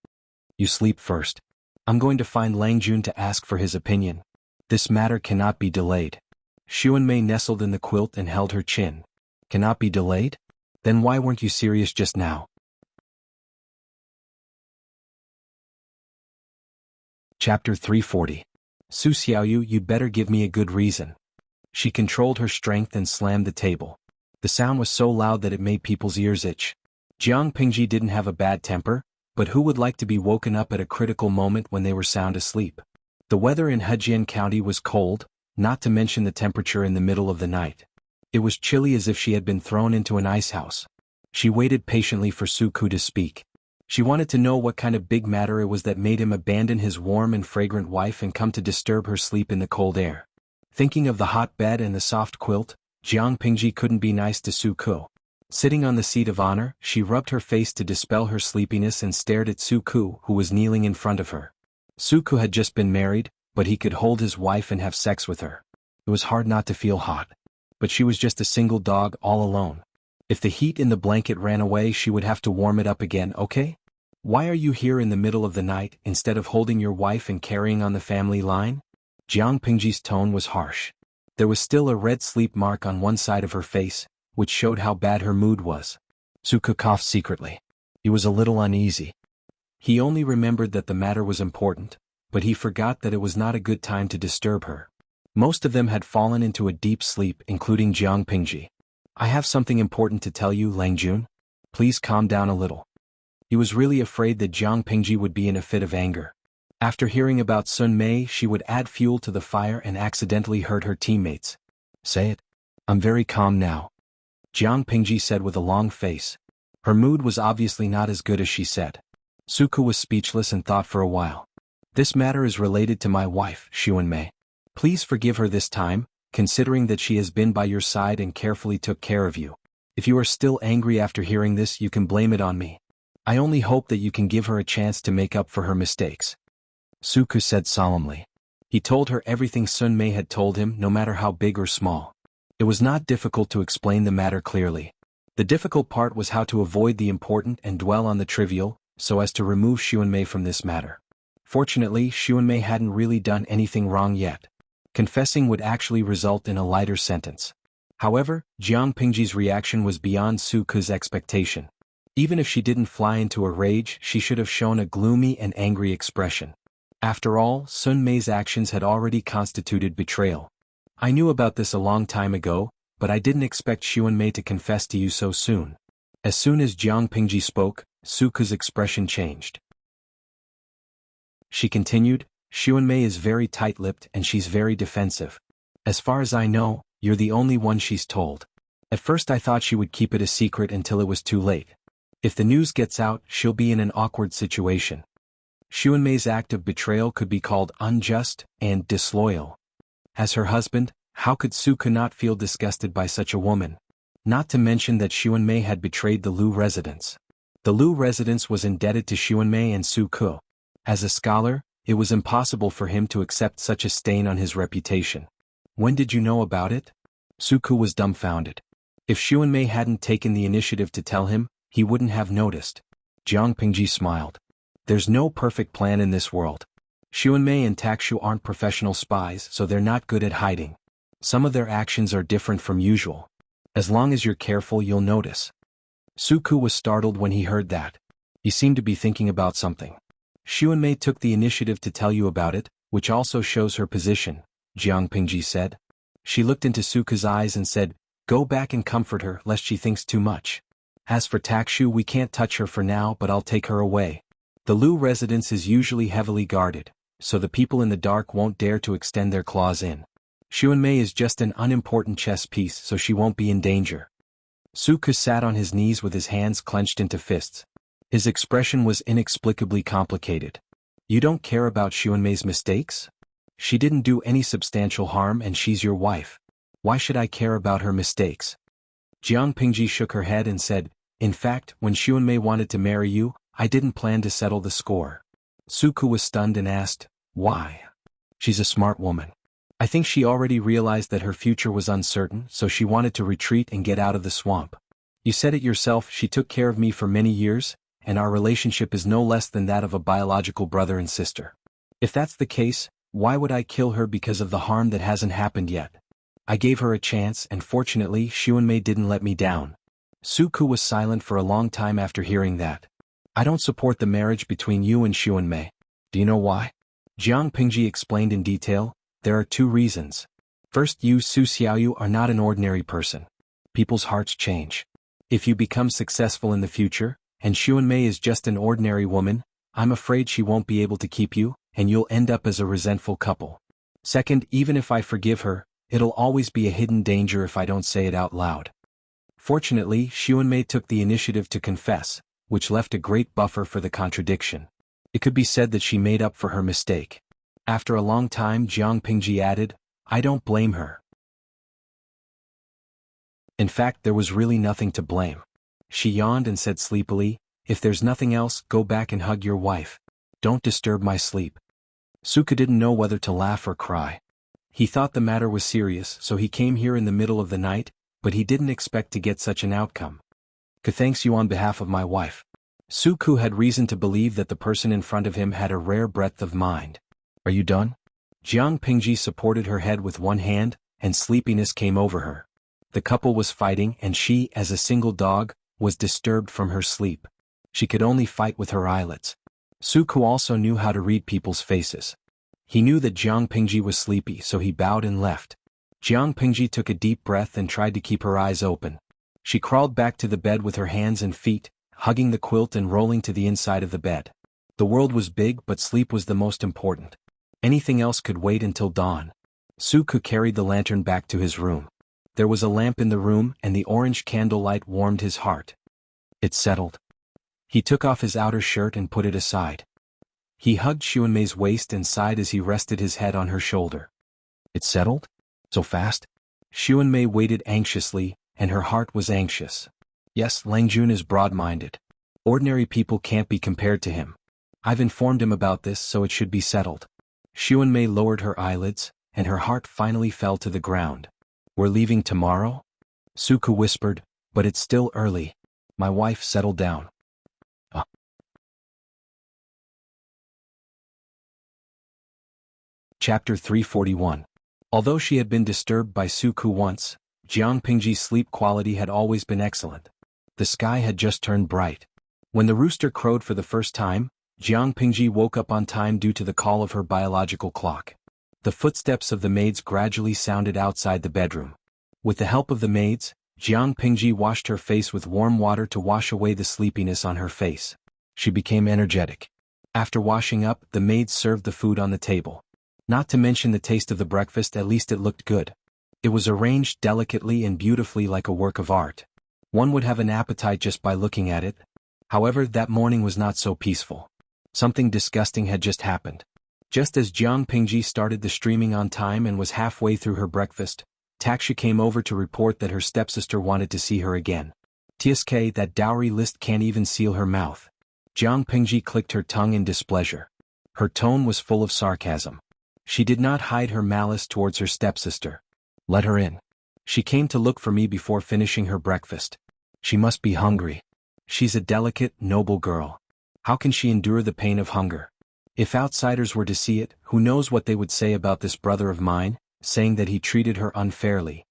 You sleep first. I'm going to find Lang Jun to ask for his opinion. This matter cannot be delayed. Xuanmei nestled in the quilt and held her chin. Cannot be delayed? Then why weren't you serious just now? Chapter 340. Su Xiaoyu, you'd better give me a good reason. She controlled her strength and slammed the table. The sound was so loud that it made people's ears itch. Jiang Pingji didn't have a bad temper, but who would like to be woken up at a critical moment when they were sound asleep? The weather in Hejian County was cold, not to mention the temperature in the middle of the night. It was chilly as if she had been thrown into an ice house. She waited patiently for Suku to speak. She wanted to know what kind of big matter it was that made him abandon his warm and fragrant wife and come to disturb her sleep in the cold air. Thinking of the hot bed and the soft quilt, Jiang Pingji couldn't be nice to Suku. Sitting on the seat of honor, she rubbed her face to dispel her sleepiness and stared at Suku, who was kneeling in front of her. Suku had just been married, but he could hold his wife and have sex with her. It was hard not to feel hot. But she was just a single dog all alone. If the heat in the blanket ran away, she would have to warm it up again, okay? Why are you here in the middle of the night, instead of holding your wife and carrying on the family line? Jiang Pingji's tone was harsh. There was still a red sleep mark on one side of her face, which showed how bad her mood was. Suku coughed secretly. He was a little uneasy. He only remembered that the matter was important, but he forgot that it was not a good time to disturb her. Most of them had fallen into a deep sleep, including Jiang Pingji. I have something important to tell you, Lang Jun. Please calm down a little. He was really afraid that Jiang Pingji would be in a fit of anger. After hearing about Sun Mei, she would add fuel to the fire and accidentally hurt her teammates. Say it. I'm very calm now. Jiang Pingji said with a long face. Her mood was obviously not as good as she said. Suku was speechless and thought for a while. This matter is related to my wife, Xuanmei. Please forgive her this time, considering that she has been by your side and carefully took care of you. If you are still angry after hearing this, you can blame it on me. I only hope that you can give her a chance to make up for her mistakes. Suku said solemnly. He told her everything Sun Mei had told him, no matter how big or small. It was not difficult to explain the matter clearly. The difficult part was how to avoid the important and dwell on the trivial, so as to remove Xuanmei from this matter. Fortunately, Xuanmei hadn't really done anything wrong yet. Confessing would actually result in a lighter sentence. However, Jiang Pingji's reaction was beyond Suku's expectation. Even if she didn't fly into a rage, she should have shown a gloomy and angry expression. After all, Sun Mei's actions had already constituted betrayal. I knew about this a long time ago, but I didn't expect Xuanmei to confess to you so soon. As soon as Jiang Pingji spoke, Suku's expression changed. She continued, Xuanmei is very tight-lipped and she's very defensive. As far as I know, you're the only one she's told. At first I thought she would keep it a secret until it was too late. If the news gets out, she'll be in an awkward situation. Xuanmei's act of betrayal could be called unjust and disloyal. As her husband, how could Suku not feel disgusted by such a woman? Not to mention that Xuanmei had betrayed the Lu residence. The Lu residence was indebted to Xuanmei and Suku. As a scholar, it was impossible for him to accept such a stain on his reputation. When did you know about it? Suku was dumbfounded. If Xuanmei hadn't taken the initiative to tell him, he wouldn't have noticed. Jiang Pingji smiled. There's no perfect plan in this world. Xuanmei and Takshu aren't professional spies, so they're not good at hiding. Some of their actions are different from usual. As long as you're careful, you'll notice. Suku was startled when he heard that. He seemed to be thinking about something. Xuanmei took the initiative to tell you about it, which also shows her position, Jiang Pingji said. She looked into Suku's eyes and said, Go back and comfort her lest she thinks too much. As for Takshu, we can't touch her for now, but I'll take her away. The Lu residence is usually heavily guarded, so the people in the dark won't dare to extend their claws in. Xuanmei is just an unimportant chess piece, so she won't be in danger. Suku sat on his knees with his hands clenched into fists. His expression was inexplicably complicated. You don't care about Xuanmei's mistakes? She didn't do any substantial harm and she's your wife. Why should I care about her mistakes? Jiang Pingji shook her head and said, in fact, when Xuanmei wanted to marry you, I didn't plan to settle the score. Suku was stunned and asked, why? She's a smart woman. I think she already realized that her future was uncertain, so she wanted to retreat and get out of the swamp. You said it yourself, she took care of me for many years, and our relationship is no less than that of a biological brother and sister. If that's the case, why would I kill her because of the harm that hasn't happened yet? I gave her a chance and fortunately Xuanmei didn't let me down. Suku was silent for a long time after hearing that. I don't support the marriage between you and Xuanmei. Do you know why? Jiang Pingji explained in detail, there are 2 reasons. First, you Su Xiaoyu are not an ordinary person. People's hearts change. If you become successful in the future, and Xuanmei is just an ordinary woman, I'm afraid she won't be able to keep you, and you'll end up as a resentful couple. Second, even if I forgive her, it'll always be a hidden danger if I don't say it out loud. Fortunately, Xuanmei took the initiative to confess, which left a great buffer for the contradiction. It could be said that she made up for her mistake. After a long time, Jiang Pingji added, I don't blame her. In fact, there was really nothing to blame. She yawned and said sleepily, if there's nothing else, go back and hug your wife. Don't disturb my sleep. Suka didn't know whether to laugh or cry. He thought the matter was serious, so he came here in the middle of the night, but he didn't expect to get such an outcome. Thanks you on behalf of my wife. Suku had reason to believe that the person in front of him had a rare breadth of mind. Are you done? Jiang Pingji supported her head with one hand, and sleepiness came over her. The couple was fighting and she, as a single dog, was disturbed from her sleep. She could only fight with her eyelids. Suku also knew how to read people's faces. He knew that Jiang Pingji was sleepy, so he bowed and left. Jiang Pingji took a deep breath and tried to keep her eyes open. She crawled back to the bed with her hands and feet, hugging the quilt and rolling to the inside of the bed. The world was big, but sleep was the most important. Anything else could wait until dawn. Suku carried the lantern back to his room. There was a lamp in the room and the orange candlelight warmed his heart. It settled. He took off his outer shirt and put it aside. He hugged Xuanmei's waist and sighed as he rested his head on her shoulder. It settled? So fast? Xuanmei waited anxiously, and her heart was anxious. Yes, Langjun is broad-minded. Ordinary people can't be compared to him. I've informed him about this, so it should be settled. Xuanmei lowered her eyelids, and her heart finally fell to the ground. We're leaving tomorrow? Suku whispered, but it's still early. My wife settled down. Chapter 341. Although she had been disturbed by Suku once, Jiang Pingji's sleep quality had always been excellent. The sky had just turned bright. When the rooster crowed for the first time, Jiang Pingji woke up on time due to the call of her biological clock. The footsteps of the maids gradually sounded outside the bedroom. With the help of the maids, Jiang Pingji washed her face with warm water to wash away the sleepiness on her face. She became energetic. After washing up, the maids served the food on the table. Not to mention the taste of the breakfast, at least it looked good. It was arranged delicately and beautifully like a work of art. One would have an appetite just by looking at it. However, that morning was not so peaceful. Something disgusting had just happened. Just as Jiang Pingji started the streaming on time and was halfway through her breakfast, Taksha came over to report that her stepsister wanted to see her again. TSK, that dowry list can't even seal her mouth. Jiang Pingji clicked her tongue in displeasure. Her tone was full of sarcasm. She did not hide her malice towards her stepsister. Let her in. She came to look for me before finishing her breakfast. She must be hungry. She's a delicate, noble girl. How can she endure the pain of hunger? If outsiders were to see it, who knows what they would say about this brother of mine, saying that he treated her unfairly.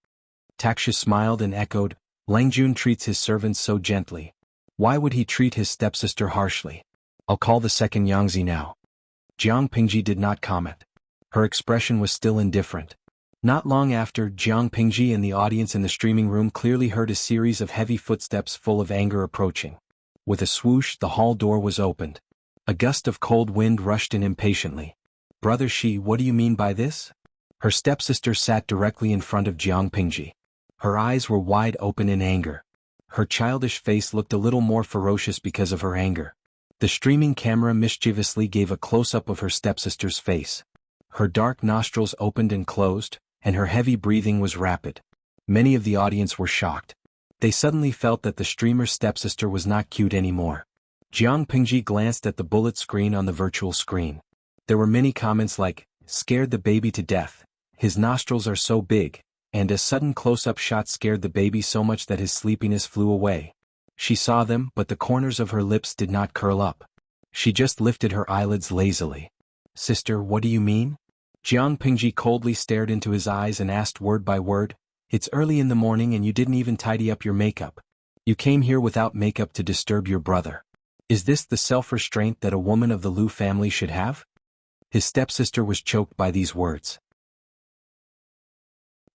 Taksha smiled and echoed, Langjun treats his servants so gently. Why would he treat his stepsister harshly? I'll call the second Yangzi now. Jiang Pingji did not comment. Her expression was still indifferent. Not long after, Jiang Pingji and the audience in the streaming room clearly heard a series of heavy footsteps full of anger approaching. With a swoosh, the hall door was opened. A gust of cold wind rushed in impatiently. Brother Shi, what do you mean by this? Her stepsister sat directly in front of Jiang Pingji. Her eyes were wide open in anger. Her childish face looked a little more ferocious because of her anger. The streaming camera mischievously gave a close-up of her stepsister's face. Her dark nostrils opened and closed, and her heavy breathing was rapid. Many of the audience were shocked. They suddenly felt that the streamer's stepsister was not cute anymore. Jiang Pingji glanced at the bullet screen on the virtual screen. There were many comments like, "Scared the baby to death. His nostrils are so big," and a sudden close-up shot scared the baby so much that his sleepiness flew away. She saw them, but the corners of her lips did not curl up. She just lifted her eyelids lazily. "Sister, what do you mean?" Jiang Pingji coldly stared into his eyes and asked word by word, "It's early in the morning and you didn't even tidy up your makeup. You came here without makeup to disturb your brother. Is this the self-restraint that a woman of the Liu family should have?" His stepsister was choked by these words.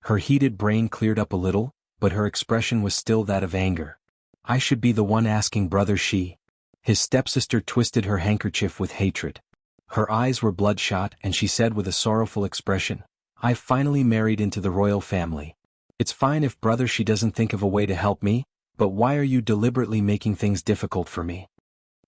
Her heated brain cleared up a little, but her expression was still that of anger. "I should be the one asking brother she." His stepsister twisted her handkerchief with hatred. Her eyes were bloodshot and she said with a sorrowful expression, "I've finally married into the royal family. It's fine if brother she doesn't think of a way to help me, but why are you deliberately making things difficult for me?"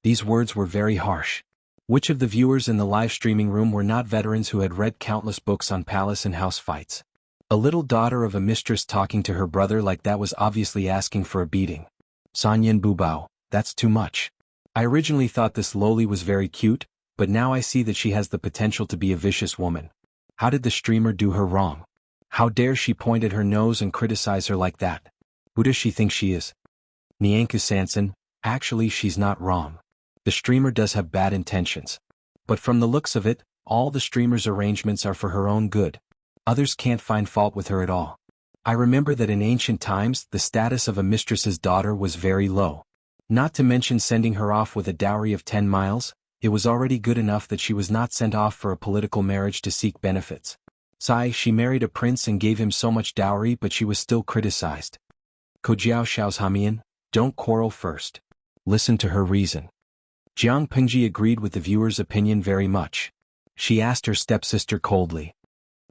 These words were very harsh. Which of the viewers in the live streaming room were not veterans who had read countless books on palace and house fights? A little daughter of a mistress talking to her brother like that was obviously asking for a beating. Sanyan Bubao, that's too much. I originally thought this loli was very cute, but now I see that she has the potential to be a vicious woman. How did the streamer do her wrong? How dare she point at her nose and criticize her like that? Who does she think she is? Nianku Sanson, actually she's not wrong. The streamer does have bad intentions. But from the looks of it, all the streamer's arrangements are for her own good. Others can't find fault with her at all. I remember that in ancient times the status of a mistress's daughter was very low. Not to mention sending her off with a dowry of 10 miles, it was already good enough that she was not sent off for a political marriage to seek benefits. She married a prince and gave him so much dowry but she was still criticized. Kojiao Shaozhamian, don't quarrel first. Listen to her reason. Jiang Pingji agreed with the viewer's opinion very much. She asked her stepsister coldly,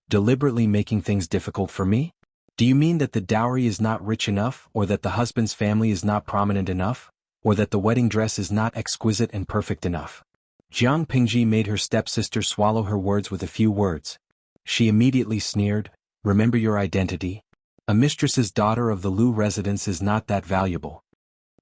"Deliberately making things difficult for me? Do you mean that the dowry is not rich enough, or that the husband's family is not prominent enough, or that the wedding dress is not exquisite and perfect enough?" Jiang Pingji made her stepsister swallow her words with a few words. She immediately sneered, "Remember your identity. A mistress's daughter of the Liu residence is not that valuable."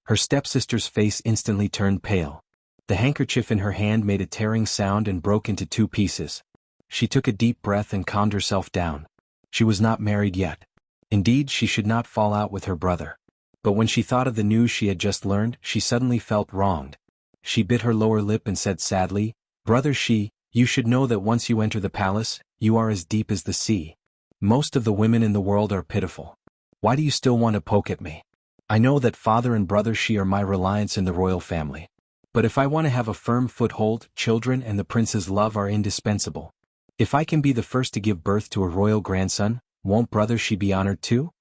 Her stepsister's face instantly turned pale. The handkerchief in her hand made a tearing sound and broke into 2 pieces. She took a deep breath and calmed herself down. She was not married yet. Indeed, she should not fall out with her brother. But when she thought of the news she had just learned, she suddenly felt wronged. She bit her lower lip and said sadly, "Brother Shi, you should know that once you enter the palace, you are as deep as the sea. Most of the women in the world are pitiful. Why do you still want to poke at me? I know that father and brother Shi are my reliance in the royal family. But if I want to have a firm foothold, children and the prince's love are indispensable. If I can be the first to give birth to a royal grandson, won't brother Shi be honored too?"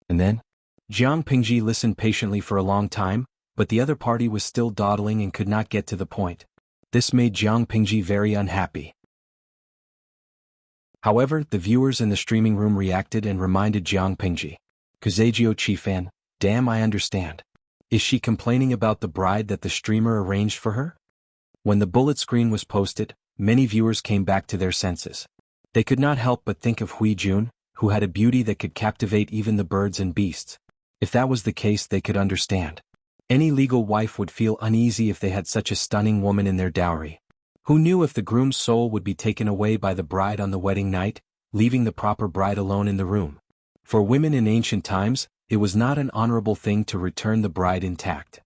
And then? Jiang Pingji listened patiently for a long time, but the other party was still dawdling and could not get to the point. This made Jiang Pingji very unhappy. However, the viewers in the streaming room reacted and reminded Jiang Pingji. "Kazagio Chifan, damn, I understand. Is she complaining about the bride that the streamer arranged for her?" When the bullet screen was posted, many viewers came back to their senses. They could not help but think of Hui Jun, who had a beauty that could captivate even the birds and beasts. If that was the case, they could understand. Any legal wife would feel uneasy if they had such a stunning woman in their dowry. Who knew if the groom's soul would be taken away by the bride on the wedding night, leaving the proper bride alone in the room? For women in ancient times, it was not an honorable thing to return the bride intact.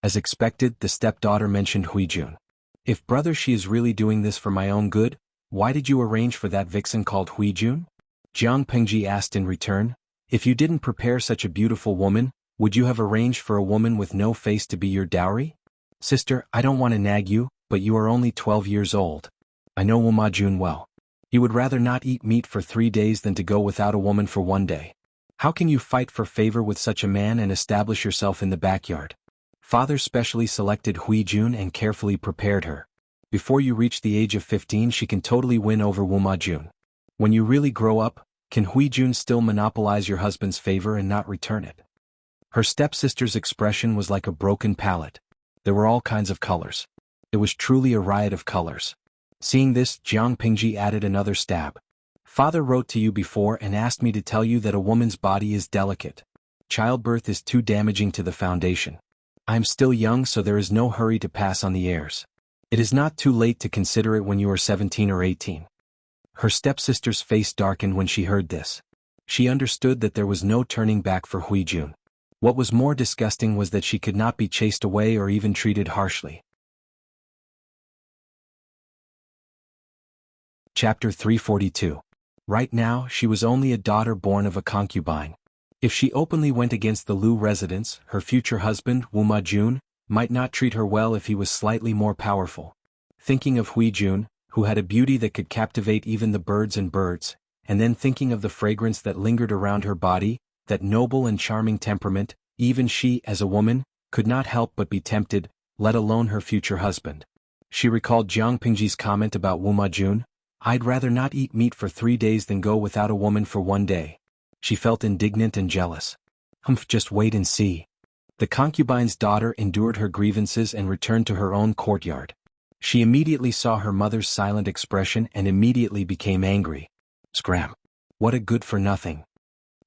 As expected, the stepdaughter mentioned Huijun. "If brother Shi is really doing this for my own good, why did you arrange for that vixen called Huijun?" Jiang Pingji asked in return, "If you didn't prepare such a beautiful woman, would you have arranged for a woman with no face to be your dowry?" "Sister, I don't want to nag you, but you are only 12 years old. I know Wuma Jun well. You would rather not eat meat for 3 days than to go without a woman for 1 day. How can you fight for favor with such a man and establish yourself in the backyard?" Father specially selected Hui Jun and carefully prepared her. Before you reach the age of 15, she can totally win over Wuma Jun. When you really grow up, can Hui Jun still monopolize your husband's favor and not return it? Her stepsister's expression was like a broken palette. There were all kinds of colors. It was truly a riot of colors. Seeing this, Jiang Pingji added another stab. Father wrote to you before and asked me to tell you that a woman's body is delicate. Childbirth is too damaging to the foundation. I am still young, so there is no hurry to pass on the heirs. It is not too late to consider it when you are 17 or 18. Her stepsister's face darkened when she heard this. She understood that there was no turning back for Huijun. What was more disgusting was that she could not be chased away or even treated harshly. Chapter 342. Right now, she was only a daughter born of a concubine. If she openly went against the Lu residents, her future husband, Wuma Jun, might not treat her well if he was slightly more powerful. Thinking of Huijun, who had a beauty that could captivate even the birds, and then thinking of the fragrance that lingered around her body, that noble and charming temperament, even she, as a woman, could not help but be tempted, let alone her future husband. She recalled Jiang Pingji's comment about Wuma Jun, "I'd rather not eat meat for 3 days than go without a woman for 1 day." She felt indignant and jealous. Just wait and see. The concubine's daughter endured her grievances and returned to her own courtyard. She immediately saw her mother's silent expression and immediately became angry. Scram! What a good-for-nothing.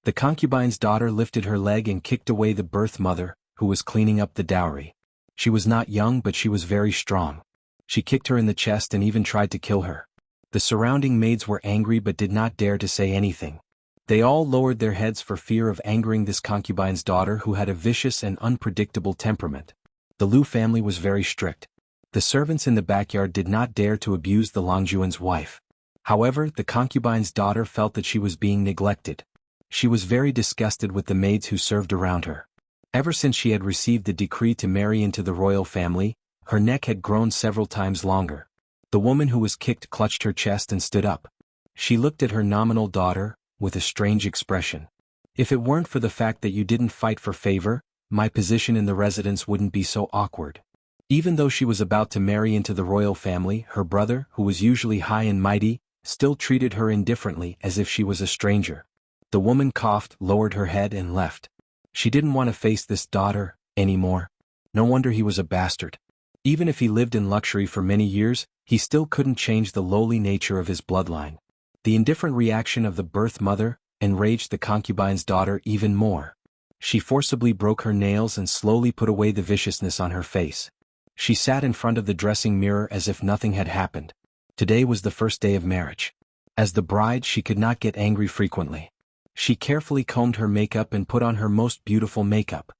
The concubine's daughter lifted her leg and kicked away the birth mother, who was cleaning up the dowry. She was not young, but she was very strong. She kicked her in the chest and even tried to kill her. The surrounding maids were angry but did not dare to say anything. They all lowered their heads for fear of angering this concubine's daughter, who had a vicious and unpredictable temperament. The Lu family was very strict. The servants in the backyard did not dare to abuse the Longjuan's wife. However, the concubine's daughter felt that she was being neglected. She was very disgusted with the maids who served around her. Ever since she had received the decree to marry into the royal family, her neck had grown several times longer. The woman who was kicked clutched her chest and stood up. She looked at her nominal daughter, with a strange expression. "If it weren't for the fact that you didn't fight for favor, my position in the residence wouldn't be so awkward." Even though she was about to marry into the royal family, her brother, who was usually high and mighty, still treated her indifferently as if she was a stranger. The woman coughed, lowered her head and left. She didn't want to face this daughter anymore. No wonder he was a bastard. Even if he lived in luxury for many years, he still couldn't change the lowly nature of his bloodline. The indifferent reaction of the birth mother enraged the concubine's daughter even more. She forcibly broke her nails and slowly put away the viciousness on her face. She sat in front of the dressing mirror as if nothing had happened. Today was the first day of marriage. As the bride, she could not get angry frequently. She carefully combed her makeup and put on her most beautiful makeup.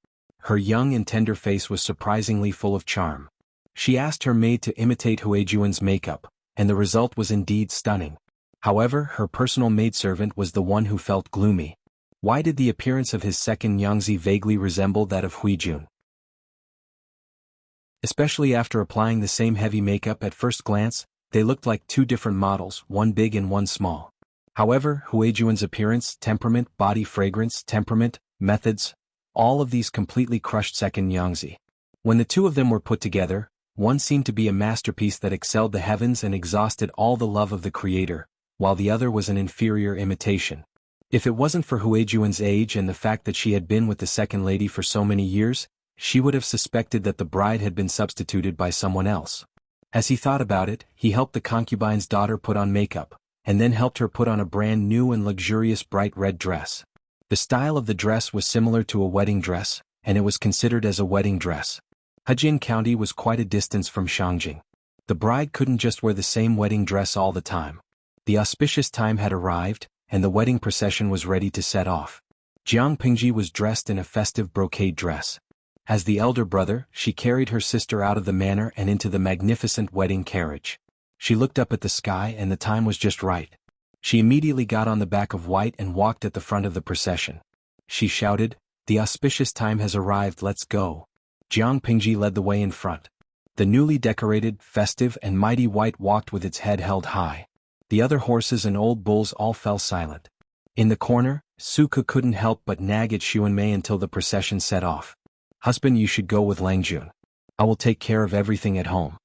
Her young and tender face was surprisingly full of charm. She asked her maid to imitate Huijuan's makeup, and the result was indeed stunning. However, her personal maidservant was the one who felt gloomy. Why did the appearance of his second Yangzi vaguely resemble that of Huijun? Especially after applying the same heavy makeup at first glance, they looked like two different models, one big and one small. However, Huijuan's appearance, temperament, body fragrance, temperament, methods, all of these completely crushed second Yangzi. When the two of them were put together, one seemed to be a masterpiece that excelled the heavens and exhausted all the love of the creator, while the other was an inferior imitation. If it wasn't for Huijuan's age and the fact that she had been with the second lady for so many years, she would have suspected that the bride had been substituted by someone else. As he thought about it, he helped the concubine's daughter put on makeup, and then helped her put on a brand new and luxurious bright red dress. The style of the dress was similar to a wedding dress, and it was considered as a wedding dress. Hejin County was quite a distance from Shangjing. The bride couldn't just wear the same wedding dress all the time. The auspicious time had arrived, and the wedding procession was ready to set off. Jiang Pingji was dressed in a festive brocade dress. As the elder brother, she carried her sister out of the manor and into the magnificent wedding carriage. She looked up at the sky and the time was just right. She immediately got on the back of White and walked at the front of the procession. She shouted, "The auspicious time has arrived, let's go." Jiang Pingji led the way in front. The newly decorated, festive and mighty White walked with its head held high. The other horses and old bulls all fell silent. In the corner, Suke couldn't help but nag at Xuanmei until the procession set off. "Husband, you should go with Langjun. I will take care of everything at home."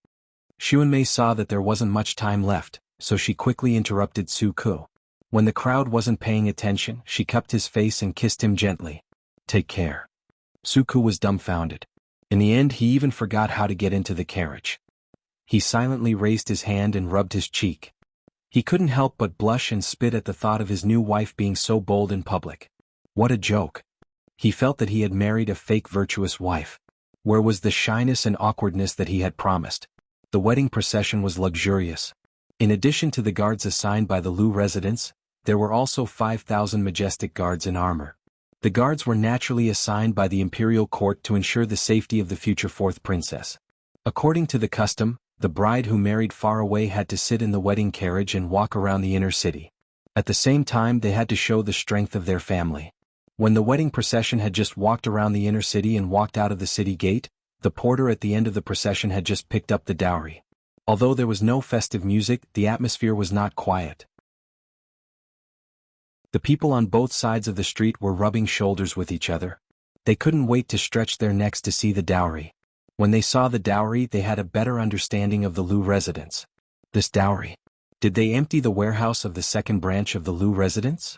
Xuanmei saw that there wasn't much time left, so she quickly interrupted Suke. When the crowd wasn't paying attention, she cupped his face and kissed him gently. "Take care." Suke was dumbfounded. In the end, he even forgot how to get into the carriage. He silently raised his hand and rubbed his cheek. He couldn't help but blush and spit at the thought of his new wife being so bold in public. What a joke. He felt that he had married a fake virtuous wife. Where was the shyness and awkwardness that he had promised? The wedding procession was luxurious. In addition to the guards assigned by the Lu residents, there were also 5,000 majestic guards in armor. The guards were naturally assigned by the imperial court to ensure the safety of the future fourth princess. According to the custom, the bride who married far away had to sit in the wedding carriage and walk around the inner city. At the same time, they had to show the strength of their family. When the wedding procession had just walked around the inner city and walked out of the city gate, the porter at the end of the procession had just picked up the dowry. Although there was no festive music, the atmosphere was not quiet. The people on both sides of the street were rubbing shoulders with each other. They couldn't wait to stretch their necks to see the dowry. When they saw the dowry, they had a better understanding of the Lu residents. This dowry. Did they empty the warehouse of the second branch of the Lu residents?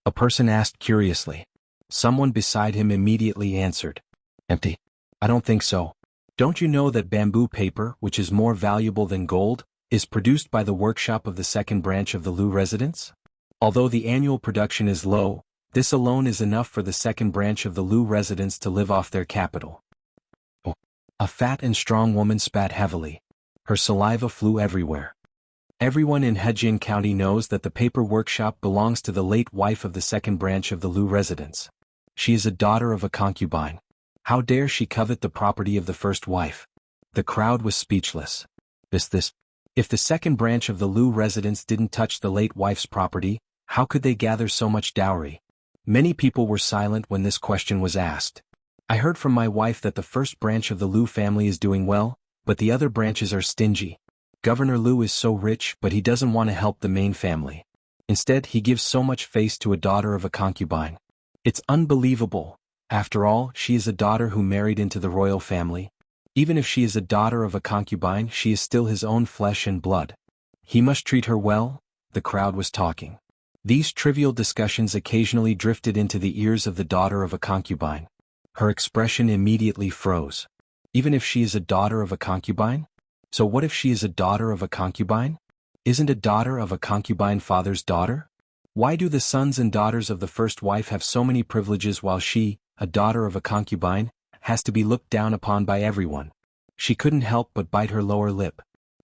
A person asked curiously. Someone beside him immediately answered. Empty? I don't think so. Don't you know that bamboo paper, which is more valuable than gold, is produced by the workshop of the second branch of the Lu residents? Although the annual production is low, this alone is enough for the second branch of the Lu residents to live off their capital. Oh. A fat and strong woman spat heavily. Her saliva flew everywhere. Everyone in Hejian County knows that the paper workshop belongs to the late wife of the second branch of the Lu residents. She is a daughter of a concubine. How dare she covet the property of the first wife? The crowd was speechless. If the second branch of the Lu residents didn't touch the late wife's property, how could they gather so much dowry? Many people were silent when this question was asked. I heard from my wife that the first branch of the Lu family is doing well, but the other branches are stingy. Governor Lu is so rich, but he doesn't want to help the main family. Instead, he gives so much face to a daughter of a concubine. It's unbelievable. After all, she is a daughter who married into the royal family. Even if she is a daughter of a concubine, she is still his own flesh and blood. He must treat her well. The crowd was talking. These trivial discussions occasionally drifted into the ears of the daughter of a concubine. Her expression immediately froze. Even if she is a daughter of a concubine? So what if she is a daughter of a concubine? Isn't a daughter of a concubine father's daughter? Why do the sons and daughters of the first wife have so many privileges while she, a daughter of a concubine, has to be looked down upon by everyone? She couldn't help but bite her lower lip.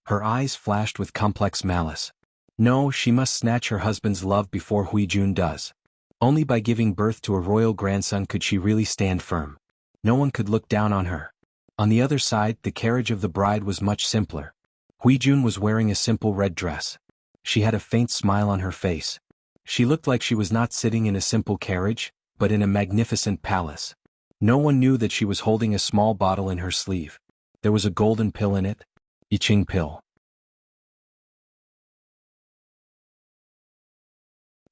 Her eyes flashed with complex malice. No, she must snatch her husband's love before Huijun does. Only by giving birth to a royal grandson could she really stand firm. No one could look down on her. On the other side, the carriage of the bride was much simpler. Huijun was wearing a simple red dress. She had a faint smile on her face. She looked like she was not sitting in a simple carriage, but in a magnificent palace. No one knew that she was holding a small bottle in her sleeve. There was a golden pill in it. I Ching pill.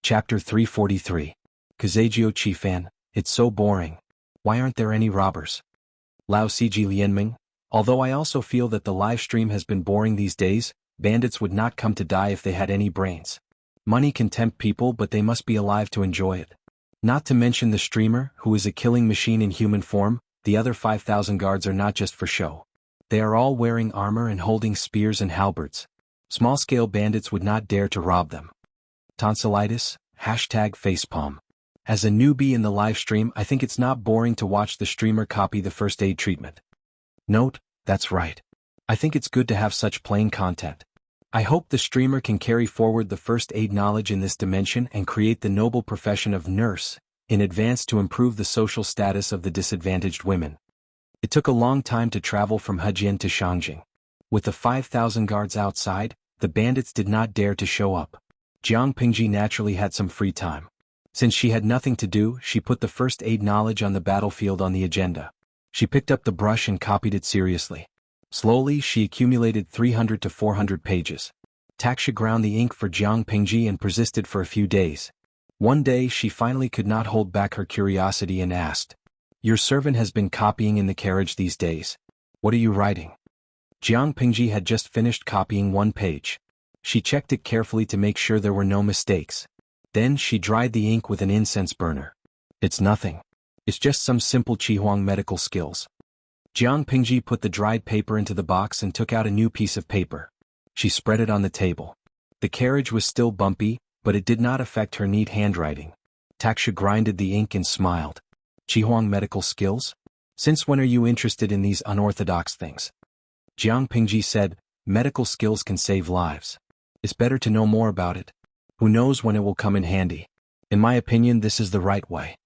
Chapter 343. Kazejio Chifan, it's so boring. Why aren't there any robbers? Lao Ciji Lianming, although I also feel that the live stream has been boring these days, bandits would not come to die if they had any brains. Money can tempt people, but they must be alive to enjoy it. Not to mention the streamer, who is a killing machine in human form. The other 5,000 guards are not just for show. They are all wearing armor and holding spears and halberds. Small-scale bandits would not dare to rob them. Tonsillitis, #facepalm. As a newbie in the live stream, I think it's not boring to watch the streamer copy the first aid treatment. Note, that's right. I think it's good to have such plain content. I hope the streamer can carry forward the first aid knowledge in this dimension and create the noble profession of nurse in advance to improve the social status of the disadvantaged women. It took a long time to travel from Hejian to Shangjing. With the 5,000 guards outside, the bandits did not dare to show up. Jiang Pingji naturally had some free time. Since she had nothing to do, she put the first aid knowledge on the battlefield on the agenda. She picked up the brush and copied it seriously. Slowly, she accumulated 300 to 400 pages. Taksha ground the ink for Jiang Pingji and persisted for a few days. One day, she finally could not hold back her curiosity and asked, "Your servant has been copying in the carriage these days. What are you writing?" Jiang Pingji had just finished copying one page. She checked it carefully to make sure there were no mistakes. Then she dried the ink with an incense burner. "It's nothing. It's just some simple Qihuang medical skills." Jiang Pingji put the dried paper into the box and took out a new piece of paper. She spread it on the table. The carriage was still bumpy, but it did not affect her neat handwriting. Taksha grinded the ink and smiled. Jihuang medical skills? Since when are you interested in these unorthodox things? Jiang Pingji said, medical skills can save lives. It's better to know more about it. Who knows when it will come in handy. In my opinion, this is the right way.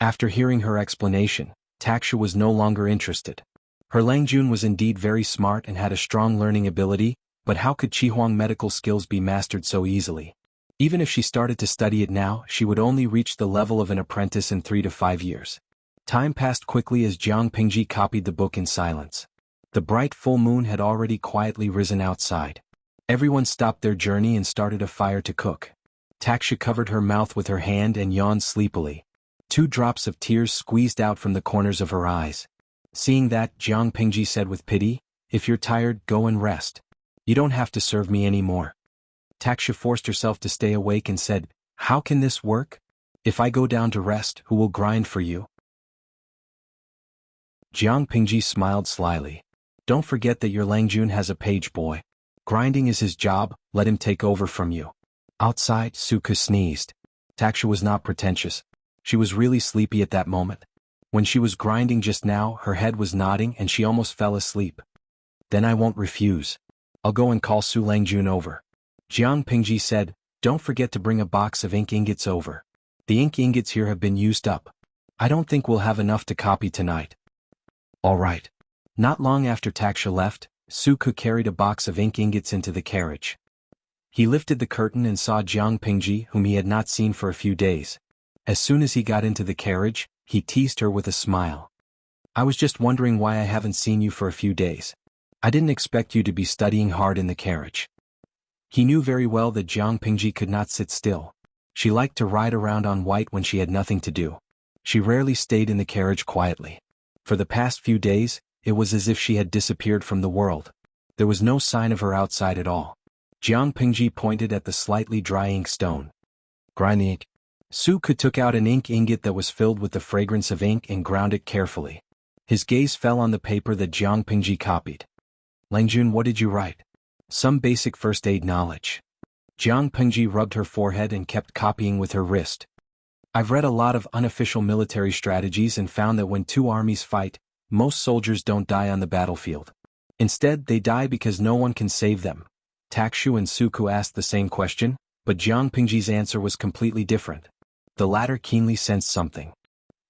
After hearing her explanation, Taksha was no longer interested. Her Langjun was indeed very smart and had a strong learning ability, but how could Jihuang medical skills be mastered so easily? Even if she started to study it now, she would only reach the level of an apprentice in 3 to 5 years. Time passed quickly as Jiang Pingji copied the book in silence. The bright full moon had already quietly risen outside. Everyone stopped their journey and started a fire to cook. Taksha covered her mouth with her hand and yawned sleepily. 2 drops of tears squeezed out from the corners of her eyes. Seeing that, Jiang Pingji said with pity, if you're tired, go and rest. You don't have to serve me anymore. Taksha forced herself to stay awake and said, how can this work? If I go down to rest, who will grind for you? Jiang Pingji smiled slyly. Don't forget that your Langjun has a page boy. Grinding is his job, let him take over from you. Outside, Suka sneezed. Taksha was not pretentious. She was really sleepy at that moment. When she was grinding just now, her head was nodding and she almost fell asleep. Then I won't refuse. I'll go and call Su Langjun over. Jiang Pingji said, don't forget to bring a box of ink ingots over. The ink ingots here have been used up. I don't think we'll have enough to copy tonight. All right. Not long after Taksha left, Suka carried a box of ink ingots into the carriage. He lifted the curtain and saw Jiang Pingji, whom he had not seen for a few days. As soon as he got into the carriage, he teased her with a smile. I was just wondering why I haven't seen you for a few days. I didn't expect you to be studying hard in the carriage. He knew very well that Jiang Pingji could not sit still. She liked to ride around on white when she had nothing to do. She rarely stayed in the carriage quietly. For the past few days, it was as if she had disappeared from the world. There was no sign of her outside at all. Jiang Pingji pointed at the slightly dry ink stone. Grind the ink. Suka took out an ink ingot that was filled with the fragrance of ink and ground it carefully. His gaze fell on the paper that Jiang Pingji copied. Langjun, what did you write? Some basic first aid knowledge. Jiang Pingji rubbed her forehead and kept copying with her wrist. I've read a lot of unofficial military strategies and found that when 2 armies fight, most soldiers don't die on the battlefield. Instead, they die because no one can save them. Takshu and Suku asked the same question, but Jiang Pingji's answer was completely different. The latter keenly sensed something.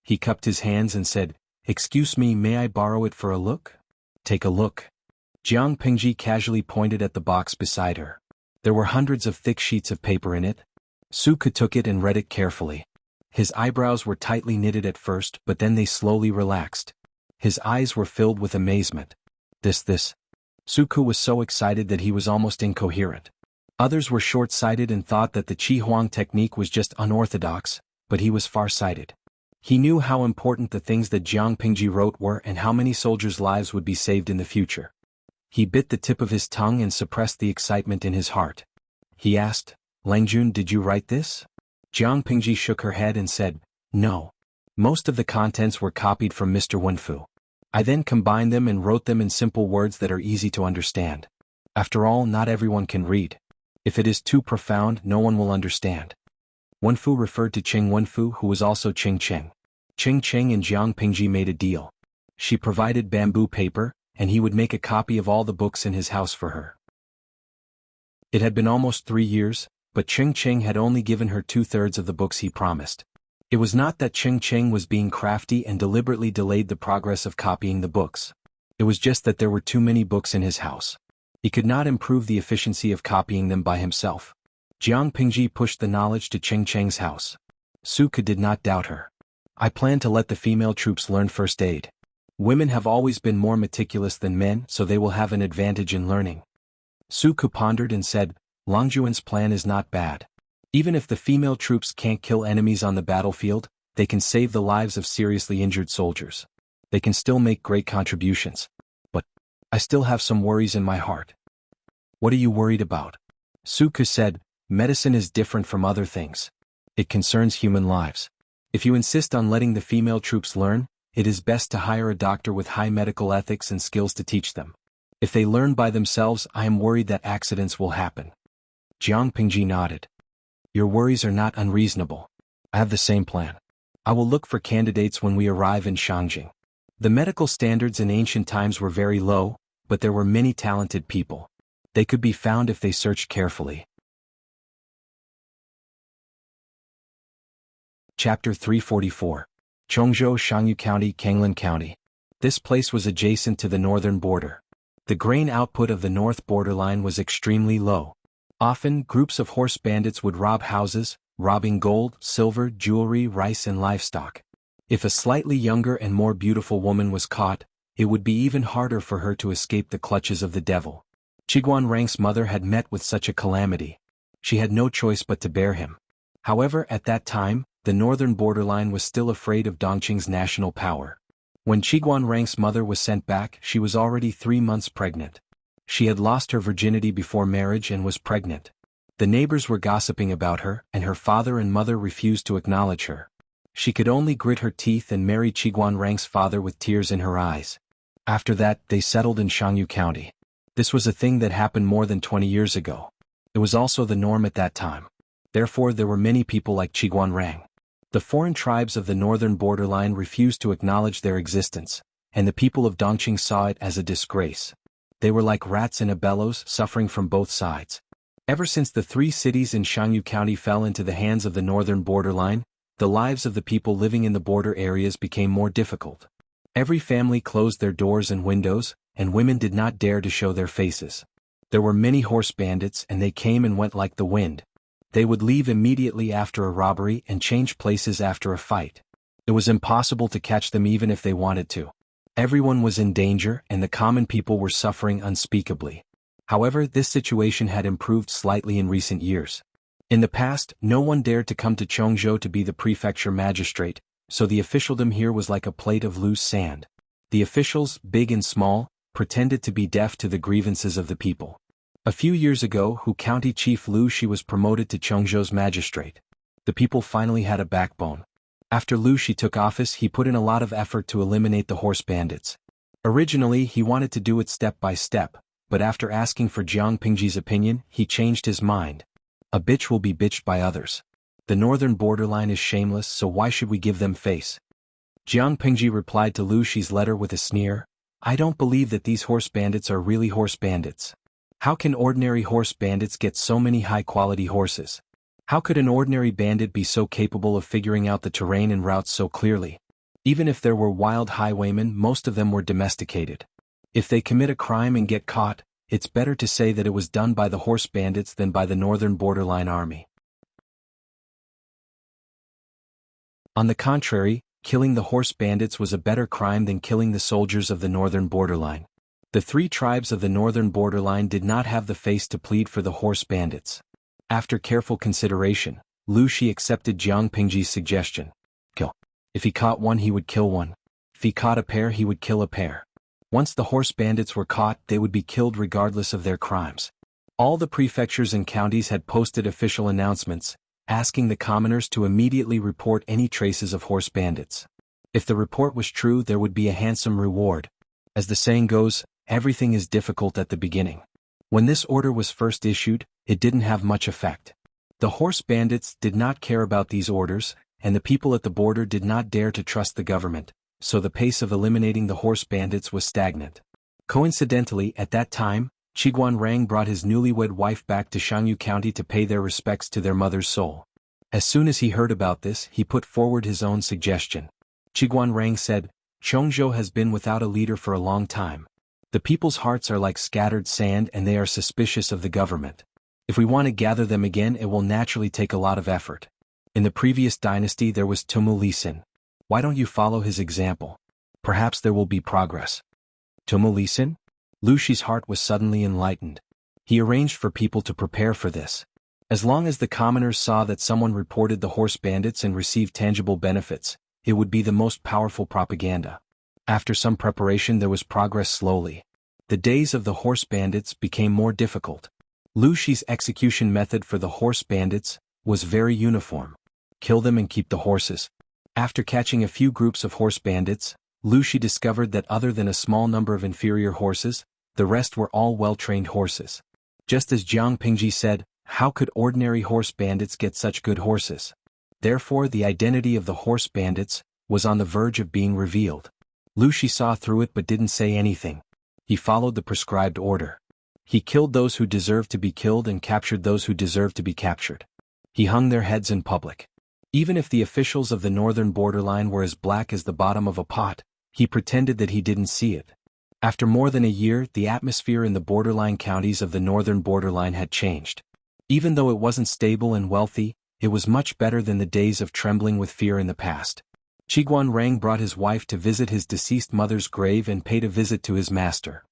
He cupped his hands and said, excuse me, may I borrow it for a look? Take a look. Jiang Pingji casually pointed at the box beside her. There were hundreds of thick sheets of paper in it. Suku took it and read it carefully. His eyebrows were tightly knitted at first, but then they slowly relaxed. His eyes were filled with amazement. This. Suku was so excited that he was almost incoherent. Others were short-sighted and thought that the Qi Huang technique was just unorthodox, but he was far-sighted. He knew how important the things that Jiang Pingji wrote were and how many soldiers' lives would be saved in the future. He bit the tip of his tongue and suppressed the excitement in his heart. He asked, Langjun, did you write this? Jiang Pingji shook her head and said, no. Most of the contents were copied from Mr. Wenfu. I then combined them and wrote them in simple words that are easy to understand. After all, not everyone can read. If it is too profound, no one will understand. Wenfu referred to Qing Wenfu, who was also Qing Cheng. Qing Cheng and Jiang Pingji made a deal. She provided bamboo paper, and he would make a copy of all the books in his house for her. It had been almost 3 years, but Qing Cheng had only given her 2/3 of the books he promised. It was not that Qing Cheng was being crafty and deliberately delayed the progress of copying the books. It was just that there were too many books in his house. He could not improve the efficiency of copying them by himself. Jiang Pingji pushed the knowledge to Qing Cheng's house. Suka did not doubt her. I plan to let the female troops learn first aid. Women have always been more meticulous than men, so they will have an advantage in learning. Suku pondered and said, Langjuan's plan is not bad. Even if the female troops can't kill enemies on the battlefield, they can save the lives of seriously injured soldiers. They can still make great contributions. But I still have some worries in my heart. What are you worried about? Suku said, medicine is different from other things. It concerns human lives. If you insist on letting the female troops learn, it is best to hire a doctor with high medical ethics and skills to teach them. If they learn by themselves, I am worried that accidents will happen. Jiang Pingji nodded. Your worries are not unreasonable. I have the same plan. I will look for candidates when we arrive in Shangjing. The medical standards in ancient times were very low, but there were many talented people. They could be found if they searched carefully. Chapter 344. Chongzhou, Shangyu County, Kanglin County. This place was adjacent to the northern border. The grain output of the north borderline was extremely low. Often, groups of horse bandits would rob houses, robbing gold, silver, jewelry, rice and livestock. If a slightly younger and more beautiful woman was caught, it would be even harder for her to escape the clutches of the devil. Qiguan Rang's mother had met with such a calamity. She had no choice but to bear him. However, at that time, the northern borderline was still afraid of Dongqing's national power. When Qiguan Rang's mother was sent back, she was already 3 months pregnant. She had lost her virginity before marriage and was pregnant. The neighbors were gossiping about her, and her father and mother refused to acknowledge her. She could only grit her teeth and marry Qiguan Rang's father with tears in her eyes. After that, they settled in Shangyu County. This was a thing that happened more than 20 years ago. It was also the norm at that time. Therefore, there were many people like Qiguan Rang. The foreign tribes of the northern borderline refused to acknowledge their existence, and the people of Dongqing saw it as a disgrace. They were like rats in a bellows, suffering from both sides. Ever since the 3 cities in Shangyu County fell into the hands of the northern borderline, the lives of the people living in the border areas became more difficult. Every family closed their doors and windows, and women did not dare to show their faces. There were many horse bandits and they came and went like the wind. They would leave immediately after a robbery and change places after a fight. It was impossible to catch them even if they wanted to. Everyone was in danger and the common people were suffering unspeakably. However, this situation had improved slightly in recent years. In the past, no one dared to come to Chongzhou to be the prefecture magistrate, so the officialdom here was like a plate of loose sand. The officials, big and small, pretended to be deaf to the grievances of the people. A few years ago, County Chief Lu Shi was promoted to Chongzhou's magistrate. The people finally had a backbone. After Lu Shi took office, he put in a lot of effort to eliminate the horse bandits. Originally, he wanted to do it step by step, but after asking for Jiang Pingji's opinion, he changed his mind. A bitch will be bitched by others. The northern borderline is shameless, so why should we give them face? Jiang Pingji replied to Lu Shi's letter with a sneer. I don't believe that these horse bandits are really horse bandits. How can ordinary horse bandits get so many high-quality horses? How could an ordinary bandit be so capable of figuring out the terrain and routes so clearly? Even if there were wild highwaymen, most of them were domesticated. If they commit a crime and get caught, it's better to say that it was done by the horse bandits than by the northern borderline army. On the contrary, killing the horse bandits was a better crime than killing the soldiers of the northern borderline. The 3 tribes of the northern borderline did not have the face to plead for the horse bandits. After careful consideration, Lu Shi accepted Jiang Pingji's suggestion. Kill. If he caught one, he would kill one. If he caught a pair, he would kill a pair. Once the horse bandits were caught, they would be killed regardless of their crimes. All the prefectures and counties had posted official announcements, asking the commoners to immediately report any traces of horse bandits. If the report was true, there would be a handsome reward. As the saying goes, everything is difficult at the beginning. When this order was first issued, it didn't have much effect. The horse bandits did not care about these orders, and the people at the border did not dare to trust the government, so the pace of eliminating the horse bandits was stagnant. Coincidentally, at that time, Qiguan Rang brought his newlywed wife back to Shangyu County to pay their respects to their mother's soul. As soon as he heard about this, he put forward his own suggestion. Qiguan Rang said, Chongzhou has been without a leader for a long time. The people's hearts are like scattered sand and they are suspicious of the government. If we want to gather them again, it will naturally take a lot of effort. In the previous dynasty there was Tumu Lisin. Why don't you follow his example? Perhaps there will be progress. Tumu Lisin? Lu Shi's heart was suddenly enlightened. He arranged for people to prepare for this. As long as the commoners saw that someone reported the horse bandits and received tangible benefits, it would be the most powerful propaganda. After some preparation, there was progress slowly. The days of the horse bandits became more difficult. Lu Shi's execution method for the horse bandits was very uniform. Kill them and keep the horses. After catching a few groups of horse bandits, Lu Shi discovered that other than a small number of inferior horses, the rest were all well-trained horses. Just as Jiang Pingji said, How could ordinary horse bandits get such good horses? Therefore the identity of the horse bandits was on the verge of being revealed. Lu Shi saw through it but didn't say anything. He followed the prescribed order. He killed those who deserved to be killed and captured those who deserved to be captured. He hung their heads in public. Even if the officials of the northern borderline were as black as the bottom of a pot, he pretended that he didn't see it. After more than a year, the atmosphere in the borderline counties of the northern borderline had changed. Even though it wasn't stable and wealthy, it was much better than the days of trembling with fear in the past. Qiguan Rang brought his wife to visit his deceased mother's grave and paid a visit to his master.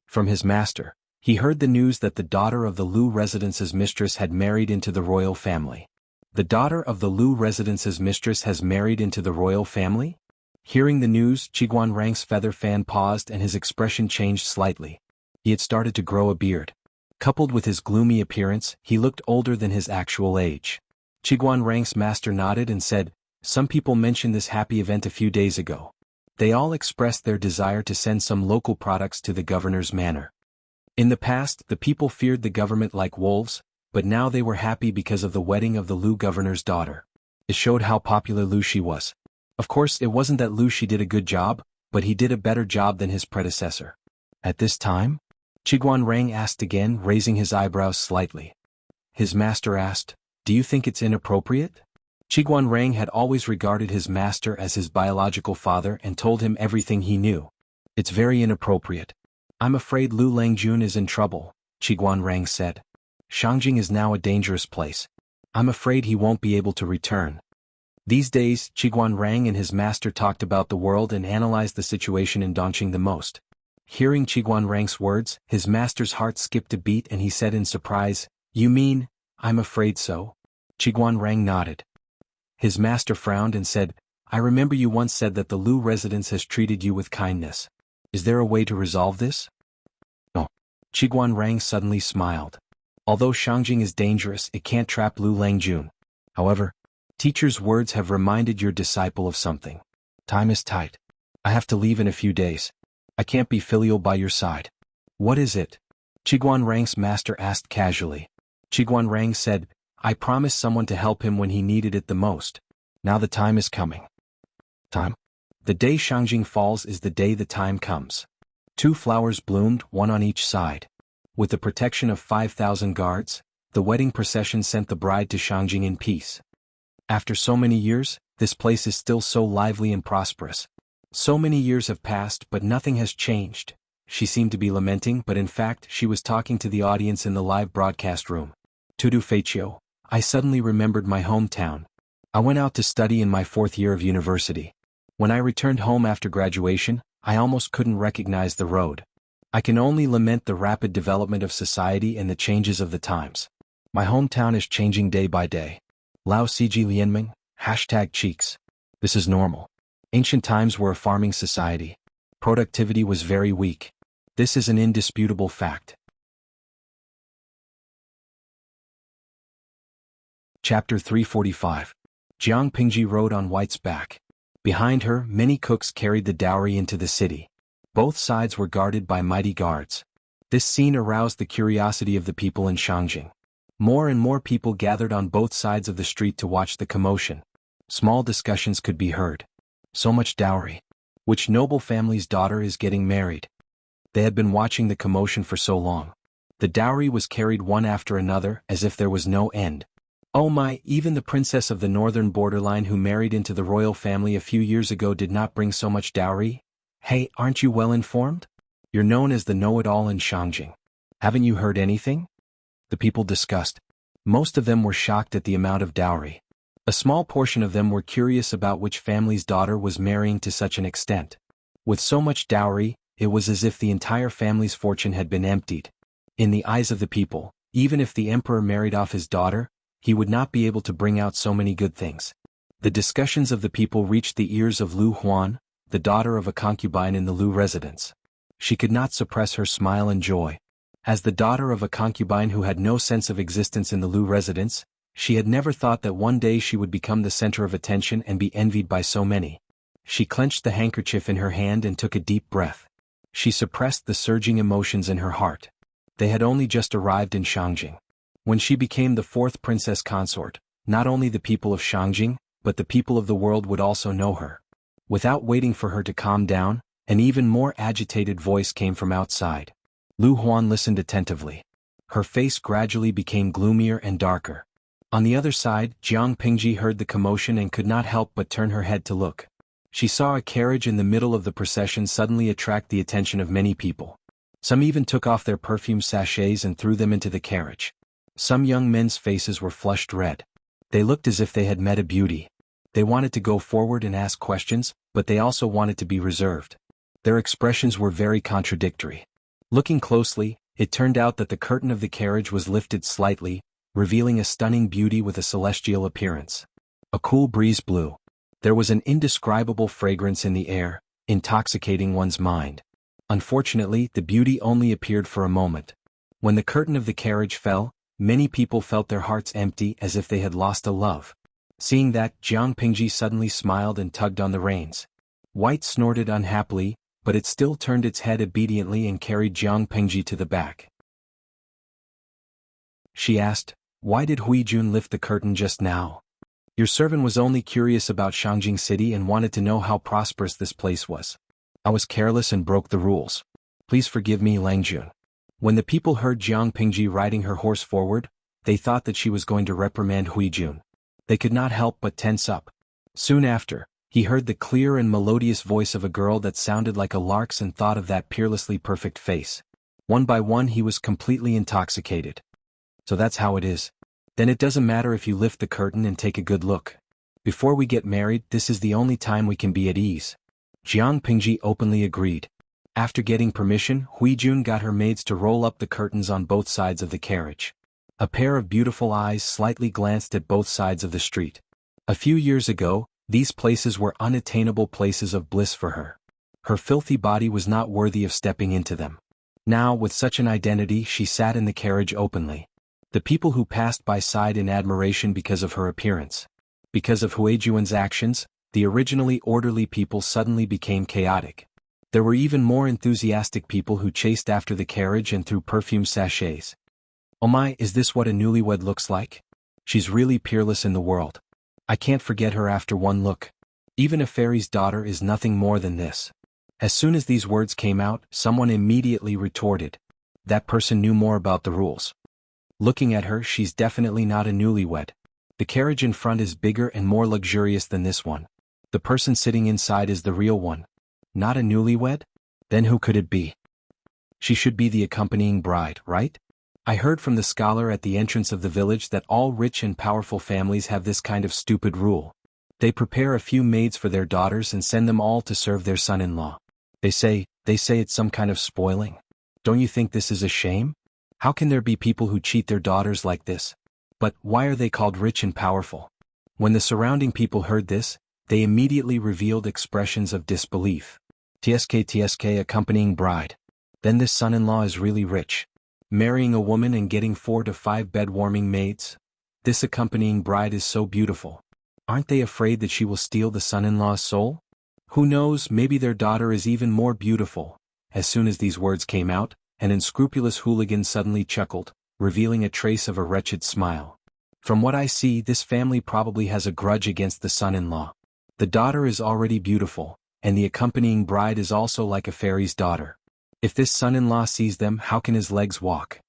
From his master, he heard the news that the daughter of the Lu residence's mistress had married into the royal family. The daughter of the Lu residence's mistress has married into the royal family? Hearing the news, Qiguan Rang's feather fan paused and his expression changed slightly. He had started to grow a beard. Coupled with his gloomy appearance, he looked older than his actual age. Qiguan Rang's master nodded and said, "Some people mentioned this happy event a few days ago. They all expressed their desire to send some local products to the governor's manor. In the past, the people feared the government like wolves, but now they were happy because of the wedding of the Lu governor's daughter." It showed how popular Lu Shi was. Of course, it wasn't that Lu Shi did a good job, but he did a better job than his predecessor. At this time? Qiguan Rang asked again, raising his eyebrows slightly. His master asked, "Do you think it's inappropriate?" Qiguan Rang had always regarded his master as his biological father and told him everything he knew. "It's very inappropriate. I'm afraid Lu Langjun is in trouble," Qiguan Rang said. "Shangjing is now a dangerous place. I'm afraid he won't be able to return." These days, Qiguan Rang and his master talked about the world and analyzed the situation in Dongqing the most. Hearing Qiguan Rang's words, his master's heart skipped a beat and he said in surprise, "You mean, I'm afraid so?" Qiguan Rang nodded. His master frowned and said, "I remember you once said that the Lu residence has treated you with kindness. Is there a way to resolve this?" "No." Qiguan Rang suddenly smiled. "Although Shangjing is dangerous, it can't trap Lu Langjun. However, teacher's words have reminded your disciple of something. Time is tight. I have to leave in a few days. I can't be filial by your side." "What is it?" Qiguan Rang's master asked casually. Qiguan Rang said, "I promised someone to help him when he needed it the most. Now the time is coming." Time? The day Shangjing falls is the day the time comes. 2 flowers bloomed, one on each side. With the protection of 5,000 guards, the wedding procession sent the bride to Shangjing in peace. After so many years, this place is still so lively and prosperous. So many years have passed but nothing has changed. She seemed to be lamenting, but in fact she was talking to the audience in the live broadcast room. "Tudu Feiqiu, I suddenly remembered my hometown. I went out to study in my 4th year of university. When I returned home after graduation, I almost couldn't recognize the road. I can only lament the rapid development of society and the changes of the times. My hometown is changing day by day. Lao Ciji Lianming, #cheeks. This is normal. Ancient times were a farming society. Productivity was very weak. This is an indisputable fact." Chapter 345. Jiang Pingji rode on White's back. Behind her, many cooks carried the dowry into the city. Both sides were guarded by mighty guards. This scene aroused the curiosity of the people in Shangjing. More and more people gathered on both sides of the street to watch the commotion. Small discussions could be heard. "So much dowry. Which noble family's daughter is getting married?" They had been watching the commotion for so long. The dowry was carried one after another as if there was no end. "Oh my, even the princess of the northern borderline who married into the royal family a few years ago did not bring so much dowry? Hey, aren't you well informed? You're known as the know-it-all in Shangjing. Haven't you heard anything?" The people discussed. Most of them were shocked at the amount of dowry. A small portion of them were curious about which family's daughter was marrying to such an extent. With so much dowry, it was as if the entire family's fortune had been emptied. In the eyes of the people, even if the emperor married off his daughter, he would not be able to bring out so many good things. The discussions of the people reached the ears of Lu Huan, the daughter of a concubine in the Lu residence. She could not suppress her smile and joy. As the daughter of a concubine who had no sense of existence in the Lu residence, she had never thought that one day she would become the center of attention and be envied by so many. She clenched the handkerchief in her hand and took a deep breath. She suppressed the surging emotions in her heart. They had only just arrived in Shangjing. When she became the fourth princess consort, not only the people of Shangjing, but the people of the world would also know her. Without waiting for her to calm down, an even more agitated voice came from outside. Lu Huan listened attentively. Her face gradually became gloomier and darker. On the other side, Jiang Pingji heard the commotion and could not help but turn her head to look. She saw a carriage in the middle of the procession suddenly attract the attention of many people. Some even took off their perfume sachets and threw them into the carriage. Some young men's faces were flushed red. They looked as if they had met a beauty. They wanted to go forward and ask questions, but they also wanted to be reserved. Their expressions were very contradictory. Looking closely, it turned out that the curtain of the carriage was lifted slightly, revealing a stunning beauty with a celestial appearance. A cool breeze blew. There was an indescribable fragrance in the air, intoxicating one's mind. Unfortunately, the beauty only appeared for a moment. When the curtain of the carriage fell, many people felt their hearts empty as if they had lost a love. Seeing that, Jiang Pingji suddenly smiled and tugged on the reins. White snorted unhappily, but it still turned its head obediently and carried Jiang Pingji to the back. She asked, "Why did Huijun lift the curtain just now? Your servant was only curious about Shangjing City and wanted to know how prosperous this place was. I was careless and broke the rules. Please forgive me, Langjun." When the people heard Jiang Pingji riding her horse forward, they thought that she was going to reprimand Huijun. They could not help but tense up. Soon after, he heard the clear and melodious voice of a girl that sounded like a lark's and thought of that peerlessly perfect face. One by one he was completely intoxicated. "So that's how it is. Then it doesn't matter if you lift the curtain and take a good look. Before we get married, this is the only time we can be at ease." Jiang Pingji openly agreed. After getting permission, Huijun got her maids to roll up the curtains on both sides of the carriage. A pair of beautiful eyes slightly glanced at both sides of the street. A few years ago, these places were unattainable places of bliss for her. Her filthy body was not worthy of stepping into them. Now, with such an identity, she sat in the carriage openly. The people who passed by sighed in admiration because of her appearance. Because of Huijun's actions, the originally orderly people suddenly became chaotic. There were even more enthusiastic people who chased after the carriage and threw perfume sachets. "Oh my, is this what a newlywed looks like? She's really peerless in the world. I can't forget her after one look. Even a fairy's daughter is nothing more than this." As soon as these words came out, someone immediately retorted. That person knew more about the rules. "Looking at her, she's definitely not a newlywed. The carriage in front is bigger and more luxurious than this one. The person sitting inside is the real one. Not a newlywed? Then who could it be? She should be the accompanying bride, right? I heard from the scholar at the entrance of the village that all rich and powerful families have this kind of stupid rule. They prepare a few maids for their daughters and send them all to serve their son-in-law. They say it's some kind of spoiling. Don't you think this is a shame? How can there be people who cheat their daughters like this? But why are they called rich and powerful?" When the surrounding people heard this, they immediately revealed expressions of disbelief. TSK accompanying bride. Then this son-in-law is really rich. Marrying a woman and getting 4 to 5 bed-warming maids? This accompanying bride is so beautiful. Aren't they afraid that she will steal the son-in-law's soul? Who knows, maybe their daughter is even more beautiful. As soon as these words came out, an unscrupulous hooligan suddenly chuckled, revealing a trace of a wretched smile. "From what I see, this family probably has a grudge against the son-in-law. The daughter is already beautiful, and the accompanying bride is also like a fairy's daughter. If this son-in-law sees them, how can his legs walk?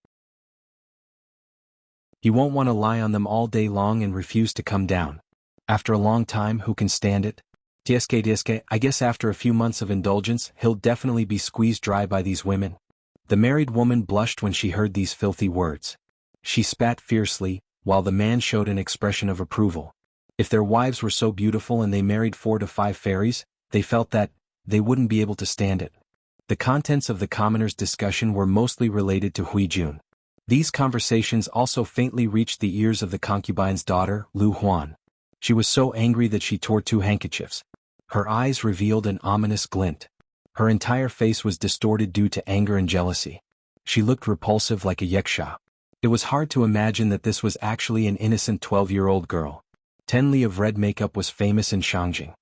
He won't want to lie on them all day long and refuse to come down. After a long time, who can stand it? TSK, I guess after a few months of indulgence, he'll definitely be squeezed dry by these women." The married woman blushed when she heard these filthy words. She spat fiercely, while the man showed an expression of approval. If their wives were so beautiful and they married 4 to 5 fairies, they felt that they wouldn't be able to stand it. The contents of the commoners' discussion were mostly related to Huijun. These conversations also faintly reached the ears of the concubine's daughter, Lu Huan. She was so angry that she tore 2 handkerchiefs. Her eyes revealed an ominous glint. Her entire face was distorted due to anger and jealousy. She looked repulsive like a yaksha. It was hard to imagine that this was actually an innocent 12-year-old girl. 10 li of red makeup was famous in Shangjing.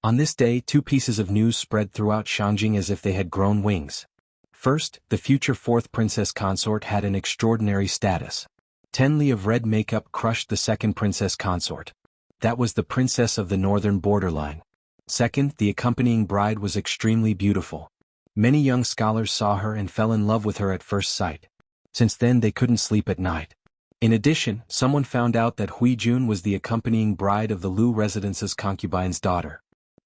On this day, 2 pieces of news spread throughout Shangjing as if they had grown wings. First, the future fourth princess consort had an extraordinary status. 10 li of red makeup crushed the second princess consort. That was the princess of the northern borderline. Second, the accompanying bride was extremely beautiful. Many young scholars saw her and fell in love with her at first sight. Since then they couldn't sleep at night. In addition, someone found out that Hui Jun was the accompanying bride of the Lu residence's concubine's daughter.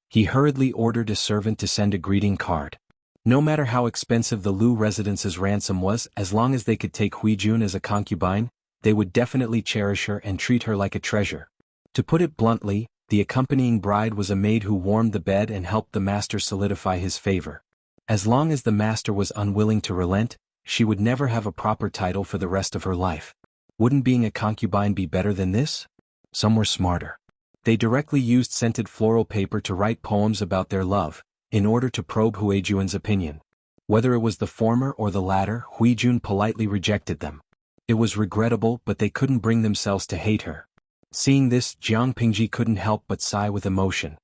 He hurriedly ordered a servant to send a greeting card. No matter how expensive the Lu residence's ransom was, as long as they could take Hui Jun as a concubine, they would definitely cherish her and treat her like a treasure. To put it bluntly, the accompanying bride was a maid who warmed the bed and helped the master solidify his favor. As long as the master was unwilling to relent, she would never have a proper title for the rest of her life. Wouldn't being a concubine be better than this? Some were smarter. They directly used scented floral paper to write poems about their love, in order to probe Hui Jun's opinion. Whether it was the former or the latter, Hui Jun politely rejected them. It was regrettable, but they couldn't bring themselves to hate her. Seeing this, Jiang Pingji couldn't help but sigh with emotion.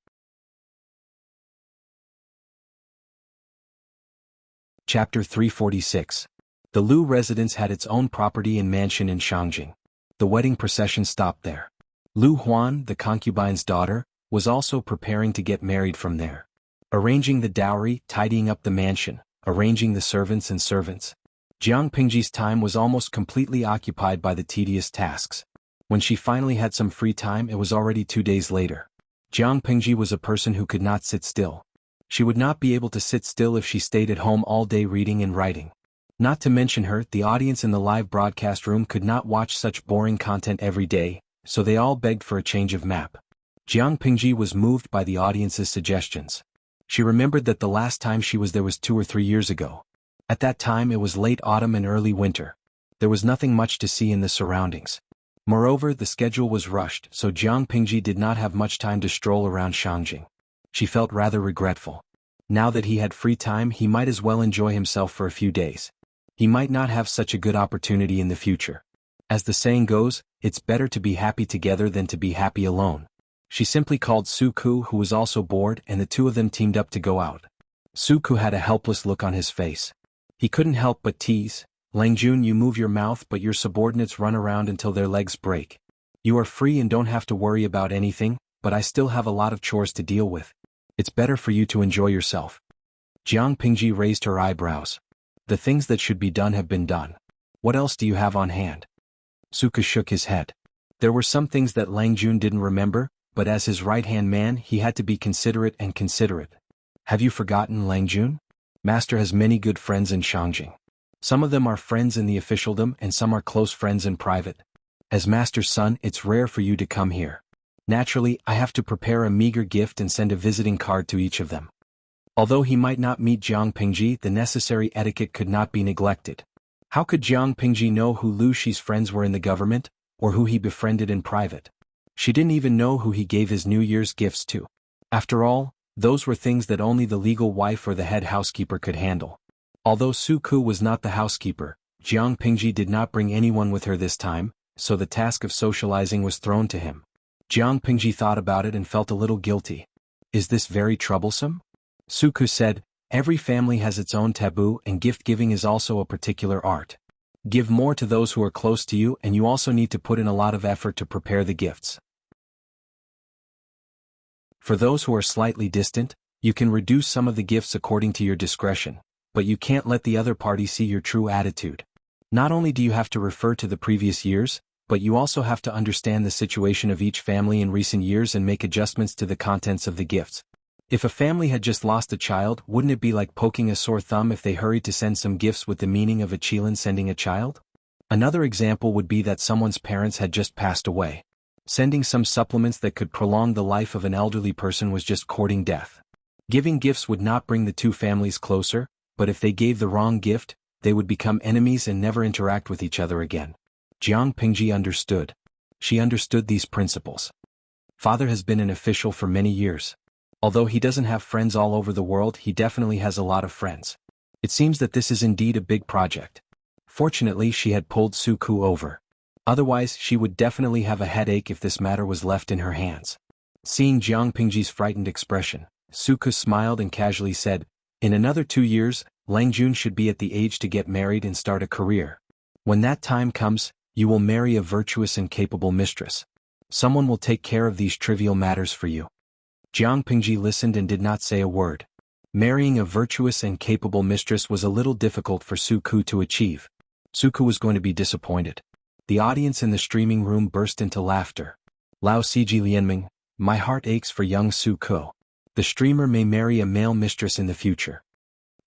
Chapter 346. The Lu residence had its own property and mansion in Shangjing. The wedding procession stopped there. Lu Huan, the concubine's daughter, was also preparing to get married from there. Arranging the dowry, tidying up the mansion, arranging the servants. Jiang Pingji's time was almost completely occupied by the tedious tasks. When she finally had some free time, it was already 2 days later. Jiang Pingji was a person who could not sit still. She would not be able to sit still if she stayed at home all day reading and writing. Not to mention her, the audience in the live broadcast room could not watch such boring content every day, so they all begged for a change of map. Jiang Pingji was moved by the audience's suggestions. She remembered that the last time she was there was 2 or 3 years ago. At that time it was late autumn and early winter. There was nothing much to see in the surroundings. Moreover, the schedule was rushed, so Jiang Pingji did not have much time to stroll around Shangjing. She felt rather regretful. Now that he had free time, he might as well enjoy himself for a few days. He might not have such a good opportunity in the future. As the saying goes, it's better to be happy together than to be happy alone. She simply called Su Ku, who was also bored, and the two of them teamed up to go out. Su Ku had a helpless look on his face. He couldn't help but tease, "Lang Jun, you move your mouth but your subordinates run around until their legs break. You are free and don't have to worry about anything, but I still have a lot of chores to deal with. It's better for you to enjoy yourself." Jiang Pingji raised her eyebrows. "The things that should be done have been done. What else do you have on hand?" Su Ku shook his head. There were some things that Lang Jun didn't remember, but as his right-hand man he had to be considerate and considerate. "Have you forgotten, Lang Jun? Master has many good friends in Shangjing. Some of them are friends in the officialdom and some are close friends in private. As Master's son, it's rare for you to come here. Naturally, I have to prepare a meager gift and send a visiting card to each of them." Although he might not meet Jiang Pingji, the necessary etiquette could not be neglected. How could Jiang Pingji know who Lu Shi's friends were in the government, or who he befriended in private? She didn't even know who he gave his New Year's gifts to. After all, those were things that only the legal wife or the head housekeeper could handle. Although Su Ku was not the housekeeper, Jiang Pingji did not bring anyone with her this time, so the task of socializing was thrown to him. Jiang Pingji thought about it and felt a little guilty. Is this very troublesome? Su Ku said, "Every family has its own taboo and gift-giving is also a particular art. Give more to those who are close to you and you also need to put in a lot of effort to prepare the gifts. For those who are slightly distant, you can reduce some of the gifts according to your discretion, but you can't let the other party see your true attitude. Not only do you have to refer to the previous years, but you also have to understand the situation of each family in recent years and make adjustments to the contents of the gifts. If a family had just lost a child, wouldn't it be like poking a sore thumb if they hurried to send some gifts with the meaning of a Qilin sending a child? Another example would be that someone's parents had just passed away. Sending some supplements that could prolong the life of an elderly person was just courting death. Giving gifts would not bring the two families closer, but if they gave the wrong gift, they would become enemies and never interact with each other again. Jiang Pingji understood. She understood these principles. Father has been an official for many years. Although he doesn't have friends all over the world, he definitely has a lot of friends. It seems that this is indeed a big project. Fortunately, she had pulled Su Ku over. Otherwise, she would definitely have a headache if this matter was left in her hands. Seeing Jiang Pingji's frightened expression, Su Ku smiled and casually said, "In another 2 years, Lang Jun should be at the age to get married and start a career. When that time comes, you will marry a virtuous and capable mistress. Someone will take care of these trivial matters for you. Jiang Pingji listened and did not say a word. Marrying a virtuous and capable mistress was a little difficult for Su Ku to achieve. Su Ku was going to be disappointed. The audience in the streaming room burst into laughter. Lao Siji Lianming, my heart aches for young Su Ku. The streamer may marry a male mistress in the future.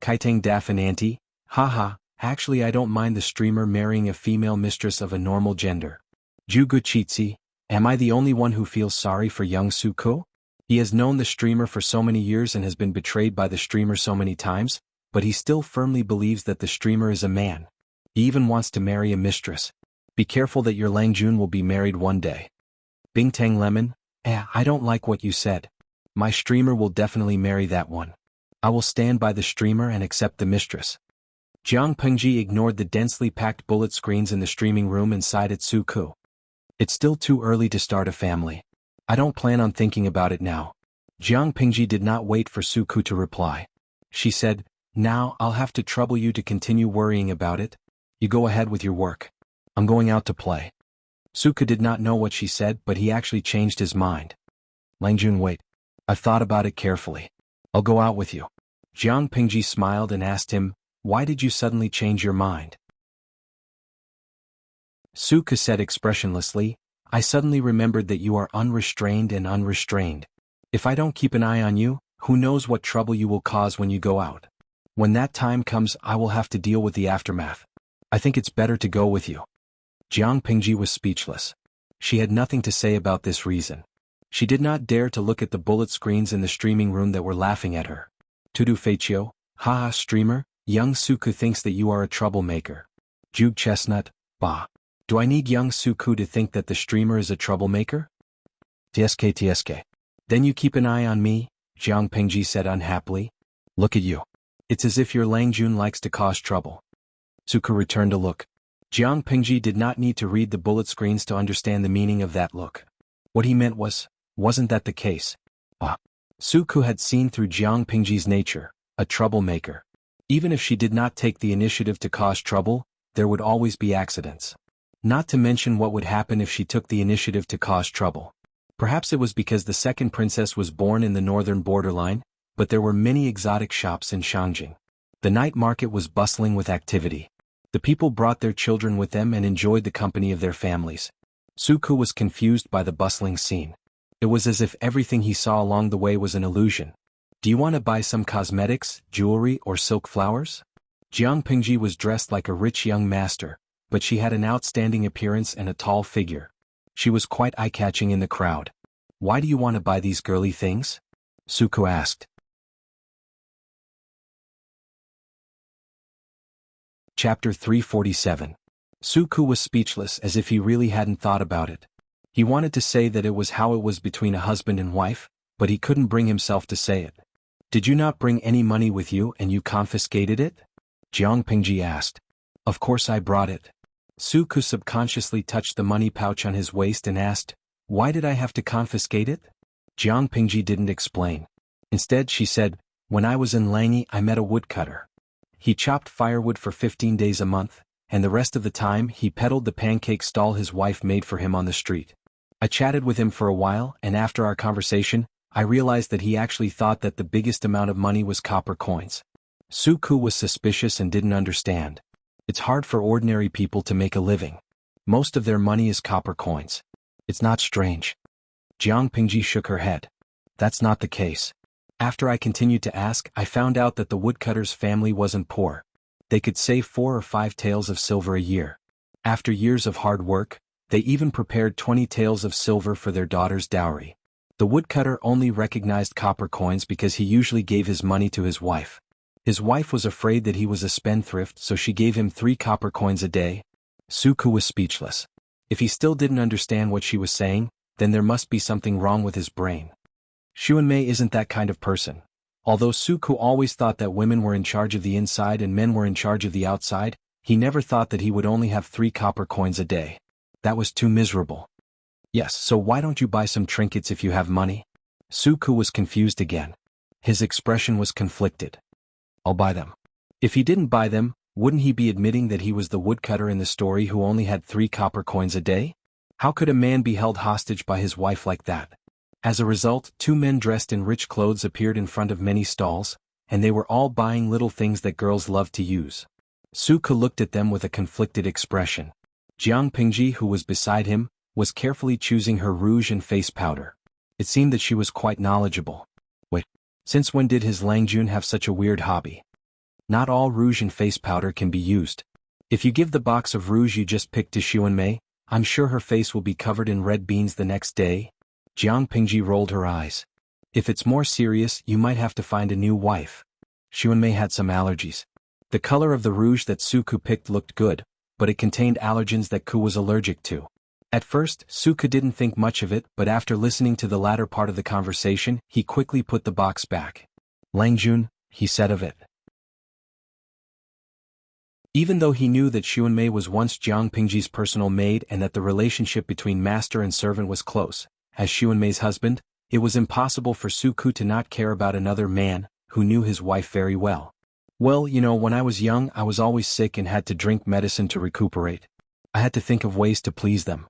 Kaiteng Daffin Auntie, haha, actually I don't mind the streamer marrying a female mistress of a normal gender. Jugu Chitsi, am I the only one who feels sorry for young Su Ku? He has known the streamer for so many years and has been betrayed by the streamer so many times, but he still firmly believes that the streamer is a man. He even wants to marry a mistress. Be careful that your Lang Jun will be married one day. Bingtang Lemon, I don't like what you said. My streamer will definitely marry that one. I will stand by the streamer and accept the mistress. Jiang Pengji ignored the densely packed bullet screens in the streaming room and sighed at Su Ku. It's still too early to start a family. I don't plan on thinking about it now. Jiang Pingji did not wait for Su Ku to reply. She said, now I'll have to trouble you to continue worrying about it. You go ahead with your work. I'm going out to play. Su Ku did not know what she said, but he actually changed his mind. Lang Jun, wait. I've thought about it carefully. I'll go out with you. Jiang Pingji smiled and asked him, why did you suddenly change your mind? Su Ku said expressionlessly, I suddenly remembered that you are unrestrained and unrestrained. If I don't keep an eye on you, who knows what trouble you will cause when you go out. When that time comes, I will have to deal with the aftermath. I think it's better to go with you. Jiang Pingji was speechless. She had nothing to say about this reason. She did not dare to look at the bullet screens in the streaming room that were laughing at her. Tudu Feichio, haha streamer, young Su Ku thinks that you are a troublemaker. Jug Chestnut, bah. Do I need young Su Ku to think that the streamer is a troublemaker? TSK. Then you keep an eye on me, Jiang Pingji said unhappily. Look at you. It's as if your Lang Jun likes to cause trouble. Su Ku returned a look. Jiang Pingji did not need to read the bullet screens to understand the meaning of that look. What he meant wasn't that the case? Su Ku had seen through Jiang Pingji's nature, a troublemaker. Even if she did not take the initiative to cause trouble, there would always be accidents. Not to mention what would happen if she took the initiative to cause trouble. Perhaps it was because the second princess was born in the northern borderline, but there were many exotic shops in Shangjing. The night market was bustling with activity. The people brought their children with them and enjoyed the company of their families. Su Ku was confused by the bustling scene. It was as if everything he saw along the way was an illusion. Do you want to buy some cosmetics, jewelry, or silk flowers? Jiang Pingji was dressed like a rich young master, but she had an outstanding appearance and a tall figure. She was quite eye-catching in the crowd. Why do you want to buy these girly things? Su Ku asked. Chapter 347. Su Ku was speechless as if he really hadn't thought about it. He wanted to say that it was how it was between a husband and wife, but he couldn't bring himself to say it. Did you not bring any money with you and you confiscated it? Jiang Pingji asked. Of course I brought it. Su Ku subconsciously touched the money pouch on his waist and asked, why did I have to confiscate it? Jiang Pingji didn't explain. Instead she said, when I was in Langi I met a woodcutter. He chopped firewood for 15 days a month, and the rest of the time he peddled the pancake stall his wife made for him on the street. I chatted with him for a while, and after our conversation, I realized that he actually thought that the biggest amount of money was copper coins. Su Ku was suspicious and didn't understand. It's hard for ordinary people to make a living. Most of their money is copper coins. It's not strange. Jiang Pingji shook her head. That's not the case. After I continued to ask, I found out that the woodcutter's family wasn't poor. They could save 4 or 5 taels of silver a year. After years of hard work, they even prepared 20 taels of silver for their daughter's dowry. The woodcutter only recognized copper coins because he usually gave his money to his wife. His wife was afraid that he was a spendthrift, so she gave him 3 copper coins a day. Su Ku was speechless. If he still didn't understand what she was saying, then there must be something wrong with his brain. Xuanmei isn't that kind of person. Although Su Ku always thought that women were in charge of the inside and men were in charge of the outside, he never thought that he would only have 3 copper coins a day. That was too miserable. Yes, so why don't you buy some trinkets if you have money? Su Ku was confused again. His expression was conflicted. I'll buy them. If he didn't buy them, wouldn't he be admitting that he was the woodcutter in the story who only had 3 copper coins a day? How could a man be held hostage by his wife like that? As a result, 2 men dressed in rich clothes appeared in front of many stalls, and they were all buying little things that girls love to use. Suke looked at them with a conflicted expression. Jiang Pingji, who was beside him, was carefully choosing her rouge and face powder. It seemed that she was quite knowledgeable. Wait, since when did his Langjun have such a weird hobby? Not all rouge and face powder can be used. If you give the box of rouge you just picked to Xuanmei, I'm sure her face will be covered in red beans the next day. Jiang Pingji rolled her eyes. If it's more serious, you might have to find a new wife. Xuanmei had some allergies. The color of the rouge that Suku picked looked good, but it contained allergens that Ku was allergic to. At first, Suku didn't think much of it, but after listening to the latter part of the conversation, he quickly put the box back. Langjun, he said of it. Even though he knew that Xuanmei was once Jiang Pingji's personal maid and that the relationship between master and servant was close, as Xuanmei's husband, it was impossible for Suku to not care about another man, who knew his wife very well. Well, when I was young I was always sick and had to drink medicine to recuperate. I had to think of ways to please them.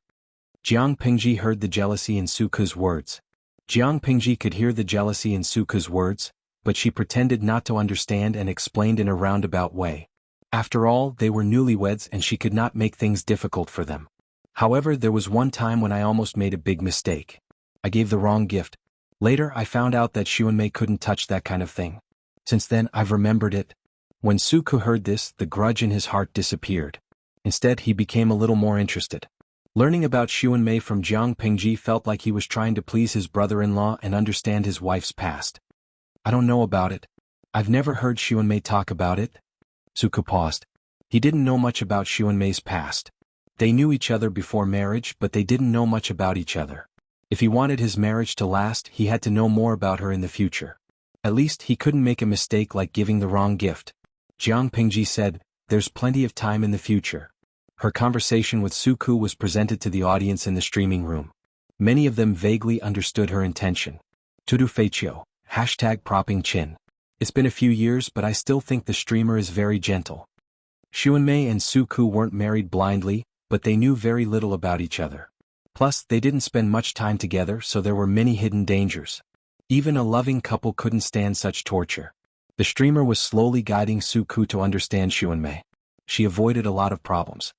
Jiang Pingji heard the jealousy in Suku's words. Jiang Pingji could hear the jealousy in Suku's words, but she pretended not to understand and explained in a roundabout way. After all, they were newlyweds and she could not make things difficult for them. However, there was one time when I almost made a big mistake. I gave the wrong gift. Later I found out that Xuanmei couldn't touch that kind of thing. Since then I've remembered it. When Suku heard this, the grudge in his heart disappeared. Instead he became a little more interested. Learning about Xuanmei from Jiang Pingji felt like he was trying to please his brother-in-law and understand his wife's past. I don't know about it. I've never heard Xuanmei talk about it. Suku paused. He didn't know much about Xuanmei's past. They knew each other before marriage, but they didn't know much about each other. If he wanted his marriage to last, he had to know more about her in the future. At least he couldn't make a mistake like giving the wrong gift. Jiang Pingji said, "There's plenty of time in the future." Her conversation with Suku was presented to the audience in the streaming room. Many of them vaguely understood her intention. Tudu Feichio, #propping chin. It's been a few years, but I still think the streamer is very gentle. Xuanmei and Suku weren't married blindly, but they knew very little about each other. Plus, they didn't spend much time together, so there were many hidden dangers. Even a loving couple couldn't stand such torture. The streamer was slowly guiding Suku to understand Xuanmei. She avoided a lot of problems.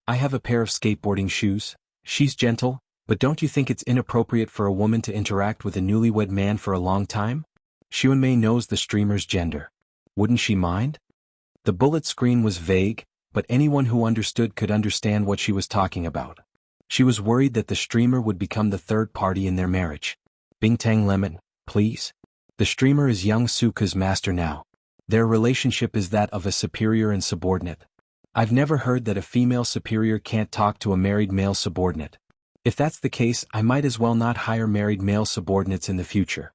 I have a pair of skateboarding shoes. She's gentle, but don't you think it's inappropriate for a woman to interact with a newlywed man for a long time? Xuanmei knows the streamer's gender. Wouldn't she mind? The bullet screen was vague, but anyone who understood could understand what she was talking about. She was worried that the streamer would become the third party in their marriage. Bingtang Lemon, please. The streamer is young Suku's master now. Their relationship is that of a superior and subordinate. I've never heard that a female superior can't talk to a married male subordinate. If that's the case, I might as well not hire married male subordinates in the future.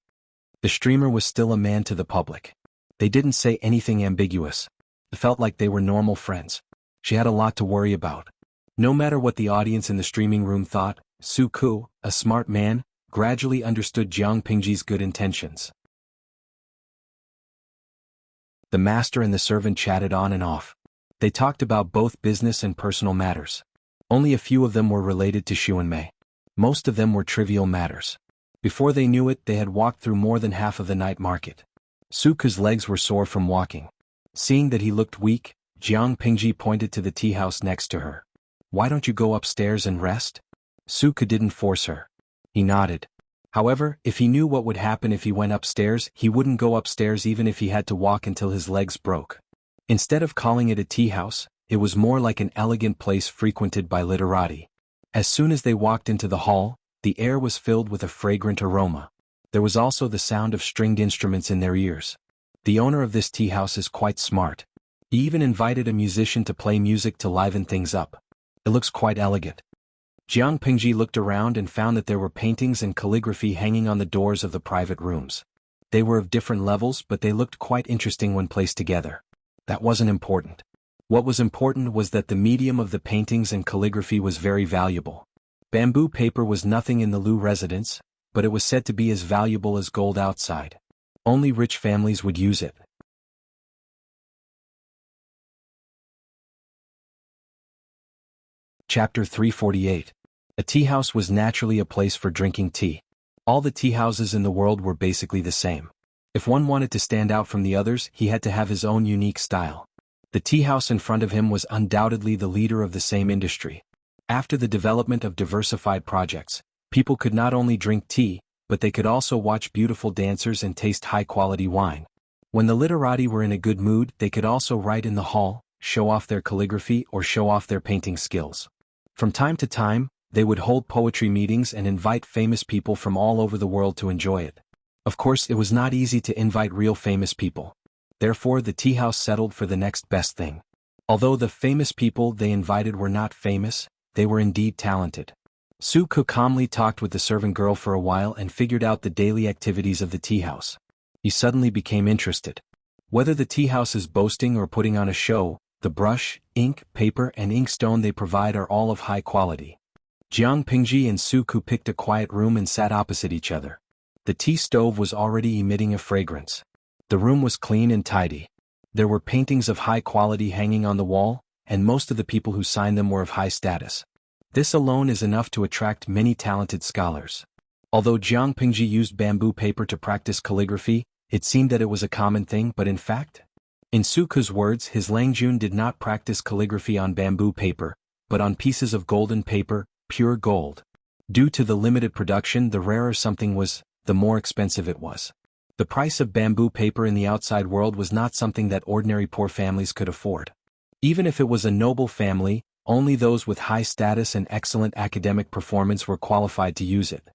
The streamer was still a man to the public. They didn't say anything ambiguous. It felt like they were normal friends. She had a lot to worry about. No matter what the audience in the streaming room thought, Suku, a smart man, gradually understood Jiang Pingji's good intentions. The master and the servant chatted on and off. They talked about both business and personal matters. Only a few of them were related to Xuanmei. Most of them were trivial matters. Before they knew it, they had walked through more than half of the night market. Suku's legs were sore from walking. Seeing that he looked weak, Jiang Pingji pointed to the tea house next to her. "Why don't you go upstairs and rest?" Suku didn't force her. He nodded. However, if he knew what would happen if he went upstairs, he wouldn't go upstairs even if he had to walk until his legs broke. Instead of calling it a tea house, it was more like an elegant place frequented by literati. As soon as they walked into the hall, the air was filled with a fragrant aroma. There was also the sound of stringed instruments in their ears. The owner of this tea house is quite smart. He even invited a musician to play music to liven things up. It looks quite elegant. Jiang Pingji looked around and found that there were paintings and calligraphy hanging on the doors of the private rooms. They were of different levels, but they looked quite interesting when placed together. That wasn't important. What was important was that the medium of the paintings and calligraphy was very valuable. Bamboo paper was nothing in the Lu residence, but it was said to be as valuable as gold outside. Only rich families would use it. Chapter 348. A tea house was naturally a place for drinking tea. All the tea houses in the world were basically the same. If one wanted to stand out from the others, he had to have his own unique style. The tea house in front of him was undoubtedly the leader of the same industry. After the development of diversified projects, people could not only drink tea, but they could also watch beautiful dancers and taste high-quality wine. When the literati were in a good mood, they could also write in the hall, show off their calligraphy or show off their painting skills. From time to time, they would hold poetry meetings and invite famous people from all over the world to enjoy it. Of course, it was not easy to invite real famous people. Therefore, the tea house settled for the next best thing. Although the famous people they invited were not famous, they were indeed talented. Suku calmly talked with the servant girl for a while and figured out the daily activities of the tea house. He suddenly became interested. Whether the tea house is boasting or putting on a show, the brush, ink, paper and inkstone they provide are all of high quality. Jiang Pingji and Suku picked a quiet room and sat opposite each other. The tea stove was already emitting a fragrance. The room was clean and tidy. There were paintings of high quality hanging on the wall, and most of the people who signed them were of high status. This alone is enough to attract many talented scholars. Although Jiang Pingji used bamboo paper to practice calligraphy, it seemed that it was a common thing, but in fact, in Suku's words, his Langjun did not practice calligraphy on bamboo paper, but on pieces of golden paper, pure gold. Due to the limited production, the rarer something was, the more expensive it was. The price of bamboo paper in the outside world was not something that ordinary poor families could afford. Even if it was a noble family, only those with high status and excellent academic performance were qualified to use it.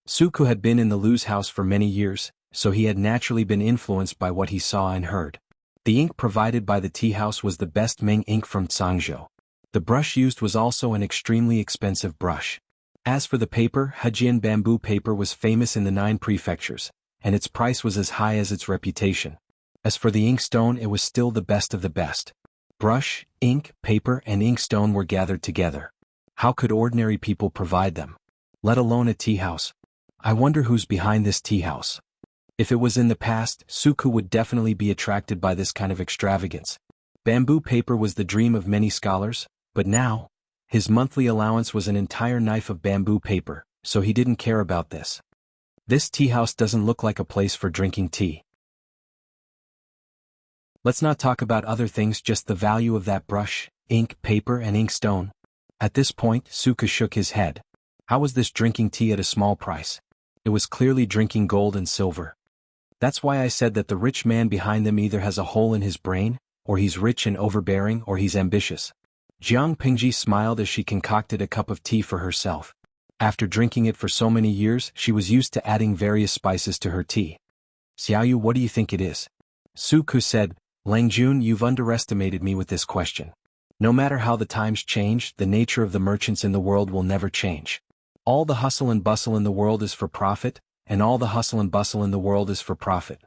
Suku had been in the Lu's house for many years, so he had naturally been influenced by what he saw and heard. The ink provided by the tea house was the best Ming ink from Zhangzhou. The brush used was also an extremely expensive brush. As for the paper, Hejian bamboo paper was famous in the 9 prefectures, and its price was as high as its reputation. As for the inkstone, it was still the best of the best. Brush, ink, paper and inkstone were gathered together. How could ordinary people provide them? Let alone a tea house? I wonder who's behind this tea house. If it was in the past, Suku would definitely be attracted by this kind of extravagance. Bamboo paper was the dream of many scholars, but now, his monthly allowance was an entire knife of bamboo paper, so he didn't care about this. This tea house doesn't look like a place for drinking tea. Let's not talk about other things, just the value of that brush, ink, paper and inkstone. At this point, Suku shook his head. How was this drinking tea at a small price? It was clearly drinking gold and silver. That's why I said that the rich man behind them either has a hole in his brain, or he's rich and overbearing, or he's ambitious. Jiang Pingji smiled as she concocted a cup of tea for herself. After drinking it for so many years, she was used to adding various spices to her tea. Xiaoyu, what do you think it is? Suku said, Langjun, you've underestimated me with this question. No matter how the times change, the nature of the merchants in the world will never change. All the hustle and bustle in the world is for profit, and all the hustle and bustle in the world is for profit.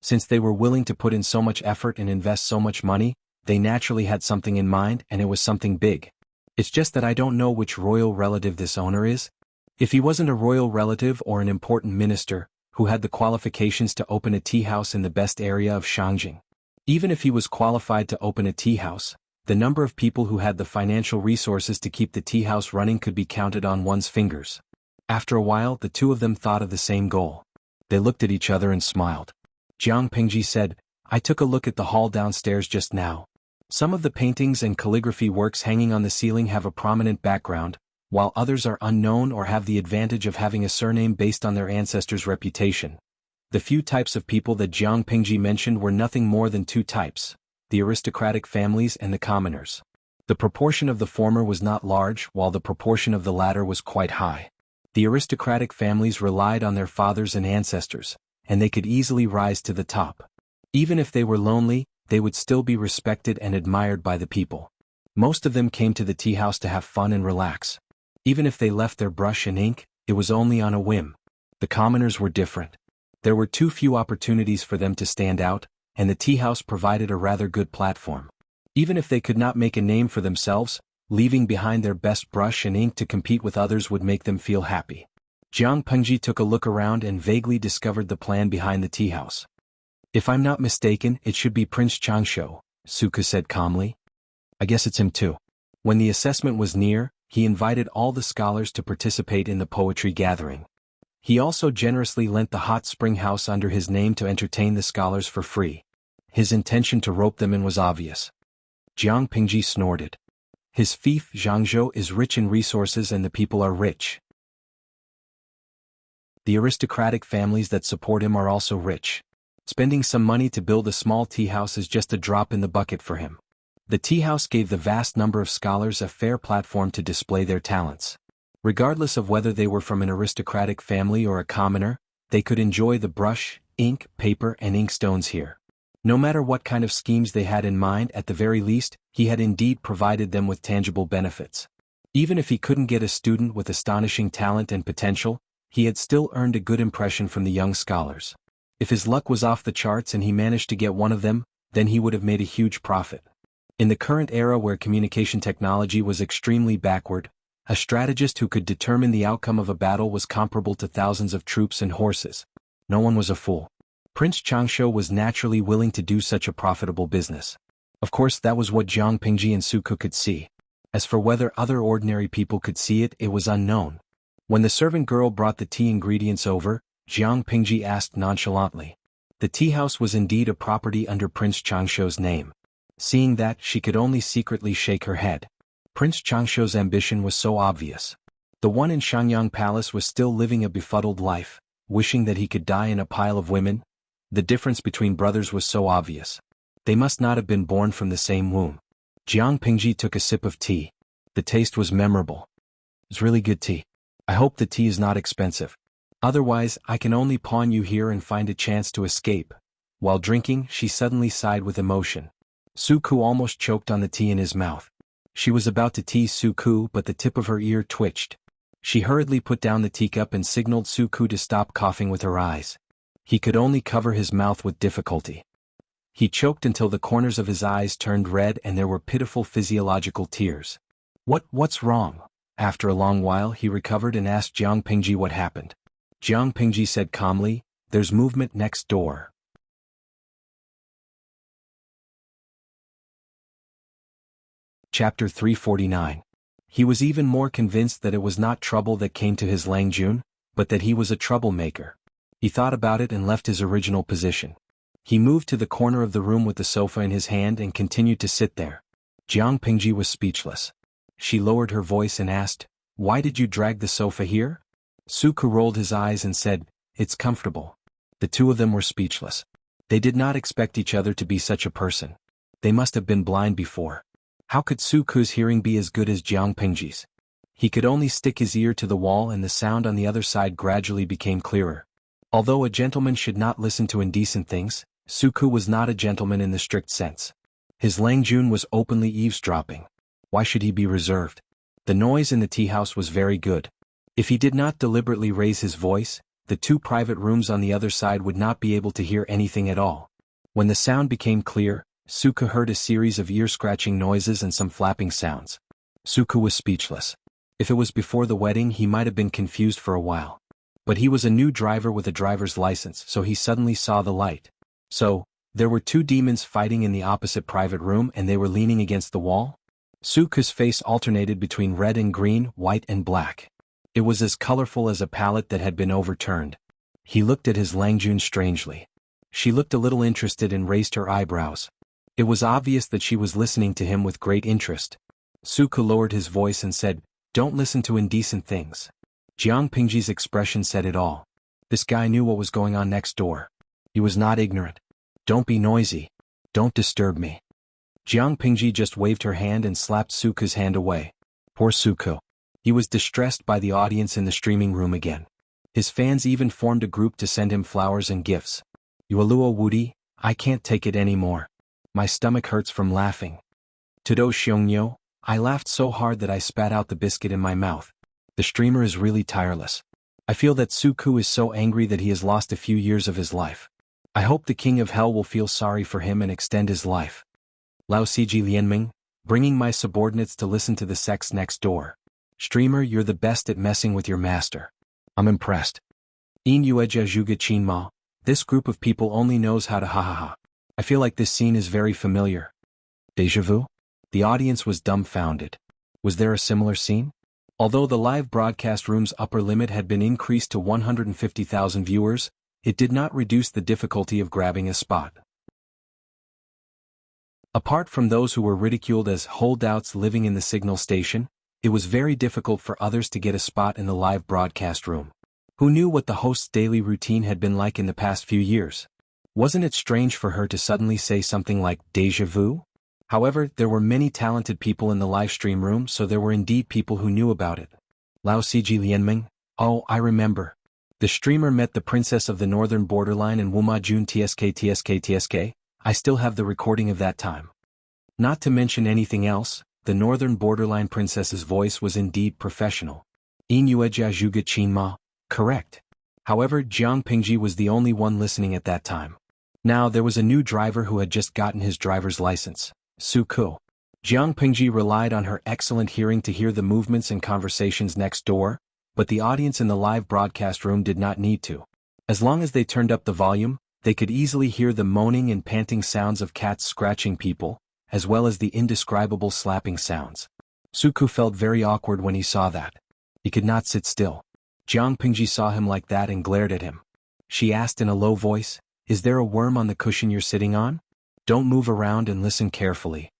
Since they were willing to put in so much effort and invest so much money, they naturally had something in mind, and it was something big. It's just that I don't know which royal relative this owner is. If he wasn't a royal relative or an important minister, who had the qualifications to open a tea house in the best area of Shangjing. Even if he was qualified to open a tea house, the number of people who had the financial resources to keep the tea house running could be counted on one's fingers. After a while, the two of them thought of the same goal. They looked at each other and smiled. Jiang Pingji said, I took a look at the hall downstairs just now. Some of the paintings and calligraphy works hanging on the ceiling have a prominent background, while others are unknown or have the advantage of having a surname based on their ancestors' reputation. The few types of people that Jiang Pingji mentioned were nothing more than 2 types, the aristocratic families and the commoners. The proportion of the former was not large, while the proportion of the latter was quite high. The aristocratic families relied on their fathers and ancestors, and they could easily rise to the top. Even if they were lonely, they would still be respected and admired by the people. Most of them came to the tea house to have fun and relax. Even if they left their brush and ink, it was only on a whim. The commoners were different. There were too few opportunities for them to stand out, and the tea house provided a rather good platform. Even if they could not make a name for themselves, leaving behind their best brush and ink to compete with others would make them feel happy. Jiang Pengji took a look around and vaguely discovered the plan behind the tea house. If I'm not mistaken, it should be Prince Changshu, Suku said calmly. I guess it's him too. When the assessment was near, he invited all the scholars to participate in the poetry gathering. He also generously lent the hot spring house under his name to entertain the scholars for free. His intention to rope them in was obvious. Jiang Pingji snorted. His fief Zhangzhou is rich in resources and the people are rich. The aristocratic families that support him are also rich. Spending some money to build a small tea house is just a drop in the bucket for him. The tea house gave the vast number of scholars a fair platform to display their talents. Regardless of whether they were from an aristocratic family or a commoner, they could enjoy the brush, ink, paper and inkstones here. No matter what kind of schemes they had in mind, at the very least, he had indeed provided them with tangible benefits. Even if he couldn't get a student with astonishing talent and potential, he had still earned a good impression from the young scholars. If his luck was off the charts and he managed to get one of them, then he would have made a huge profit. In the current era where communication technology was extremely backward, a strategist who could determine the outcome of a battle was comparable to thousands of troops and horses. No one was a fool. Prince Changsho was naturally willing to do such a profitable business. Of course, that was what Jiang Pingji and Suku could see. As for whether other ordinary people could see it, it was unknown. When the servant girl brought the tea ingredients over, Jiang Pingji asked nonchalantly. The tea house was indeed a property under Prince Changsho's name. Seeing that, she could only secretly shake her head. Prince Changsho's ambition was so obvious. The one in Shangyang Palace was still living a befuddled life, wishing that he could die in a pile of women. The difference between brothers was so obvious. They must not have been born from the same womb. Jiang Pingji took a sip of tea. The taste was memorable. It's really good tea. I hope the tea is not expensive. Otherwise, I can only pawn you here and find a chance to escape. While drinking, she suddenly sighed with emotion. Suku almost choked on the tea in his mouth. She was about to tease Suku, but the tip of her ear twitched. She hurriedly put down the teacup and signaled Suku to stop coughing with her eyes. He could only cover his mouth with difficulty. He choked until the corners of his eyes turned red and there were pitiful physiological tears. What's wrong? After a long while he recovered and asked Jiang Pingji what happened. Jiang Pingji said calmly, "There's movement next door." Chapter 349. He was even more convinced that it was not trouble that came to his Langjun, but that he was a troublemaker. He thought about it and left his original position. He moved to the corner of the room with the sofa in his hand and continued to sit there. Jiang Pingji was speechless. She lowered her voice and asked, "Why did you drag the sofa here?" Suku rolled his eyes and said, "It's comfortable." The two of them were speechless. They did not expect each other to be such a person. They must have been blind before. How could Suku's hearing be as good as Jiang Pingji's? He could only stick his ear to the wall and the sound on the other side gradually became clearer. Although a gentleman should not listen to indecent things, Suku was not a gentleman in the strict sense. His Langjun was openly eavesdropping. Why should he be reserved? The noise in the tea house was very good. If he did not deliberately raise his voice, the two private rooms on the other side would not be able to hear anything at all. When the sound became clear, Suku heard a series of ear-scratching noises and some flapping sounds. Suku was speechless. If it was before the wedding, he might have been confused for a while. But he was a new driver with a driver's license, so he suddenly saw the light. So, there were two demons fighting in the opposite private room and they were leaning against the wall? Suku's face alternated between red and green, white and black. It was as colorful as a palette that had been overturned. He looked at his Langjun strangely. She looked a little interested and raised her eyebrows. It was obvious that she was listening to him with great interest. Suku lowered his voice and said, "Don't listen to indecent things." Jiang Pingji's expression said it all. This guy knew what was going on next door. He was not ignorant. "Don't be noisy. Don't disturb me." Jiang Pingji just waved her hand and slapped Suku's hand away. Poor Suku. He was distressed by the audience in the streaming room again. His fans even formed a group to send him flowers and gifts. "Yualuo Wudi, I can't take it anymore. My stomach hurts from laughing. Todo Xiongyo, I laughed so hard that I spat out the biscuit in my mouth. The streamer is really tireless. I feel that Suku is so angry that he has lost a few years of his life. I hope the King of Hell will feel sorry for him and extend his life. Lao Siji Lianming, bringing my subordinates to listen to the sex next door. Streamer, you're the best at messing with your master. I'm impressed. In Yueja Zhuge Qinma, this group of people only knows how to ha ha ha. I feel like this scene is very familiar. Deja vu? The audience was dumbfounded. Was there a similar scene? Although the live broadcast room's upper limit had been increased to 150,000 viewers, it did not reduce the difficulty of grabbing a spot. Apart from those who were ridiculed as holdouts living in the signal station, it was very difficult for others to get a spot in the live broadcast room. Who knew what the host's daily routine had been like in the past few years? Wasn't it strange for her to suddenly say something like déjà vu? However, there were many talented people in the livestream room, so there were indeed people who knew about it. Lao Siji Lianming? Oh, I remember. The streamer met the princess of the northern borderline and Wuma Jun TSK. I still have the recording of that time. Not to mention anything else, the northern borderline princess's voice was indeed professional. Inueja Zhuge Qinma, correct. However, Jiang Pingji was the only one listening at that time. Now there was a new driver who had just gotten his driver's license. Su Ku. Jiang Pingji relied on her excellent hearing to hear the movements and conversations next door, but the audience in the live broadcast room did not need to. As long as they turned up the volume, they could easily hear the moaning and panting sounds of cats scratching people, as well as the indescribable slapping sounds. Su Ku felt very awkward when he saw that. He could not sit still. Jiang Pingji saw him like that and glared at him. She asked in a low voice, "Is there a worm on the cushion you're sitting on? Don't move around and listen carefully."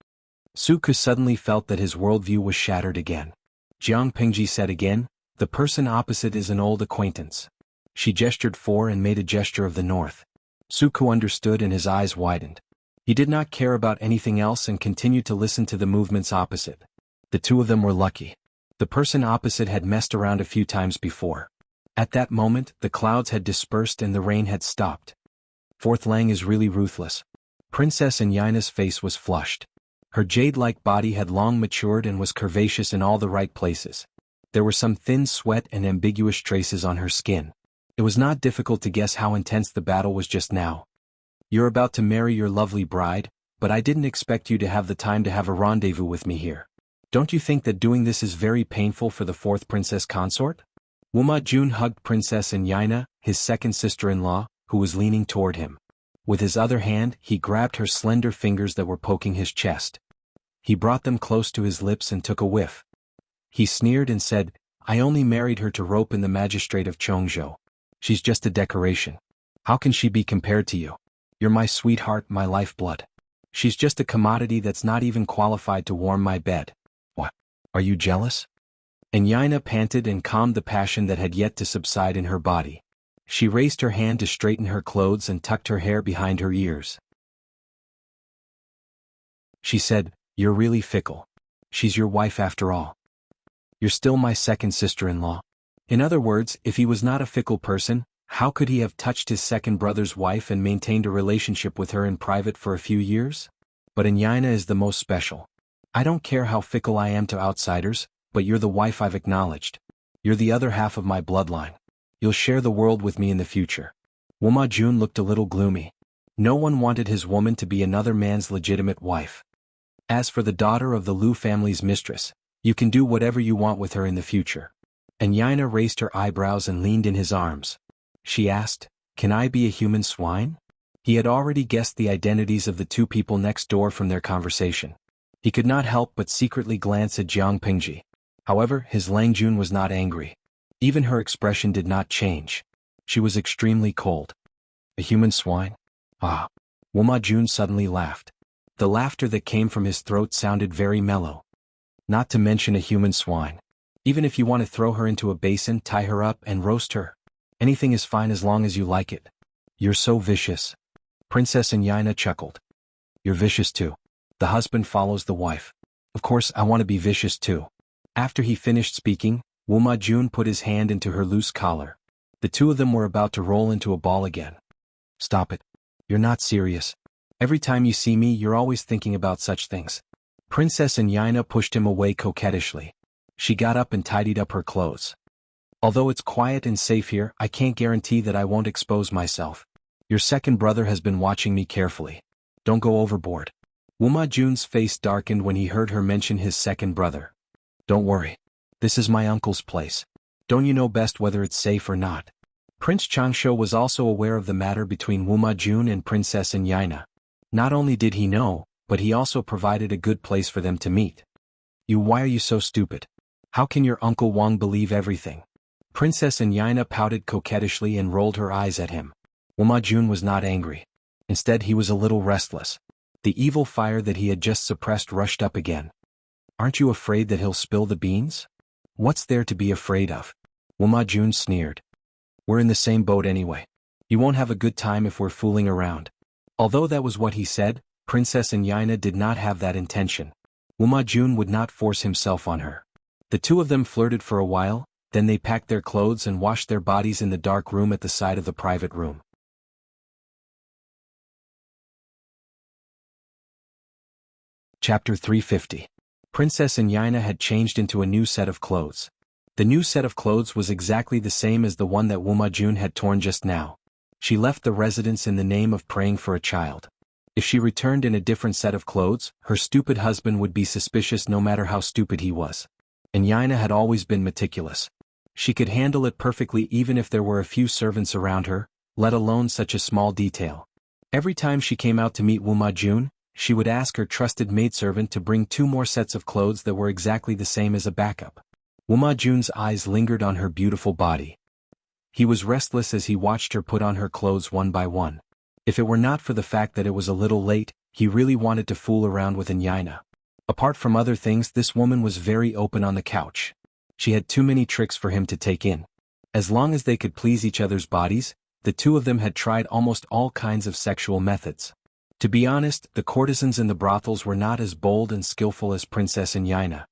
Su Ku suddenly felt that his worldview was shattered again. Jiang Pingji said again, "The person opposite is an old acquaintance." She gestured for and made a gesture of the north. Su Ku understood and his eyes widened. He did not care about anything else and continued to listen to the movements opposite. The two of them were lucky. The person opposite had messed around a few times before. At that moment, the clouds had dispersed and the rain had stopped. Fourth Lang is really ruthless. Princess Yaina's face was flushed. Her jade-like body had long matured and was curvaceous in all the right places. There were some thin sweat and ambiguous traces on her skin. It was not difficult to guess how intense the battle was just now. "You're about to marry your lovely bride, but I didn't expect you to have the time to have a rendezvous with me here. Don't you think that doing this is very painful for the fourth princess consort?" Wuma Jun hugged Princess Yaina, his second sister-in-law, who was leaning toward him. With his other hand, he grabbed her slender fingers that were poking his chest. He brought them close to his lips and took a whiff. He sneered and said, "I only married her to rope in the magistrate of Chongzhou. She's just a decoration. How can she be compared to you? You're my sweetheart, my lifeblood. She's just a commodity that's not even qualified to warm my bed." "What? Are you jealous?" And Yaina panted and calmed the passion that had yet to subside in her body. She raised her hand to straighten her clothes and tucked her hair behind her ears. She said, "You're really fickle. She's your wife after all. You're still my second sister-in-law." In other words, if he was not a fickle person, how could he have touched his second brother's wife and maintained a relationship with her in private for a few years? But Yaina is the most special. "I don't care how fickle I am to outsiders, but you're the wife I've acknowledged. You're the other half of my bloodline. You'll share the world with me in the future." Wuma Jun looked a little gloomy. No one wanted his woman to be another man's legitimate wife. As for the daughter of the Lu family's mistress, you can do whatever you want with her in the future. And Yaina raised her eyebrows and leaned in his arms. She asked, "Can I be a human swine?" He had already guessed the identities of the two people next door from their conversation. He could not help but secretly glance at Jiang Pingji. However, his Langjun was not angry. Even her expression did not change. She was extremely cold. "A human swine? Ah." Wuma Jun suddenly laughed. The laughter that came from his throat sounded very mellow. "Not to mention a human swine. Even if you want to throw her into a basin, tie her up, and roast her. Anything is fine as long as you like it. You're so vicious." Princess Yaina chuckled. "You're vicious too. The husband follows the wife. Of course I want to be vicious too." After he finished speaking, Wuma Jun put his hand into her loose collar. The two of them were about to roll into a ball again. "Stop it. You're not serious. Every time you see me you're always thinking about such things." Princess Yaina pushed him away coquettishly. She got up and tidied up her clothes. "Although it's quiet and safe here, I can't guarantee that I won't expose myself. Your second brother has been watching me carefully. Don't go overboard." Wuma Jun's face darkened when he heard her mention his second brother. "Don't worry. This is my uncle's place. Don't you know best whether it's safe or not?" Prince Changsho was also aware of the matter between Wuma Jun and Princess Yaina. Not only did he know, but he also provided a good place for them to meet. Why are you so stupid? How can your Uncle Wang believe everything? Princess Anyina pouted coquettishly and rolled her eyes at him. Wuma Jun was not angry. Instead he was a little restless. The evil fire that he had just suppressed rushed up again. Aren't you afraid that he'll spill the beans? What's there to be afraid of? Wuma Jun sneered. We're in the same boat anyway. You won't have a good time if we're fooling around. Although that was what he said, Princess Anyina did not have that intention. Wuma Jun would not force himself on her. The two of them flirted for a while, then they packed their clothes and washed their bodies in the dark room at the side of the private room. Chapter 350. Princess Anyina had changed into a new set of clothes. The new set of clothes was exactly the same as the one that Wuma Jun had torn just now. She left the residence in the name of praying for a child. If she returned in a different set of clothes, her stupid husband would be suspicious no matter how stupid he was. Anyina had always been meticulous. She could handle it perfectly even if there were a few servants around her, let alone such a small detail. Every time she came out to meet Wuma Jun, she would ask her trusted maidservant to bring 2 more sets of clothes that were exactly the same as a backup. Wuma Jun's eyes lingered on her beautiful body. He was restless as he watched her put on her clothes one by one. If it were not for the fact that it was a little late, he really wanted to fool around with Anyina. Apart from other things, this woman was very open on the couch. She had too many tricks for him to take in. As long as they could please each other's bodies, the two of them had tried almost all kinds of sexual methods. To be honest, the courtesans in the brothels were not as bold and skillful as Princess Anyina.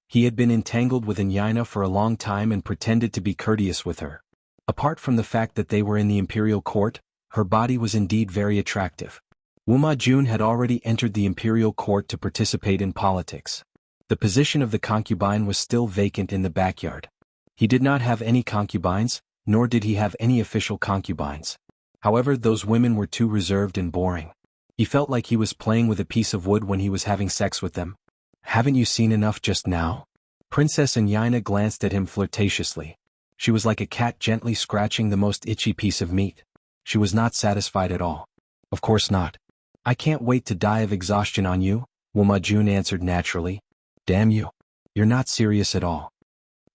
He had been entangled with Anyina for a long time and pretended to be courteous with her. Apart from the fact that they were in the imperial court, her body was indeed very attractive. Wuma Jun had already entered the imperial court to participate in politics. The position of the concubine was still vacant in the backyard. He did not have any concubines, nor did he have any official concubines. However, those women were too reserved and boring. He felt like he was playing with a piece of wood when he was having sex with them. Haven't you seen enough just now? Princess Anyina glanced at him flirtatiously. She was like a cat gently scratching the most itchy piece of meat. She was not satisfied at all. Of course not. I can't wait to die of exhaustion on you, Wuma Jun answered naturally. Damn you. You're not serious at all.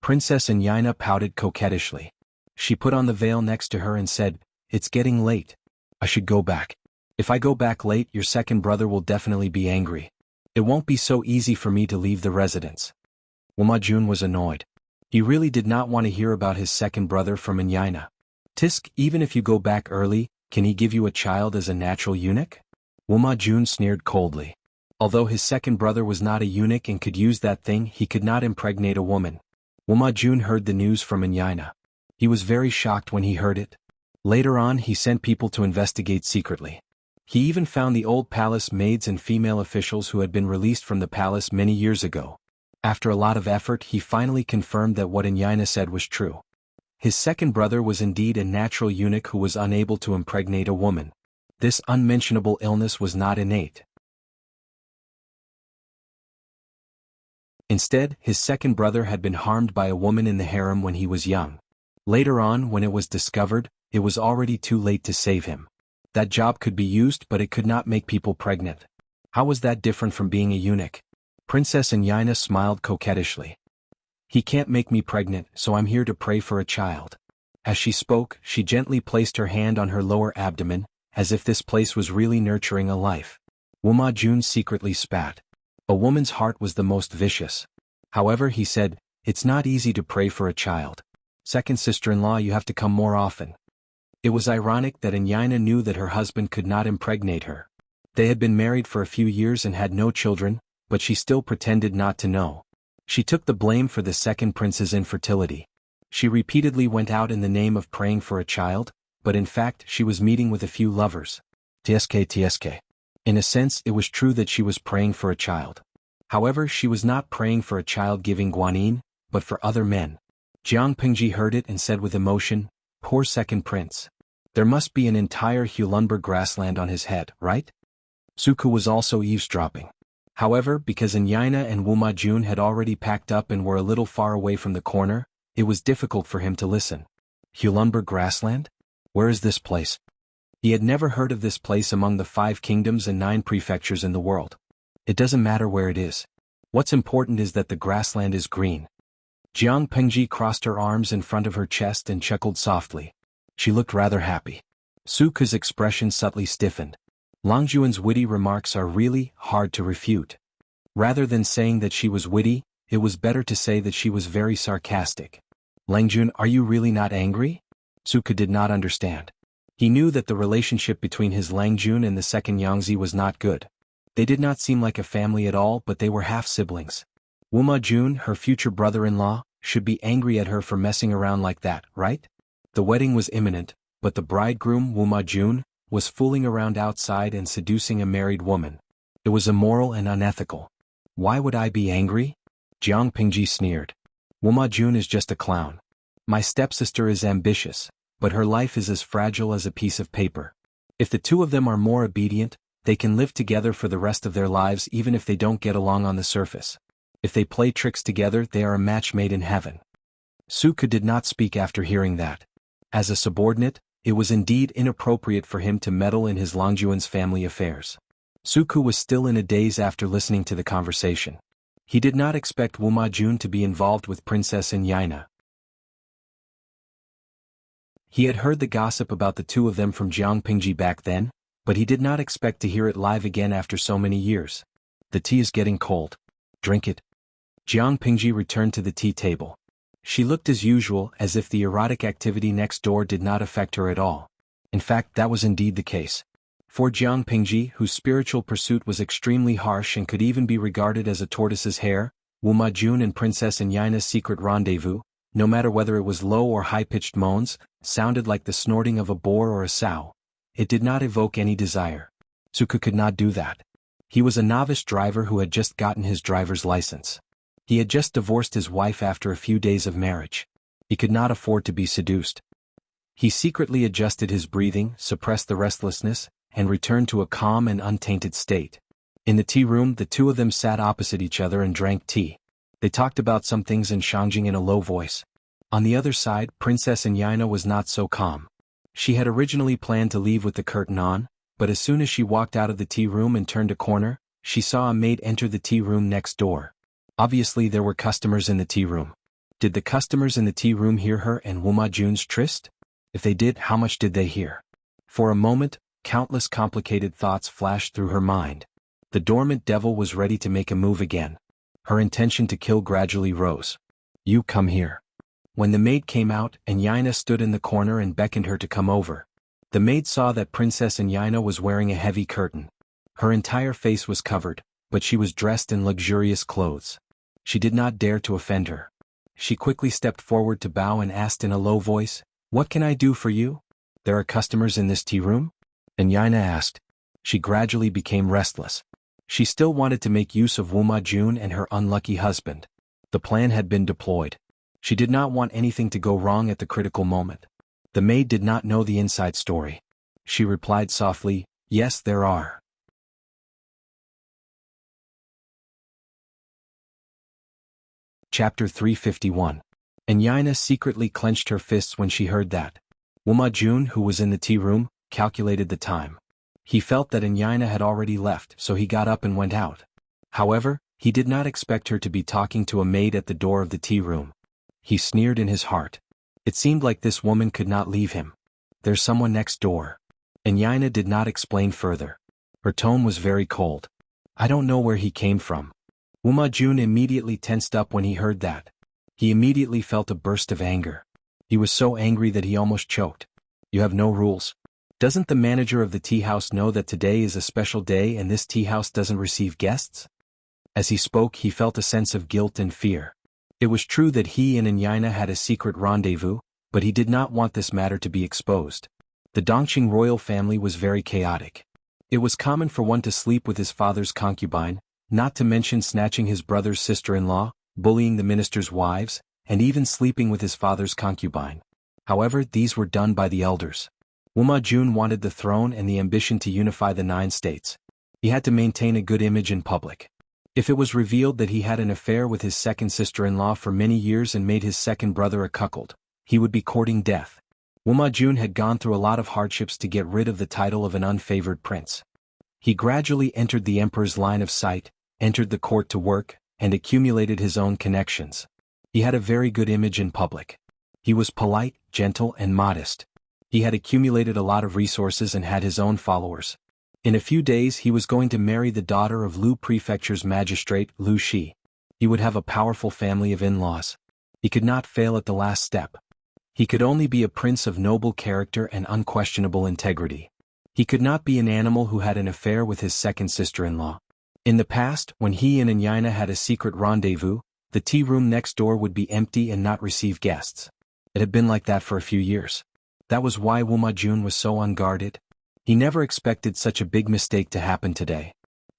Princess Anyina pouted coquettishly. She put on the veil next to her and said, It's getting late. I should go back. If I go back late, your second brother will definitely be angry. It won't be so easy for me to leave the residence. Wuma Jun was annoyed. He really did not want to hear about his second brother from Anyina. Tisk, even if you go back early, can he give you a child as a natural eunuch? Wuma Jun sneered coldly. Although his second brother was not a eunuch and could use that thing, he could not impregnate a woman. Wuma Jun heard the news from Anyina. He was very shocked when he heard it. Later on, he sent people to investigate secretly. He even found the old palace maids and female officials who had been released from the palace many years ago. After a lot of effort, he finally confirmed that what Anyina said was true. His second brother was indeed a natural eunuch who was unable to impregnate a woman. This unmentionable illness was not innate. Instead, his second brother had been harmed by a woman in the harem when he was young. Later on, when it was discovered, it was already too late to save him. That job could be used, but it could not make people pregnant. How was that different from being a eunuch? Princess Anyina smiled coquettishly. He can't make me pregnant, so I'm here to pray for a child. As she spoke, she gently placed her hand on her lower abdomen, as if this place was really nurturing a life. Wuma Jun secretly spat. A woman's heart was the most vicious. However, he said, It's not easy to pray for a child. Second sister-in-law, you have to come more often. It was ironic that Anyina knew that her husband could not impregnate her. They had been married for a few years and had no children, but she still pretended not to know. She took the blame for the second prince's infertility. She repeatedly went out in the name of praying for a child, but in fact she was meeting with a few lovers. Tsk. In a sense, it was true that she was praying for a child. However, she was not praying for a child giving guanyin, but for other men. Jiang Pingji heard it and said with emotion, Poor second prince. There must be an entire Hulunber grassland on his head, right? Suku was also eavesdropping. However, because Anyina and Wuma Jun had already packed up and were a little far away from the corner, it was difficult for him to listen. Hulunber grassland? Where is this place? He had never heard of this place among the 5 kingdoms and 9 prefectures in the world. It doesn't matter where it is. What's important is that the grassland is green. Jiang Pengji crossed her arms in front of her chest and chuckled softly. She looked rather happy. Su Ke's expression subtly stiffened. Lang Juan's witty remarks are really hard to refute. Rather than saying that she was witty, it was better to say that she was very sarcastic. Lang Jun, are you really not angry? Su Ke did not understand. He knew that the relationship between his Lang Jun and the second Yangzi was not good. They did not seem like a family at all, but they were half-siblings. Wuma Jun, her future brother-in-law, should be angry at her for messing around like that, right? The wedding was imminent, but the bridegroom, Wuma Jun, was fooling around outside and seducing a married woman. It was immoral and unethical. Why would I be angry? Jiang Pingji sneered. Wuma Jun is just a clown. My stepsister is ambitious, but her life is as fragile as a piece of paper. If the two of them are more obedient, they can live together for the rest of their lives even if they don't get along on the surface. If they play tricks together, they are a match made in heaven. Su Ke did not speak after hearing that. As a subordinate, it was indeed inappropriate for him to meddle in his Langjuan's family affairs. Su Ke was still in a daze after listening to the conversation. He did not expect Wuma Jun to be involved with Princess Yaina. He had heard the gossip about the two of them from Jiang Pingji back then, but he did not expect to hear it live again after so many years. The tea is getting cold. Drink it. Jiang Pingji returned to the tea table. She looked as usual, as if the erotic activity next door did not affect her at all. In fact, that was indeed the case. For Jiang Pingji, whose spiritual pursuit was extremely harsh and could even be regarded as a tortoise's hair, Wuma Jun and Princess Yaina's secret rendezvous, no matter whether it was low or high-pitched moans, sounded like the snorting of a boar or a sow. It did not evoke any desire. Su Ke could not do that. He was a novice driver who had just gotten his driver's license. He had just divorced his wife after a few days of marriage. He could not afford to be seduced. He secretly adjusted his breathing, suppressed the restlessness, and returned to a calm and untainted state. In the tea room, the two of them sat opposite each other and drank tea. They talked about some things in Shangjing in a low voice. On the other side, Princess Yaina was not so calm. She had originally planned to leave with the curtain on, but as soon as she walked out of the tea room and turned a corner, she saw a maid enter the tea room next door. Obviously there were customers in the tea room. Did the customers in the tea room hear her and Wuma Jun's tryst? If they did, how much did they hear? For a moment, countless complicated thoughts flashed through her mind. The dormant devil was ready to make a move again. Her intention to kill gradually rose. You come here. When the maid came out, Yaina stood in the corner and beckoned her to come over. The maid saw that Princess Yaina was wearing a heavy curtain. Her entire face was covered, but she was dressed in luxurious clothes. She did not dare to offend her. She quickly stepped forward to bow and asked in a low voice, "What can I do for you? There are customers in this tea room?" Yaina asked. She gradually became restless. She still wanted to make use of Wuma Jun and her unlucky husband. The plan had been deployed. She did not want anything to go wrong at the critical moment. The maid did not know the inside story. She replied softly, "Yes, there are." Chapter 351. Yaina secretly clenched her fists when she heard that. Wuma Jun, who was in the tea room, calculated the time. He felt that Yaina had already left, so he got up and went out. However, he did not expect her to be talking to a maid at the door of the tea room. He sneered in his heart. It seemed like this woman could not leave him. There's someone next door. Yaina did not explain further. Her tone was very cold. I don't know where he came from. Wuma Jun immediately tensed up when he heard that. He immediately felt a burst of anger. He was so angry that he almost choked. You have no rules. Doesn't the manager of the tea house know that today is a special day and this tea house doesn't receive guests? As he spoke, he felt a sense of guilt and fear. It was true that he and Yaina had a secret rendezvous, but he did not want this matter to be exposed. The Dongqing royal family was very chaotic. It was common for one to sleep with his father's concubine, not to mention snatching his brother's sister-in-law, bullying the minister's wives, and even sleeping with his father's concubine. However, these were done by the elders. Wuma Jun wanted the throne and the ambition to unify the 9 states. He had to maintain a good image in public. If it was revealed that he had an affair with his second sister-in-law for many years and made his second brother a cuckold, he would be courting death. Wuma Jun had gone through a lot of hardships to get rid of the title of an unfavored prince. He gradually entered the emperor's line of sight, entered the court to work, and accumulated his own connections. He had a very good image in public. He was polite, gentle, and modest. He had accumulated a lot of resources and had his own followers. In a few days he was going to marry the daughter of Lu Prefecture's magistrate, Lu Shi. He would have a powerful family of in-laws. He could not fail at the last step. He could only be a prince of noble character and unquestionable integrity. He could not be an animal who had an affair with his second sister-in-law. In the past, when he and Anyina had a secret rendezvous, the tea room next door would be empty and not receive guests. It had been like that for a few years. That was why Wuma Jun was so unguarded. He never expected such a big mistake to happen today.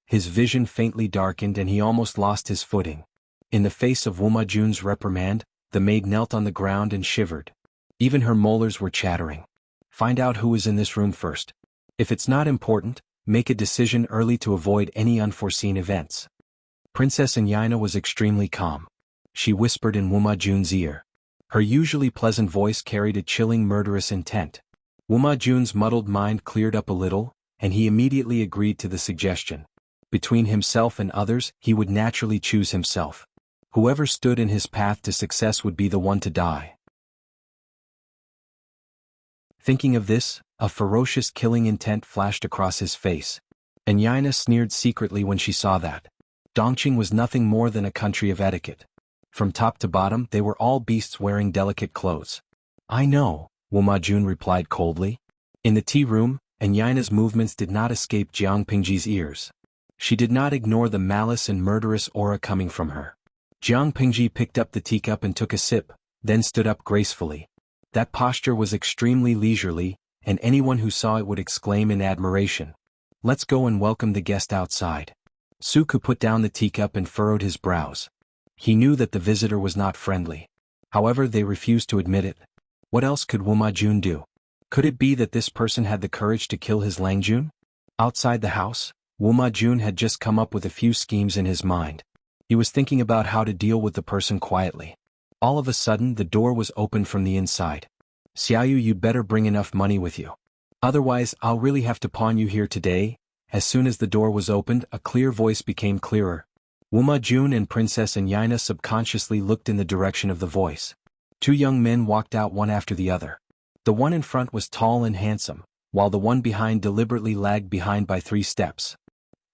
His vision faintly darkened and he almost lost his footing. In the face of Wuma Jun's reprimand, the maid knelt on the ground and shivered. Even her molars were chattering. Find out who is in this room first. If it's not important, make a decision early to avoid any unforeseen events. Princess Anyina was extremely calm. She whispered in Wuma Jun's ear. Her usually pleasant voice carried a chilling murderous intent. Wuma Jun's muddled mind cleared up a little, and he immediately agreed to the suggestion. Between himself and others, he would naturally choose himself. Whoever stood in his path to success would be the one to die. Thinking of this, a ferocious killing intent flashed across his face. Anyina sneered secretly when she saw that. Dongqing was nothing more than a country of etiquette. From top to bottom they were all beasts wearing delicate clothes. I know, Wuma Jun replied coldly. In the tea room, Anyina's movements did not escape Jiang Pingji's ears. She did not ignore the malice and murderous aura coming from her. Jiang Pingji picked up the teacup and took a sip, then stood up gracefully. That posture was extremely leisurely, and anyone who saw it would exclaim in admiration. Let's go and welcome the guest outside. Suku put down the teacup and furrowed his brows. He knew that the visitor was not friendly. However, they refused to admit it. What else could Wuma Jun do? Could it be that this person had the courage to kill his Langjun? Outside the house, Wuma Jun had just come up with a few schemes in his mind. He was thinking about how to deal with the person quietly. All of a sudden the door was opened from the inside. Xiaoyu, you better bring enough money with you. Otherwise I'll really have to pawn you here today. As soon as the door was opened, a clear voice became clearer. Wuma Jun and Princess Anyina subconsciously looked in the direction of the voice. Two young men walked out one after the other. The one in front was tall and handsome, while the one behind deliberately lagged behind by 3 steps.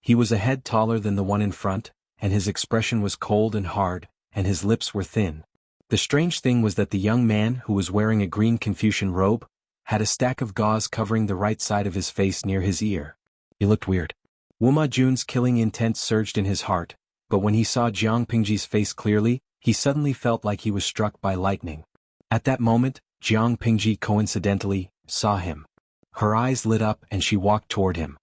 He was a head taller than the one in front, and his expression was cold and hard, and his lips were thin. The strange thing was that the young man, who was wearing a green Confucian robe, had a stack of gauze covering the right side of his face near his ear. He looked weird. Wuma Jun's killing intent surged in his heart, but when he saw Jiang Pingji's face clearly, he suddenly felt like he was struck by lightning. At that moment, Jiang Pingji coincidentally saw him. Her eyes lit up and she walked toward him.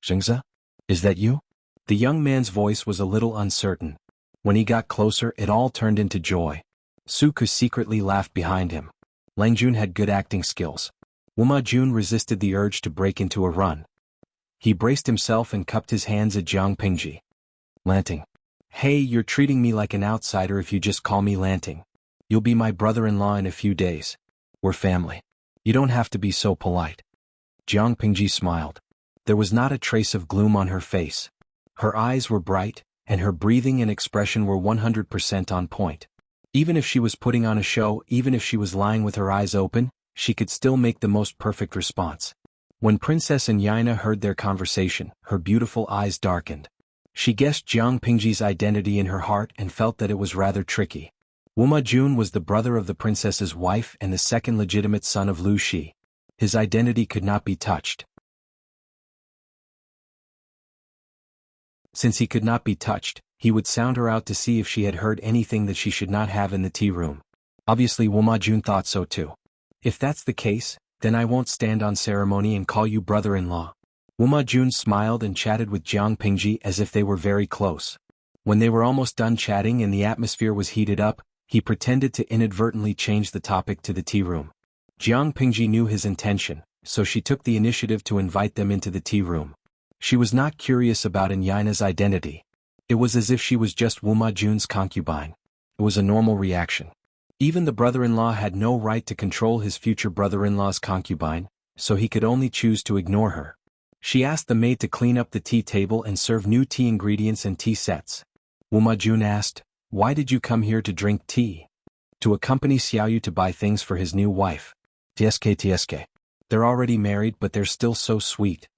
Zhengze? Is that you? The young man's voice was a little uncertain. When he got closer, it all turned into joy. Suku secretly laughed behind him. Langjun had good acting skills. Wuma Jun resisted the urge to break into a run. He braced himself and cupped his hands at Jiang Pingji. Lanting. Hey, you're treating me like an outsider if you just call me Lanting. You'll be my brother-in-law in a few days. We're family. You don't have to be so polite. Jiang Pingji smiled. There was not a trace of gloom on her face. Her eyes were bright, and her breathing and expression were 100% on point. Even if she was putting on a show, even if she was lying with her eyes open, she could still make the most perfect response. When Princess Anyina heard their conversation, her beautiful eyes darkened. She guessed Jiang Pingji's identity in her heart and felt that it was rather tricky. Wuma Jun was the brother of the princess's wife and the second legitimate son of Lu Shi. His identity could not be touched. Since he could not be touched, he would sound her out to see if she had heard anything that she should not have in the tea room. Obviously Wuma Jun thought so too. If that's the case, then I won't stand on ceremony and call you brother-in-law. Wuma Jun smiled and chatted with Jiang Pingji as if they were very close. When they were almost done chatting and the atmosphere was heated up, he pretended to inadvertently change the topic to the tea room. Jiang Pingji knew his intention, so she took the initiative to invite them into the tea room. She was not curious about Anyina's identity. It was as if she was just Wuma Jun's concubine. It was a normal reaction. Even the brother-in-law had no right to control his future brother-in-law's concubine, so he could only choose to ignore her. She asked the maid to clean up the tea table and serve new tea ingredients and tea sets. Wuma Jun asked, "Why did you come here to drink tea?" to accompany Xiaoyu to buy things for his new wife. TSK. They're already married but they're still so sweet.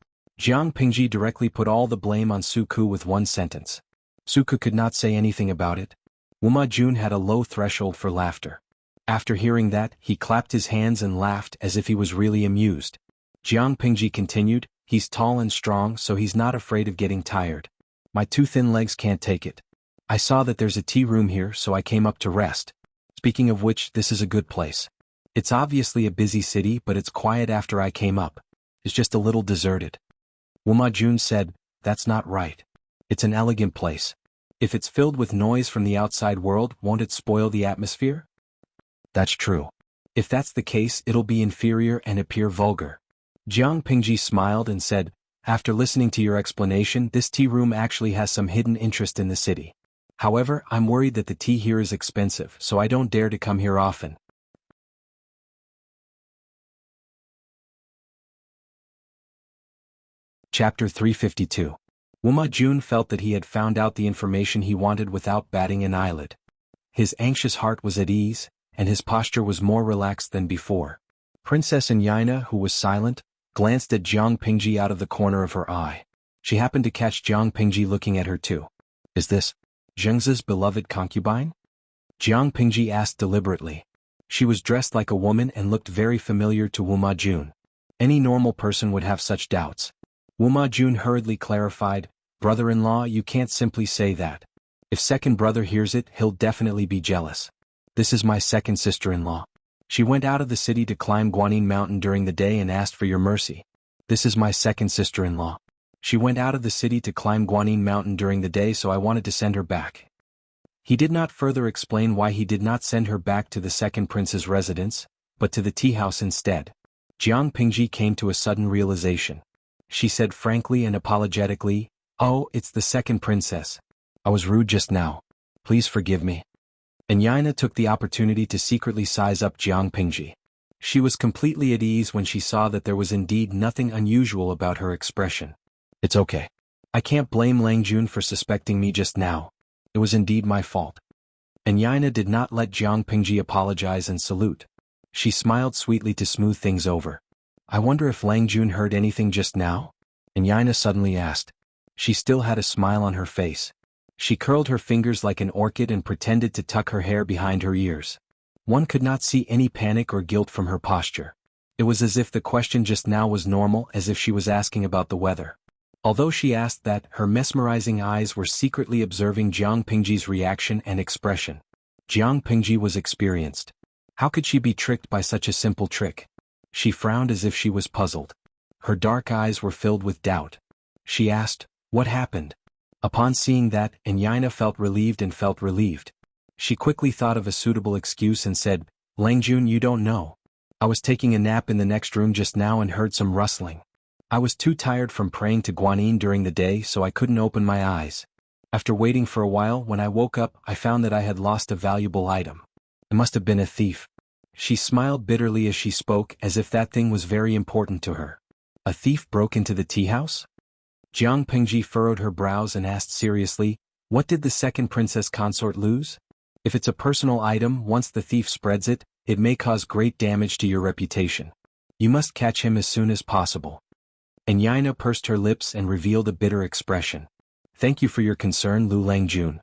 Jiang Pingji directly put all the blame on Suku with one sentence. Suku could not say anything about it. Wuma Jun had a low threshold for laughter. After hearing that, he clapped his hands and laughed as if he was really amused. Jiang Pingji continued, he's tall and strong so he's not afraid of getting tired. My two thin legs can't take it. I saw that there's a tea room here so I came up to rest. Speaking of which, this is a good place. It's obviously a busy city but it's quiet after I came up. It's just a little deserted. Wuma Jun said, that's not right. It's an elegant place. If it's filled with noise from the outside world, won't it spoil the atmosphere? That's true. If that's the case, it'll be inferior and appear vulgar. Jiang Pingji smiled and said, after listening to your explanation, this tea room actually has some hidden interest in the city. However, I'm worried that the tea here is expensive, so I don't dare to come here often. Chapter 352. Wuma Jun felt that he had found out the information he wanted without batting an eyelid. His anxious heart was at ease, and his posture was more relaxed than before. Princess Yaina, who was silent, glanced at Jiang Pingji out of the corner of her eye. She happened to catch Jiang Pingji looking at her too. Is this Zhengzi's beloved concubine? Jiang Pingji asked deliberately. She was dressed like a woman and looked very familiar to Wuma Jun. Any normal person would have such doubts. Wuma Jun hurriedly clarified, brother-in-law, you can't simply say that. If second brother hears it, he'll definitely be jealous. This is my second sister-in-law. She went out of the city to climb Guanyin Mountain during the day and asked for your mercy. This is my second sister-in-law. She went out of the city to climb Guanyin Mountain during the day so I wanted to send her back. He did not further explain why he did not send her back to the second prince's residence, but to the tea house instead. Jiang Pingji came to a sudden realization. She said frankly and apologetically, oh, it's the second princess. I was rude just now. Please forgive me. And Yaina took the opportunity to secretly size up Jiang Pingji. She was completely at ease when she saw that there was indeed nothing unusual about her expression. It's okay. I can't blame Lang Jun for suspecting me just now. It was indeed my fault. And Yaina did not let Jiang Pingji apologize and salute. She smiled sweetly to smooth things over. I wonder if Lang Jun heard anything just now? And Yaina suddenly asked. She still had a smile on her face. She curled her fingers like an orchid and pretended to tuck her hair behind her ears. One could not see any panic or guilt from her posture. It was as if the question just now was normal, as if she was asking about the weather. Although she asked that, her mesmerizing eyes were secretly observing Jiang Pingji's reaction and expression. Jiang Pingji was experienced. How could she be tricked by such a simple trick? She frowned as if she was puzzled. Her dark eyes were filled with doubt. She asked, what happened? Upon seeing that, Yaina felt relieved. She quickly thought of a suitable excuse and said, Lang Jun, you don't know. I was taking a nap in the next room just now and heard some rustling. I was too tired from praying to Guanyin during the day so I couldn't open my eyes. After waiting for a while, when I woke up, I found that I had lost a valuable item. It must have been a thief. She smiled bitterly as she spoke, as if that thing was very important to her. A thief broke into the tea house? Jiang Pingji furrowed her brows and asked seriously, what did the second princess consort lose? If it's a personal item, once the thief spreads it, it may cause great damage to your reputation. You must catch him as soon as possible. And Yaina pursed her lips and revealed a bitter expression. Thank you for your concern, Lu Lang Jun.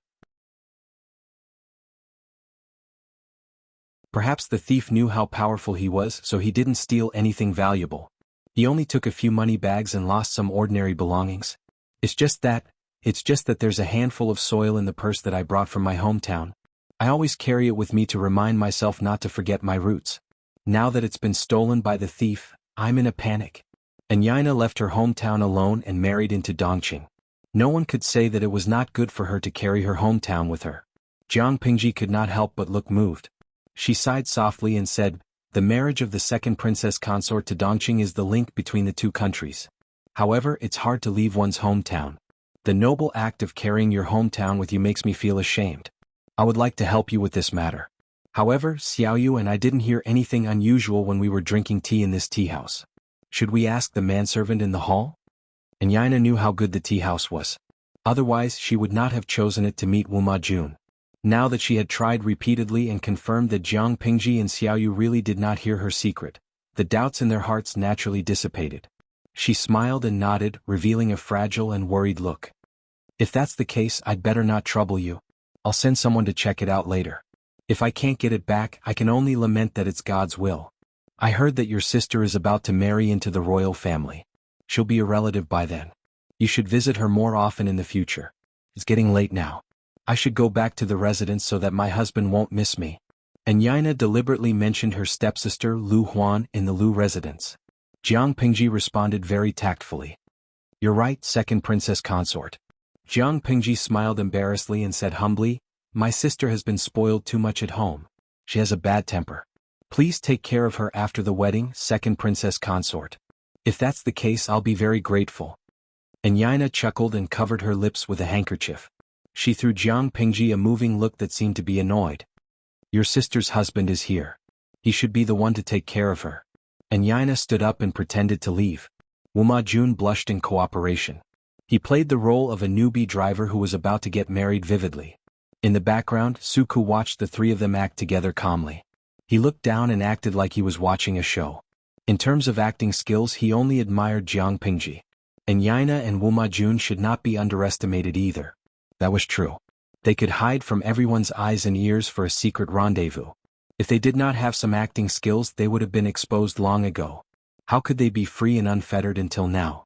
Perhaps the thief knew how powerful he was, so he didn't steal anything valuable. He only took a few money bags and lost some ordinary belongings. It's just that there's a handful of soil in the purse that I brought from my hometown. I always carry it with me to remind myself not to forget my roots. Now that it's been stolen by the thief, I'm in a panic. And Yaina left her hometown alone and married into Dongqing. No one could say that it was not good for her to carry her hometown with her. Jiang Pingji could not help but look moved. She sighed softly and said, the marriage of the second princess consort to Dongqing is the link between the two countries. However, it's hard to leave one's hometown. The noble act of carrying your hometown with you makes me feel ashamed. I would like to help you with this matter. However, Xiaoyu and I didn't hear anything unusual when we were drinking tea in this tea house. Should we ask the manservant in the hall? And Yaina knew how good the tea house was. Otherwise, she would not have chosen it to meet Wuma Jun. Now that she had tried repeatedly and confirmed that Jiang Pingji and Xiaoyu really did not hear her secret, the doubts in their hearts naturally dissipated. She smiled and nodded, revealing a fragile and worried look. If that's the case, I'd better not trouble you. I'll send someone to check it out later. If I can't get it back, I can only lament that it's God's will. I heard that your sister is about to marry into the royal family. She'll be a relative by then. You should visit her more often in the future. It's getting late now. I should go back to the residence so that my husband won't miss me. And Yaina deliberately mentioned her stepsister Lu Huan in the Lu residence. Jiang Pingji responded very tactfully. You're right, second princess consort. Jiang Pingji smiled embarrassedly and said humbly, my sister has been spoiled too much at home. She has a bad temper. Please take care of her after the wedding, second princess consort. If that's the case, I'll be very grateful. And Yaina chuckled and covered her lips with a handkerchief. She threw Jiang Pingji a moving look that seemed to be annoyed. Your sister's husband is here. He should be the one to take care of her. And Yaina stood up and pretended to leave. Wuma Jun blushed in cooperation. He played the role of a newbie driver who was about to get married vividly. In the background, Suku watched the three of them act together calmly. He looked down and acted like he was watching a show. In terms of acting skills, he only admired Jiang Pingji. And Yaina and Wuma Jun should not be underestimated either. That was true. They could hide from everyone's eyes and ears for a secret rendezvous. If they did not have some acting skills, they would have been exposed long ago. How could they be free and unfettered until now?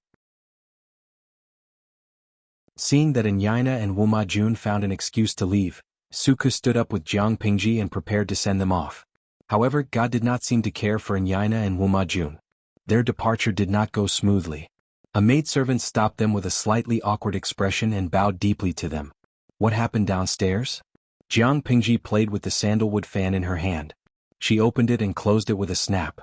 Seeing that Yaina and Wuma Jun found an excuse to leave, Suku stood up with Jiang Pingji and prepared to send them off. However, God did not seem to care for Yaina and Wuma Jun. Their departure did not go smoothly. A maidservant stopped them with a slightly awkward expression and bowed deeply to them. What happened downstairs? Jiang Pingji played with the sandalwood fan in her hand. She opened it and closed it with a snap.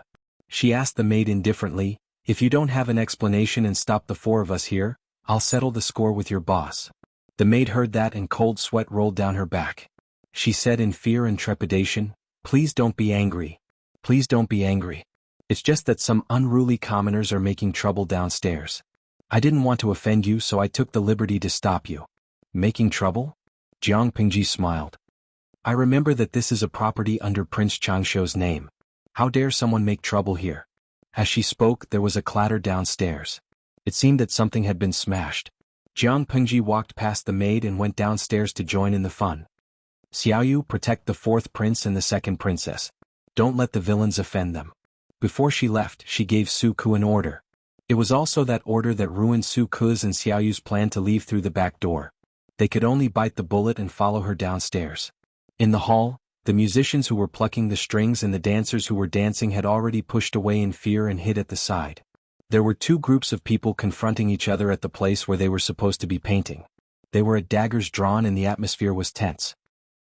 She asked the maid indifferently, if you don't have an explanation and stop the four of us here, I'll settle the score with your boss. The maid heard that and cold sweat rolled down her back. She said in fear and trepidation, please don't be angry. Please don't be angry. It's just that some unruly commoners are making trouble downstairs. I didn't want to offend you, so I took the liberty to stop you. Making trouble? Jiang Pingji smiled. I remember that this is a property under Prince Changshuo's name. How dare someone make trouble here? As she spoke, there was a clatter downstairs. It seemed that something had been smashed. Jiang Pingji walked past the maid and went downstairs to join in the fun. Xiaoyu, protect the fourth prince and the second princess. Don't let the villains offend them. Before she left, she gave Suku an order. It was also that order that ruined Suku's and Xiaoyu's plan to leave through the back door. They could only bite the bullet and follow her downstairs. In the hall, the musicians who were plucking the strings and the dancers who were dancing had already pushed away in fear and hid at the side. There were two groups of people confronting each other at the place where they were supposed to be painting. They were at daggers drawn and the atmosphere was tense.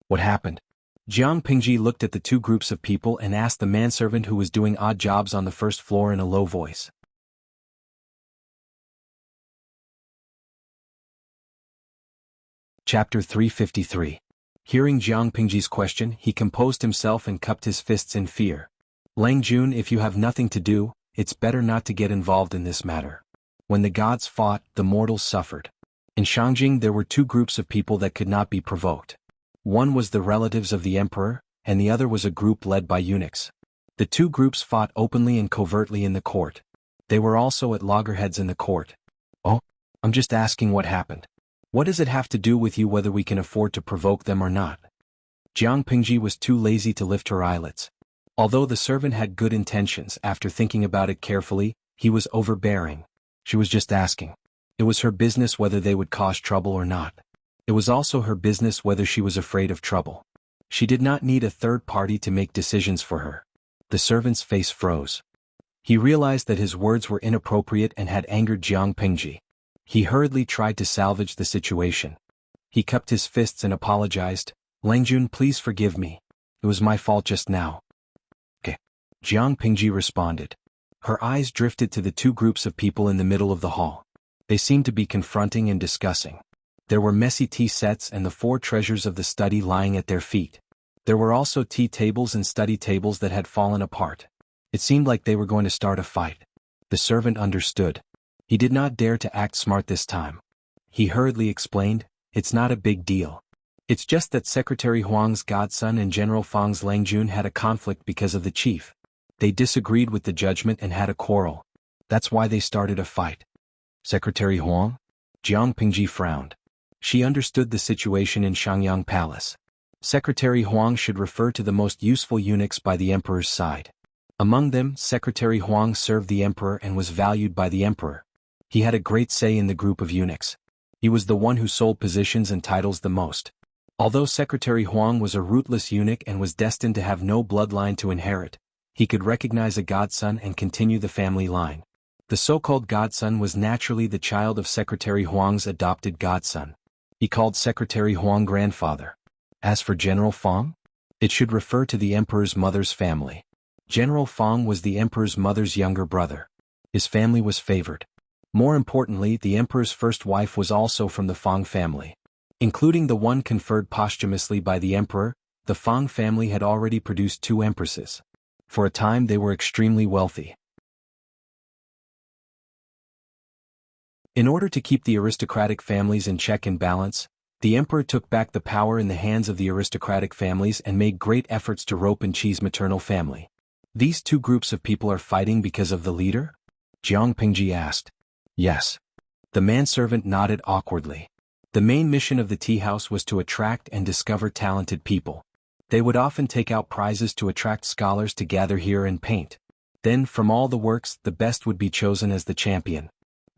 What happened? Jiang Pingji looked at the two groups of people and asked the manservant who was doing odd jobs on the first floor in a low voice. Chapter 353. Hearing Jiang Pingji's question, he composed himself and cupped his fists in fear. Lang Jun, if you have nothing to do, it's better not to get involved in this matter. When the gods fought, the mortals suffered. In Shangjing there were two groups of people that could not be provoked. One was the relatives of the emperor, and the other was a group led by eunuchs. The two groups fought openly and covertly in the court. They were also at loggerheads in the court. Oh, I'm just asking what happened. What does it have to do with you whether we can afford to provoke them or not? Jiang Pingji was too lazy to lift her eyelids. Although the servant had good intentions, after thinking about it carefully, he was overbearing. She was just asking. It was her business whether they would cause trouble or not. It was also her business whether she was afraid of trouble. She did not need a third party to make decisions for her. The servant's face froze. He realized that his words were inappropriate and had angered Jiang Pingji. He hurriedly tried to salvage the situation. He cupped his fists and apologized. Langjun, please forgive me. It was my fault just now. Okay. Jiang Pingji responded. Her eyes drifted to the two groups of people in the middle of the hall. They seemed to be confronting and discussing. There were messy tea sets and the four treasures of the study lying at their feet. There were also tea tables and study tables that had fallen apart. It seemed like they were going to start a fight. The servant understood. He did not dare to act smart this time. He hurriedly explained, it's not a big deal. It's just that Secretary Huang's godson and General Fang's Langjun had a conflict because of the chief. They disagreed with the judgment and had a quarrel. That's why they started a fight. Secretary Huang? Jiang Pingji frowned. She understood the situation in Shangyang Palace. Secretary Huang should refer to the most useful eunuchs by the emperor's side. Among them, Secretary Huang served the emperor and was valued by the emperor. He had a great say in the group of eunuchs. He was the one who sold positions and titles the most. Although Secretary Huang was a rootless eunuch and was destined to have no bloodline to inherit, he could recognize a godson and continue the family line. The so-called godson was naturally the child of Secretary Huang's adopted godson. He called Secretary Huang grandfather. As for General Fang, it should refer to the emperor's mother's family. General Fang was the emperor's mother's younger brother. His family was favored. More importantly, the emperor's first wife was also from the Fang family. Including the one conferred posthumously by the emperor, the Fang family had already produced 2 empresses. For a time they were extremely wealthy. In order to keep the aristocratic families in check and balance, the emperor took back the power in the hands of the aristocratic families and made great efforts to rope and cheese maternal family. These 2 groups of people are fighting because of the leader? Jiang Pingji asked. Yes. The manservant nodded awkwardly. The main mission of the tea house was to attract and discover talented people. They would often take out prizes to attract scholars to gather here and paint. Then, from all the works, the best would be chosen as the champion.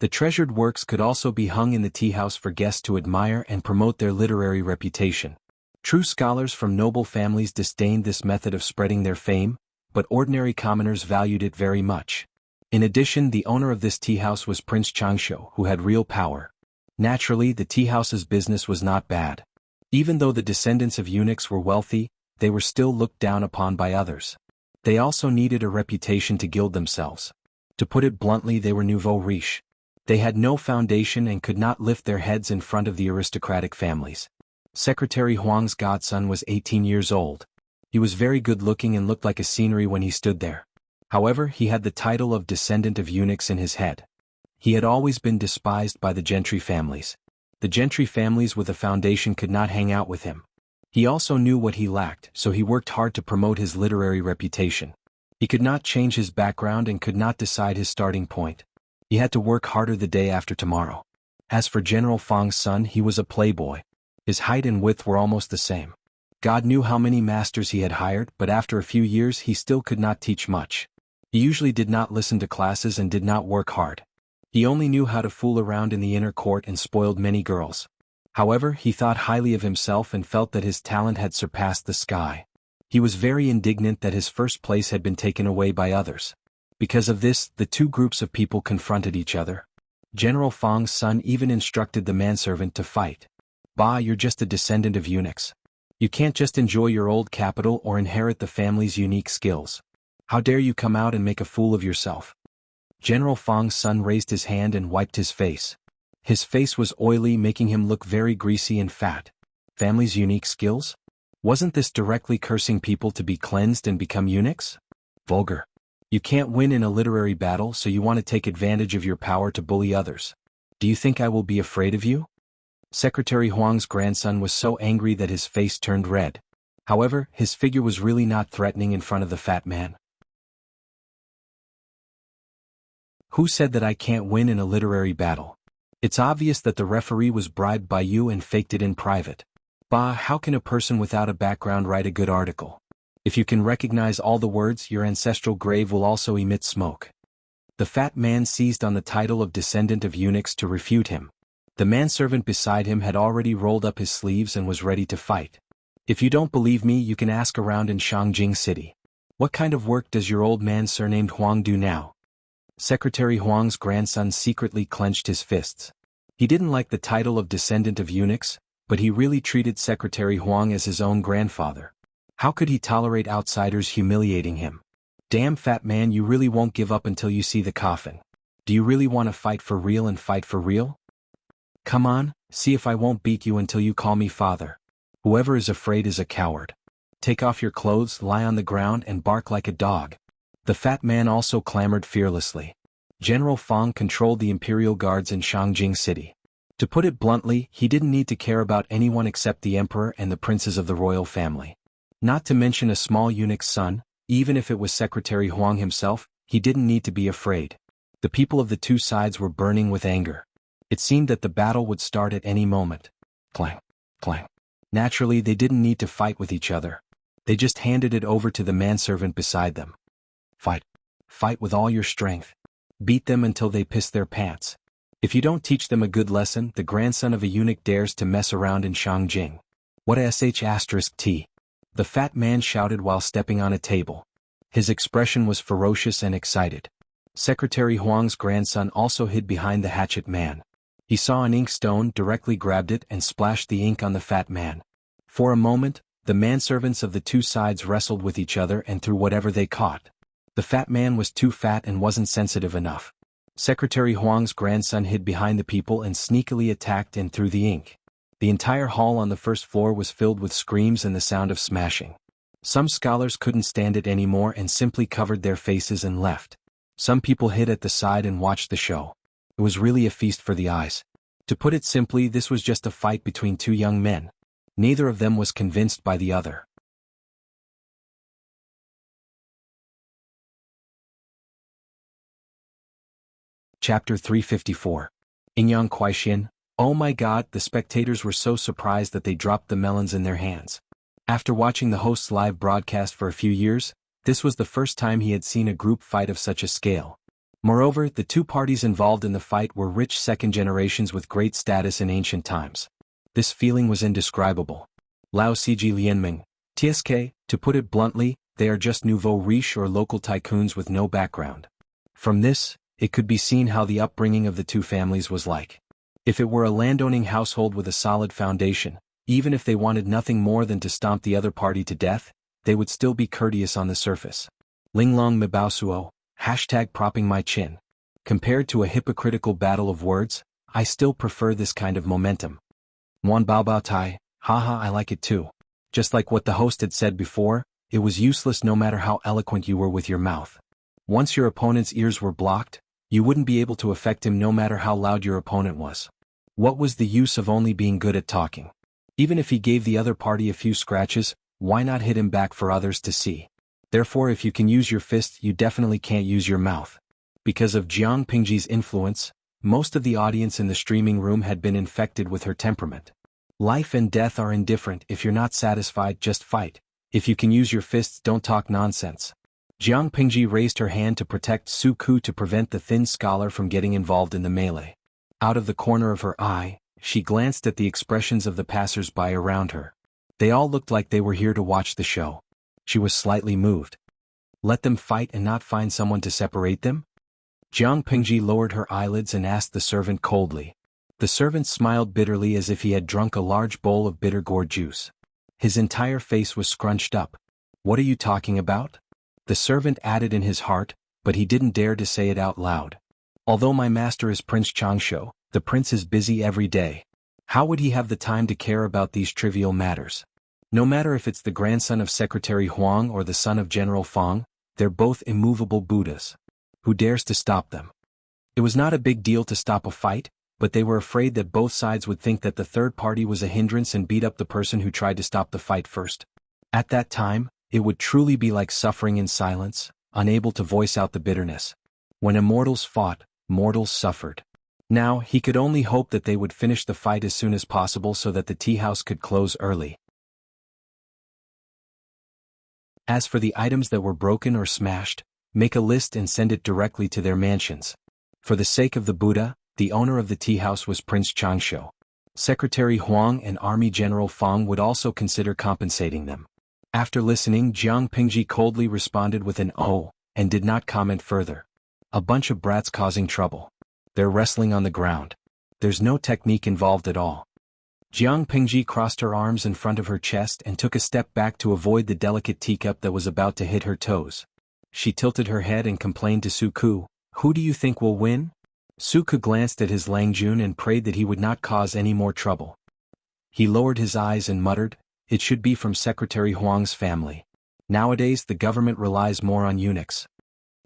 The treasured works could also be hung in the tea house for guests to admire and promote their literary reputation. True scholars from noble families disdained this method of spreading their fame, but ordinary commoners valued it very much. In addition, the owner of this tea house was Prince Changshu, who had real power. Naturally, the tea house's business was not bad. Even though the descendants of eunuchs were wealthy, they were still looked down upon by others. They also needed a reputation to gild themselves. To put it bluntly, they were nouveau riche. They had no foundation and could not lift their heads in front of the aristocratic families. Secretary Huang's godson was 18 years old. He was very good-looking and looked like a scenery when he stood there. However, he had the title of descendant of eunuchs in his head. He had always been despised by the gentry families. The gentry families with a foundation could not hang out with him. He also knew what he lacked, so he worked hard to promote his literary reputation. He could not change his background and could not decide his starting point. He had to work harder the day after tomorrow. As for General Fang's son, he was a playboy. His height and width were almost the same. God knew how many masters he had hired, but after a few years he still could not teach much. He usually did not listen to classes and did not work hard. He only knew how to fool around in the inner court and spoiled many girls. However, he thought highly of himself and felt that his talent had surpassed the sky. He was very indignant that his first place had been taken away by others. Because of this, the 2 groups of people confronted each other. General Fang's son even instructed the manservant to fight. Bah, you're just a descendant of eunuchs. You can't just enjoy your old capital or inherit the family's unique skills. How dare you come out and make a fool of yourself? General Fang's son raised his hand and wiped his face. His face was oily, making him look very greasy and fat. Family's unique skills? Wasn't this directly cursing people to be cleansed and become eunuchs? Vulgar. You can't win in a literary battle, so you want to take advantage of your power to bully others. Do you think I will be afraid of you? Secretary Huang's grandson was so angry that his face turned red. However, his figure was really not threatening in front of the fat man. Who said that I can't win in a literary battle? It's obvious that the referee was bribed by you and faked it in private. Bah, how can a person without a background write a good article? If you can recognize all the words, your ancestral grave will also emit smoke. The fat man seized on the title of descendant of eunuchs to refute him. The manservant beside him had already rolled up his sleeves and was ready to fight. If you don't believe me, you can ask around in Shangjing City. What kind of work does your old man surnamed Huang do now? Secretary Huang's grandson secretly clenched his fists. He didn't like the title of descendant of eunuchs, but he really treated Secretary Huang as his own grandfather. How could he tolerate outsiders humiliating him? Damn fat man, you really won't give up until you see the coffin. Do you really want to fight for real and fight for real? Come on, see if I won't beat you until you call me father. Whoever is afraid is a coward. Take off your clothes, lie on the ground and bark like a dog. The fat man also clamored fearlessly. General Fang controlled the imperial guards in Shangjing City. To put it bluntly, he didn't need to care about anyone except the emperor and the princes of the royal family. Not to mention a small eunuch's son, even if it was Secretary Huang himself, he didn't need to be afraid. The people of the two sides were burning with anger. It seemed that the battle would start at any moment. Clang, clang. Naturally, they didn't need to fight with each other. They just handed it over to the manservant beside them. Fight. Fight with all your strength. Beat them until they piss their pants. If you don't teach them a good lesson, the grandson of a eunuch dares to mess around in Shangjing. What *T? The fat man shouted while stepping on a table. His expression was ferocious and excited. Secretary Huang's grandson also hid behind the hatchet man. He saw an ink stone, directly grabbed it and splashed the ink on the fat man. For a moment, the manservants of the two sides wrestled with each other and threw whatever they caught. The fat man was too fat and wasn't sensitive enough. Secretary Huang's grandson hid behind the people and sneakily attacked and threw the ink. The entire hall on the first floor was filled with screams and the sound of smashing. Some scholars couldn't stand it anymore and simply covered their faces and left. Some people hid at the side and watched the show. It was really a feast for the eyes. To put it simply, this was just a fight between two young men. Neither of them was convinced by the other. Chapter 354. Ingyang Kuaixin. Oh my god, the spectators were so surprised that they dropped the melons in their hands. After watching the host's live broadcast for a few years, this was the first time he had seen a group fight of such a scale. Moreover, the two parties involved in the fight were rich second generations with great status in ancient times. This feeling was indescribable. Lao Ciji Lianming, TSK, to put it bluntly, they are just nouveau riche or local tycoons with no background. From this, it could be seen how the upbringing of the two families was like. If it were a landowning household with a solid foundation, even if they wanted nothing more than to stomp the other party to death, they would still be courteous on the surface. Linglong Mibao #propping my chin. Compared to a hypocritical battle of words, I still prefer this kind of momentum. Wan Bao Tai, haha, I like it too. Just like what the host had said before, it was useless no matter how eloquent you were with your mouth. Once your opponent's ears were blocked, you wouldn't be able to affect him no matter how loud your opponent was. What was the use of only being good at talking? Even if he gave the other party a few scratches, why not hit him back for others to see? Therefore, if you can use your fist, you definitely can't use your mouth. Because of Jiang Pingji's influence, most of the audience in the streaming room had been infected with her temperament. Life and death are indifferent. If you're not satisfied, just fight. If you can use your fists, don't talk nonsense. Jiang Pingji raised her hand to protect Su Ku to prevent the thin scholar from getting involved in the melee. Out of the corner of her eye, she glanced at the expressions of the passers-by around her. They all looked like they were here to watch the show. She was slightly moved. Let them fight and not find someone to separate them? Jiang Pingji lowered her eyelids and asked the servant coldly. The servant smiled bitterly as if he had drunk a large bowl of bitter gourd juice. His entire face was scrunched up. What are you talking about? The servant added in his heart, but he didn't dare to say it out loud. Although my master is Prince Changsho, the prince is busy every day. How would he have the time to care about these trivial matters? No matter if it's the grandson of Secretary Huang or the son of General Fang, they're both immovable Buddhas. Who dares to stop them? It was not a big deal to stop a fight, but they were afraid that both sides would think that the third party was a hindrance and beat up the person who tried to stop the fight first. At that time, it would truly be like suffering in silence, unable to voice out the bitterness. When immortals fought, mortals suffered. Now, he could only hope that they would finish the fight as soon as possible so that the tea house could close early. As for the items that were broken or smashed, make a list and send it directly to their mansions. For the sake of the Buddha, the owner of the tea house was Prince Changsho. Secretary Huang and Army General Fang would also consider compensating them. After listening, Jiang Pingji coldly responded with an "oh," and did not comment further. A bunch of brats causing trouble. They're wrestling on the ground. There's no technique involved at all. Jiang Pingji crossed her arms in front of her chest and took a step back to avoid the delicate teacup that was about to hit her toes. She tilted her head and complained to Su Ku, "Who do you think will win?" Su Ku glanced at his Langjun and prayed that he would not cause any more trouble. He lowered his eyes and muttered, "It should be from Secretary Huang's family. Nowadays the government relies more on eunuchs."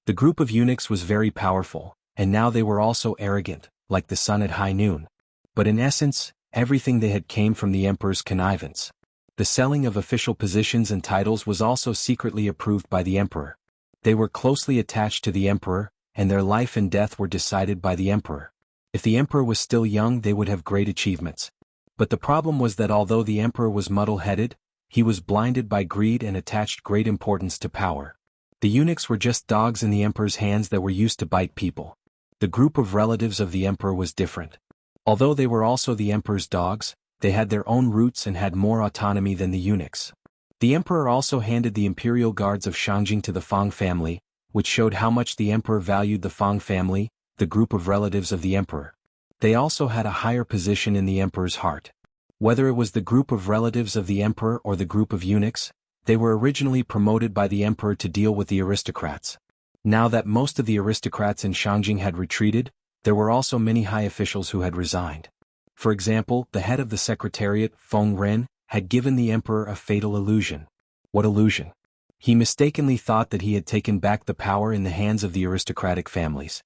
The group of eunuchs was very powerful, and now they were also arrogant, like the sun at high noon. But in essence, everything they had came from the emperor's connivance. The selling of official positions and titles was also secretly approved by the emperor. They were closely attached to the emperor, and their life and death were decided by the emperor. If the emperor was still young, they would have great achievements. But the problem was that although the emperor was muddle-headed, he was blinded by greed and attached great importance to power. The eunuchs were just dogs in the emperor's hands that were used to bite people. The group of relatives of the emperor was different. Although they were also the emperor's dogs, they had their own roots and had more autonomy than the eunuchs. The emperor also handed the imperial guards of Shangjing to the Fang family, which showed how much the emperor valued the Fang family, the group of relatives of the emperor. They also had a higher position in the emperor's heart. Whether it was the group of relatives of the emperor or the group of eunuchs, they were originally promoted by the emperor to deal with the aristocrats. Now that most of the aristocrats in Shangjing had retreated, there were also many high officials who had resigned. For example, the head of the secretariat, Feng Ren, had given the emperor a fatal illusion. What illusion? He mistakenly thought that he had taken back the power in the hands of the aristocratic families.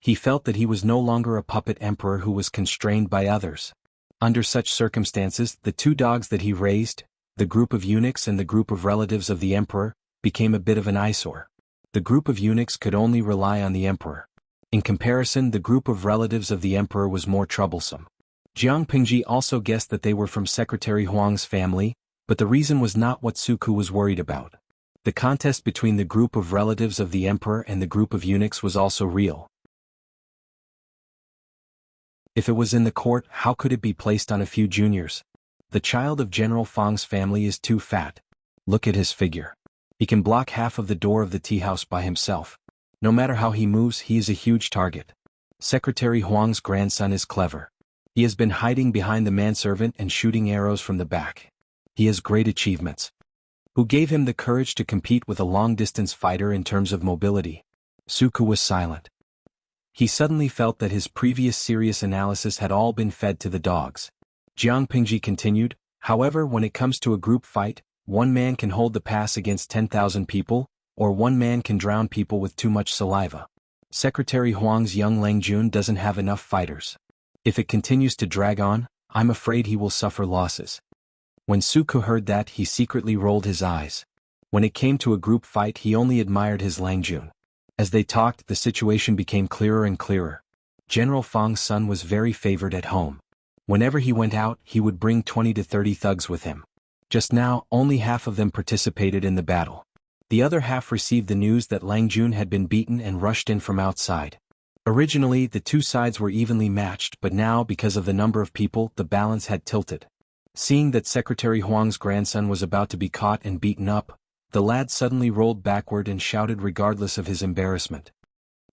He felt that he was no longer a puppet emperor who was constrained by others. Under such circumstances, the two dogs that he raised, the group of eunuchs and the group of relatives of the emperor, became a bit of an eyesore. The group of eunuchs could only rely on the emperor. In comparison, the group of relatives of the emperor was more troublesome. Jiang Pingji also guessed that they were from Secretary Huang's family, but the reason was not what Suku was worried about. The contest between the group of relatives of the emperor and the group of eunuchs was also real. If it was in the court, how could it be placed on a few juniors? The child of General Fang's family is too fat. Look at his figure. He can block half of the door of the tea house by himself. No matter how he moves, he is a huge target. Secretary Huang's grandson is clever. He has been hiding behind the manservant and shooting arrows from the back. He has great achievements. Who gave him the courage to compete with a long-distance fighter in terms of mobility? Suku was silent. He suddenly felt that his previous serious analysis had all been fed to the dogs. Jiang Pingji continued, however, when it comes to a group fight, one man can hold the pass against 10,000 people, or one man can drown people with too much saliva. Secretary Huang's young Lang Jun doesn't have enough fighters. If it continues to drag on, I'm afraid he will suffer losses. When Suku heard that, he secretly rolled his eyes. When it came to a group fight, he only admired his Lang Jun. As they talked, the situation became clearer and clearer. General Fang's son was very favored at home. Whenever he went out, he would bring 20 to 30 thugs with him. Just now, only half of them participated in the battle. The other half received the news that Lang Jun had been beaten and rushed in from outside. Originally, the two sides were evenly matched, but now, because of the number of people, the balance had tilted. Seeing that Secretary Huang's grandson was about to be caught and beaten up, the lad suddenly rolled backward and shouted regardless of his embarrassment.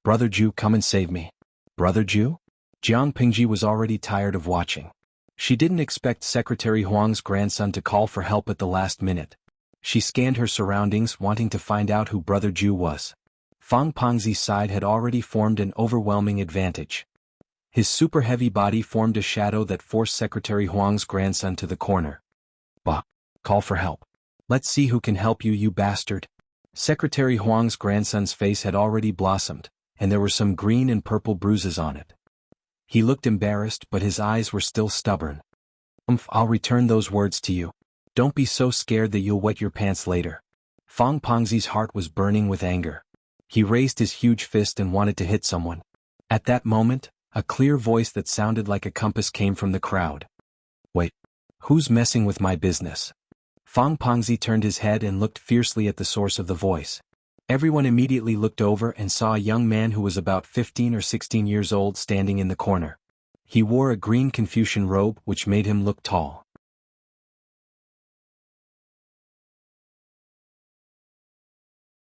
"Brother Ju, come and save me." Brother Ju? Jiang Pingji was already tired of watching. She didn't expect Secretary Huang's grandson to call for help at the last minute. She scanned her surroundings, wanting to find out who Brother Ju was. Fang Pengzi's side had already formed an overwhelming advantage. His super-heavy body formed a shadow that forced Secretary Huang's grandson to the corner. "Bah! Call for help. Let's see who can help you, you bastard." Secretary Huang's grandson's face had already blossomed, and there were some green and purple bruises on it. He looked embarrassed, but his eyes were still stubborn. I'll return those words to you. Don't be so scared that you'll wet your pants later." Fang Pengzi's heart was burning with anger. He raised his huge fist and wanted to hit someone. At that moment, a clear voice that sounded like a compass came from the crowd. "Wait. Who's messing with my business?" Fang Pengzi turned his head and looked fiercely at the source of the voice. Everyone immediately looked over and saw a young man who was about 15 or 16 years old standing in the corner. He wore a green Confucian robe which made him look tall.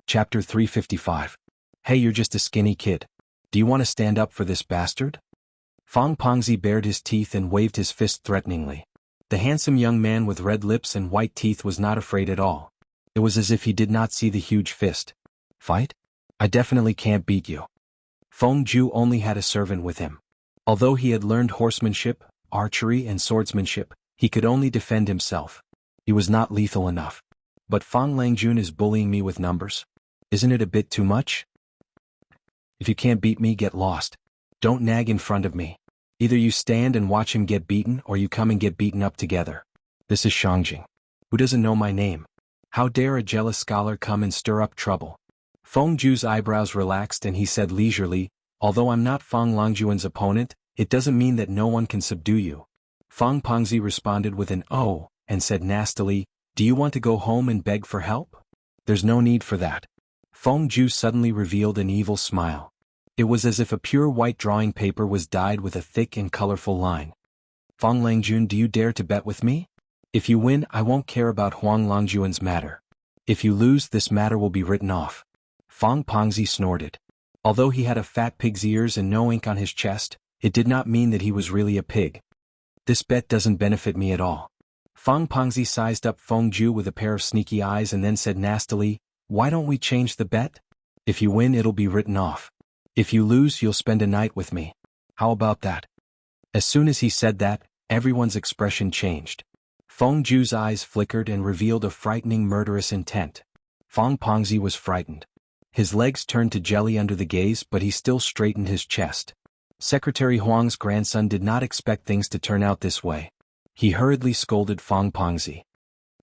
Chapter 355. Hey, you're just a skinny kid. Do you want to stand up for this bastard? Fang Pengzi bared his teeth and waved his fist threateningly. The handsome young man with red lips and white teeth was not afraid at all. It was as if he did not see the huge fist. "Fight? I definitely can't beat you." Feng Ju only had a servant with him. Although he had learned horsemanship, archery and swordsmanship, he could only defend himself. He was not lethal enough. But Fang Langjun is bullying me with numbers. Isn't it a bit too much? If you can't beat me, get lost. Don't nag in front of me. Either you stand and watch him get beaten or you come and get beaten up together. This is Shangjing. Who doesn't know my name? How dare a jealous scholar come and stir up trouble? Feng Ju's eyebrows relaxed and he said leisurely, although I'm not Feng Longjuan's opponent, it doesn't mean that no one can subdue you. Feng Pengzi responded with an "oh," and said nastily, do you want to go home and beg for help? There's no need for that. Feng Ju suddenly revealed an evil smile. It was as if a pure white drawing paper was dyed with a thick and colorful line. Feng Langjun, do you dare to bet with me? If you win, I won't care about Huang Longjuan's matter. If you lose, this matter will be written off. Feng Pengzi snorted. Although he had a fat pig's ears and no ink on his chest, it did not mean that he was really a pig. This bet doesn't benefit me at all. Feng Pengzi sized up Feng Ju with a pair of sneaky eyes and then said nastily, why don't we change the bet? If you win, it'll be written off. If you lose, you'll spend a night with me. How about that? As soon as he said that, everyone's expression changed. Feng Ju's eyes flickered and revealed a frightening murderous intent. Feng Pengzi was frightened. His legs turned to jelly under the gaze, but he still straightened his chest. Secretary Huang's grandson did not expect things to turn out this way. He hurriedly scolded Feng Pengzi.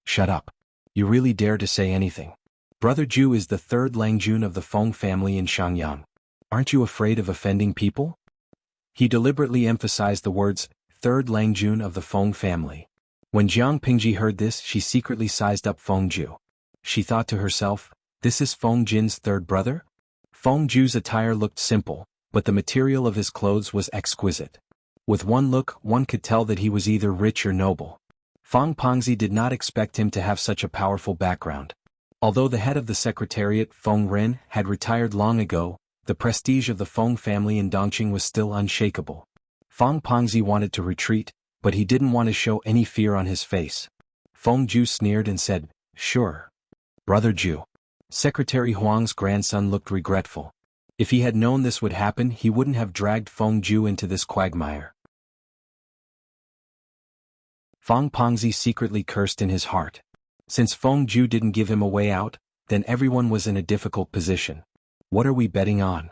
Shut up. You really dare to say anything. Brother Ju is the third Langjun of the Feng family in Xiangyang. Aren't you afraid of offending people? He deliberately emphasized the words, third Langjun of the Feng family. When Jiang Pingji heard this, she secretly sized up Feng Ju. She thought to herself, this is Feng Jin's third brother? Feng Ju's attire looked simple, but the material of his clothes was exquisite. With one look, one could tell that he was either rich or noble. Feng Pengzi did not expect him to have such a powerful background. Although the head of the secretariat, Feng Ren, had retired long ago, the prestige of the Feng family in Dongqing was still unshakable. Feng Pengzi wanted to retreat, but he didn't want to show any fear on his face. Feng Ju sneered and said, sure. Brother Ju. Secretary Huang's grandson looked regretful. If he had known this would happen, he wouldn't have dragged Feng Ju into this quagmire. Feng Pengzi secretly cursed in his heart. Since Feng Ju didn't give him a way out, then everyone was in a difficult position. What are we betting on?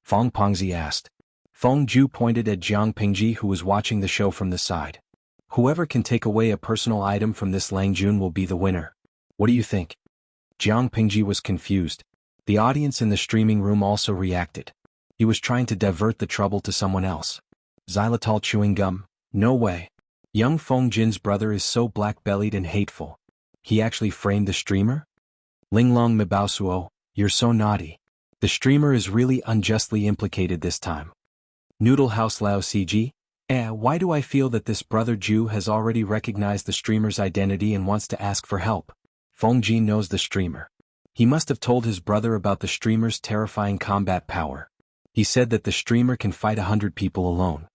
Feng Pengzi asked. Feng Ju pointed at Jiang Pingji, who was watching the show from the side. Whoever can take away a personal item from this Langjun will be the winner. What do you think? Jiang Pingji was confused. The audience in the streaming room also reacted. He was trying to divert the trouble to someone else. Xylitol chewing gum? No way. Young Feng Jin's brother is so black-bellied and hateful. He actually framed the streamer? Linglong Mibaosuo, you're so naughty. The streamer is really unjustly implicated this time. Noodle House Lao CG? Why do I feel that this brother Ju has already recognized the streamer's identity and wants to ask for help? Feng Jin knows the streamer. He must have told his brother about the streamer's terrifying combat power. He said that the streamer can fight 100 people alone.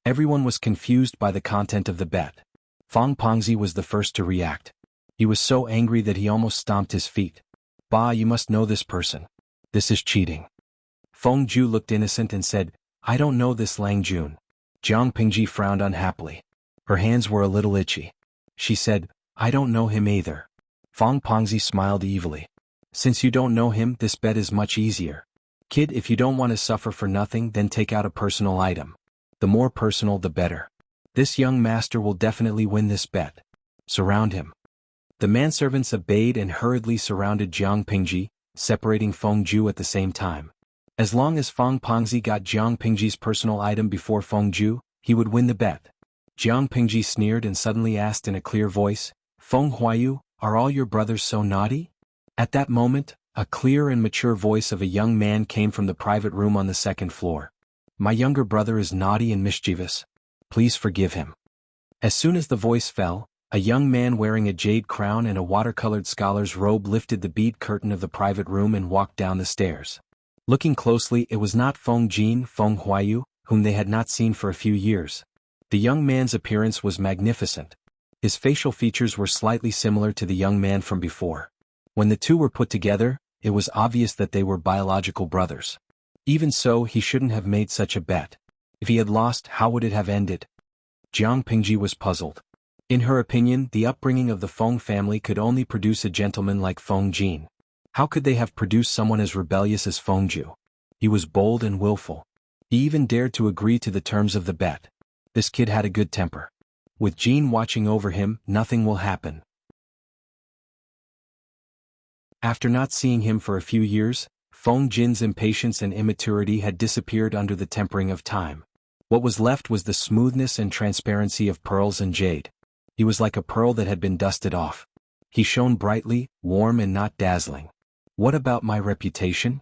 Everyone was confused by the content of the bet. Feng Pengzi was the first to react. He was so angry that he almost stomped his feet. Bah, you must know this person. This is cheating. Feng Ju looked innocent and said, I don't know this Langjun. Jiang Pingji frowned unhappily. Her hands were a little itchy. She said, I don't know him either. Feng Pengzi smiled evilly. Since you don't know him, this bet is much easier. Kid, if you don't want to suffer for nothing, then take out a personal item. The more personal, the better. This young master will definitely win this bet. Surround him. The manservants obeyed and hurriedly surrounded Jiang Pingji, separating Feng Ju at the same time. As long as Feng Pengzi got Jiang Pingji's personal item before Feng Ju, he would win the bet. Jiang Pingji sneered and suddenly asked in a clear voice, Feng Huayu, are all your brothers so naughty? At that moment, a clear and mature voice of a young man came from the private room on the second floor. My younger brother is naughty and mischievous. Please forgive him. As soon as the voice fell, a young man wearing a jade crown and a watercolored scholar's robe lifted the bead curtain of the private room and walked down the stairs. Looking closely, it was not Feng Jin, Feng Huayu, whom they had not seen for a few years. The young man's appearance was magnificent. His facial features were slightly similar to the young man from before. When the two were put together, it was obvious that they were biological brothers. Even so, he shouldn't have made such a bet. If he had lost, how would it have ended? Jiang Pingji was puzzled. In her opinion, the upbringing of the Feng family could only produce a gentleman like Feng Jin. How could they have produced someone as rebellious as Feng Ju? He was bold and willful. He even dared to agree to the terms of the bet. This kid had a good temper. With Jean watching over him, nothing will happen. After not seeing him for a few years, Feng Jin's impatience and immaturity had disappeared under the tempering of time. What was left was the smoothness and transparency of pearls and jade. He was like a pearl that had been dusted off. He shone brightly, warm and not dazzling. What about my reputation?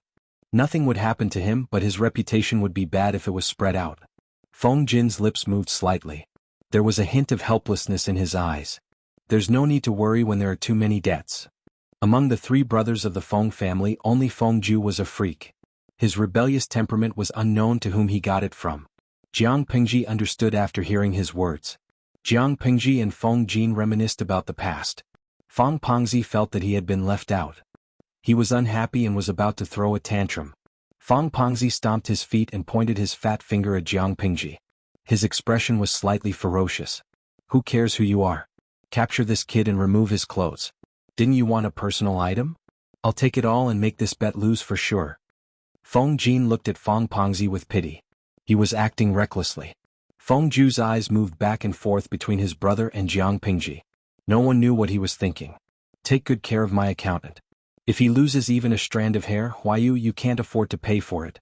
Nothing would happen to him, but his reputation would be bad if it was spread out. Feng Jin's lips moved slightly. There was a hint of helplessness in his eyes. There's no need to worry when there are too many debts. Among the three brothers of the Feng family, only Feng Ju was a freak. His rebellious temperament was unknown to whom he got it from. Jiang Pingji understood after hearing his words. Jiang Pingji and Feng Jin reminisced about the past. Feng Pengzi felt that he had been left out. He was unhappy and was about to throw a tantrum. Feng Pengzi stomped his feet and pointed his fat finger at Jiang Pingji. His expression was slightly ferocious. Who cares who you are? Capture this kid and remove his clothes. Didn't you want a personal item? I'll take it all and make this bet lose for sure. Feng Jin looked at Feng Pengzi with pity. He was acting recklessly. Feng Ju's eyes moved back and forth between his brother and Jiang Pingji. No one knew what he was thinking. Take good care of my accountant. If he loses even a strand of hair, you can't afford to pay for it.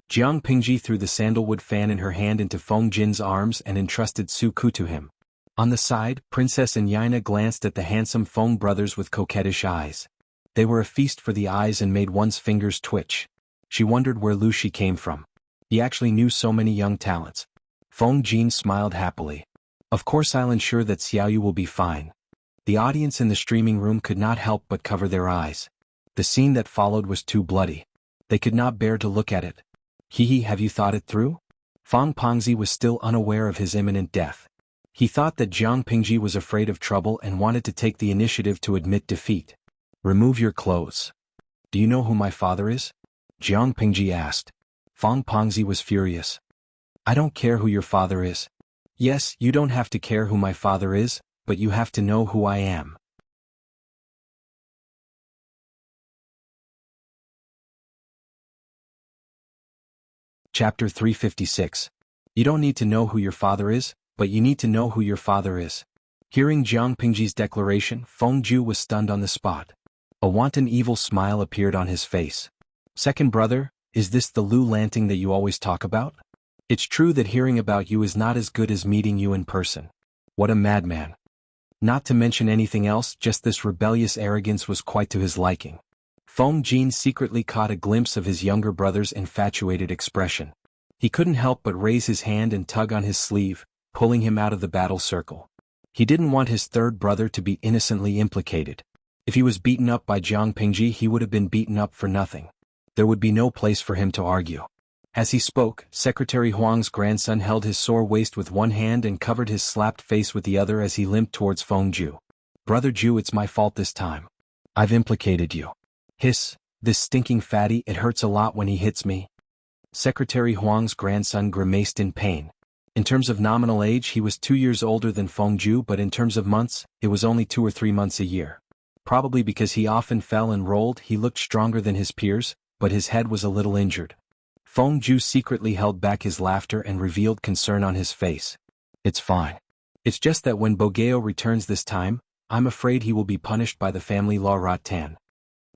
Jiang Pingji threw the sandalwood fan in her hand into Feng Jin's arms and entrusted Su Ku to him. On the side, Princess and Yaina glanced at the handsome Feng brothers with coquettish eyes. They were a feast for the eyes and made one's fingers twitch. She wondered where Lu Shi came from. He actually knew so many young talents. Feng Jin smiled happily. Of course I'll ensure that Xiaoyu will be fine. The audience in the streaming room could not help but cover their eyes. The scene that followed was too bloody. They could not bear to look at it. Have you thought it through? Feng Pengzi was still unaware of his imminent death. He thought that Jiang Pingji was afraid of trouble and wanted to take the initiative to admit defeat. Remove your clothes. Do you know who my father is? Jiang Pingji asked. Feng Pengzi was furious. I don't care who your father is. Yes, you don't have to care who my father is, but you have to know who I am. Chapter 356. You don't need to know who your father is, but you need to know who your father is. Hearing Jiang Pingji's declaration, Feng Ju was stunned on the spot. A wanton evil smile appeared on his face. Second brother, is this the Lu Lanting that you always talk about? It's true that hearing about you is not as good as meeting you in person. What a madman. Not to mention anything else, just this rebellious arrogance was quite to his liking. Feng Jin secretly caught a glimpse of his younger brother's infatuated expression. He couldn't help but raise his hand and tug on his sleeve, pulling him out of the battle circle. He didn't want his third brother to be innocently implicated. If he was beaten up by Jiang Pingji, he would have been beaten up for nothing. There would be no place for him to argue. As he spoke, Secretary Huang's grandson held his sore waist with one hand and covered his slapped face with the other as he limped towards Feng Ju. Brother Ju, it's my fault this time. I've implicated you. Hiss, this stinking fatty, it hurts a lot when he hits me. Secretary Huang's grandson grimaced in pain. In terms of nominal age, he was 2 years older than Feng Ju, but in terms of months, it was only 2 or 3 months a year. Probably because he often fell and rolled, he looked stronger than his peers, but his head was a little injured. Feng Ju secretly held back his laughter and revealed concern on his face. It's fine. It's just that when Bogeo returns this time, I'm afraid he will be punished by the family law Rattan.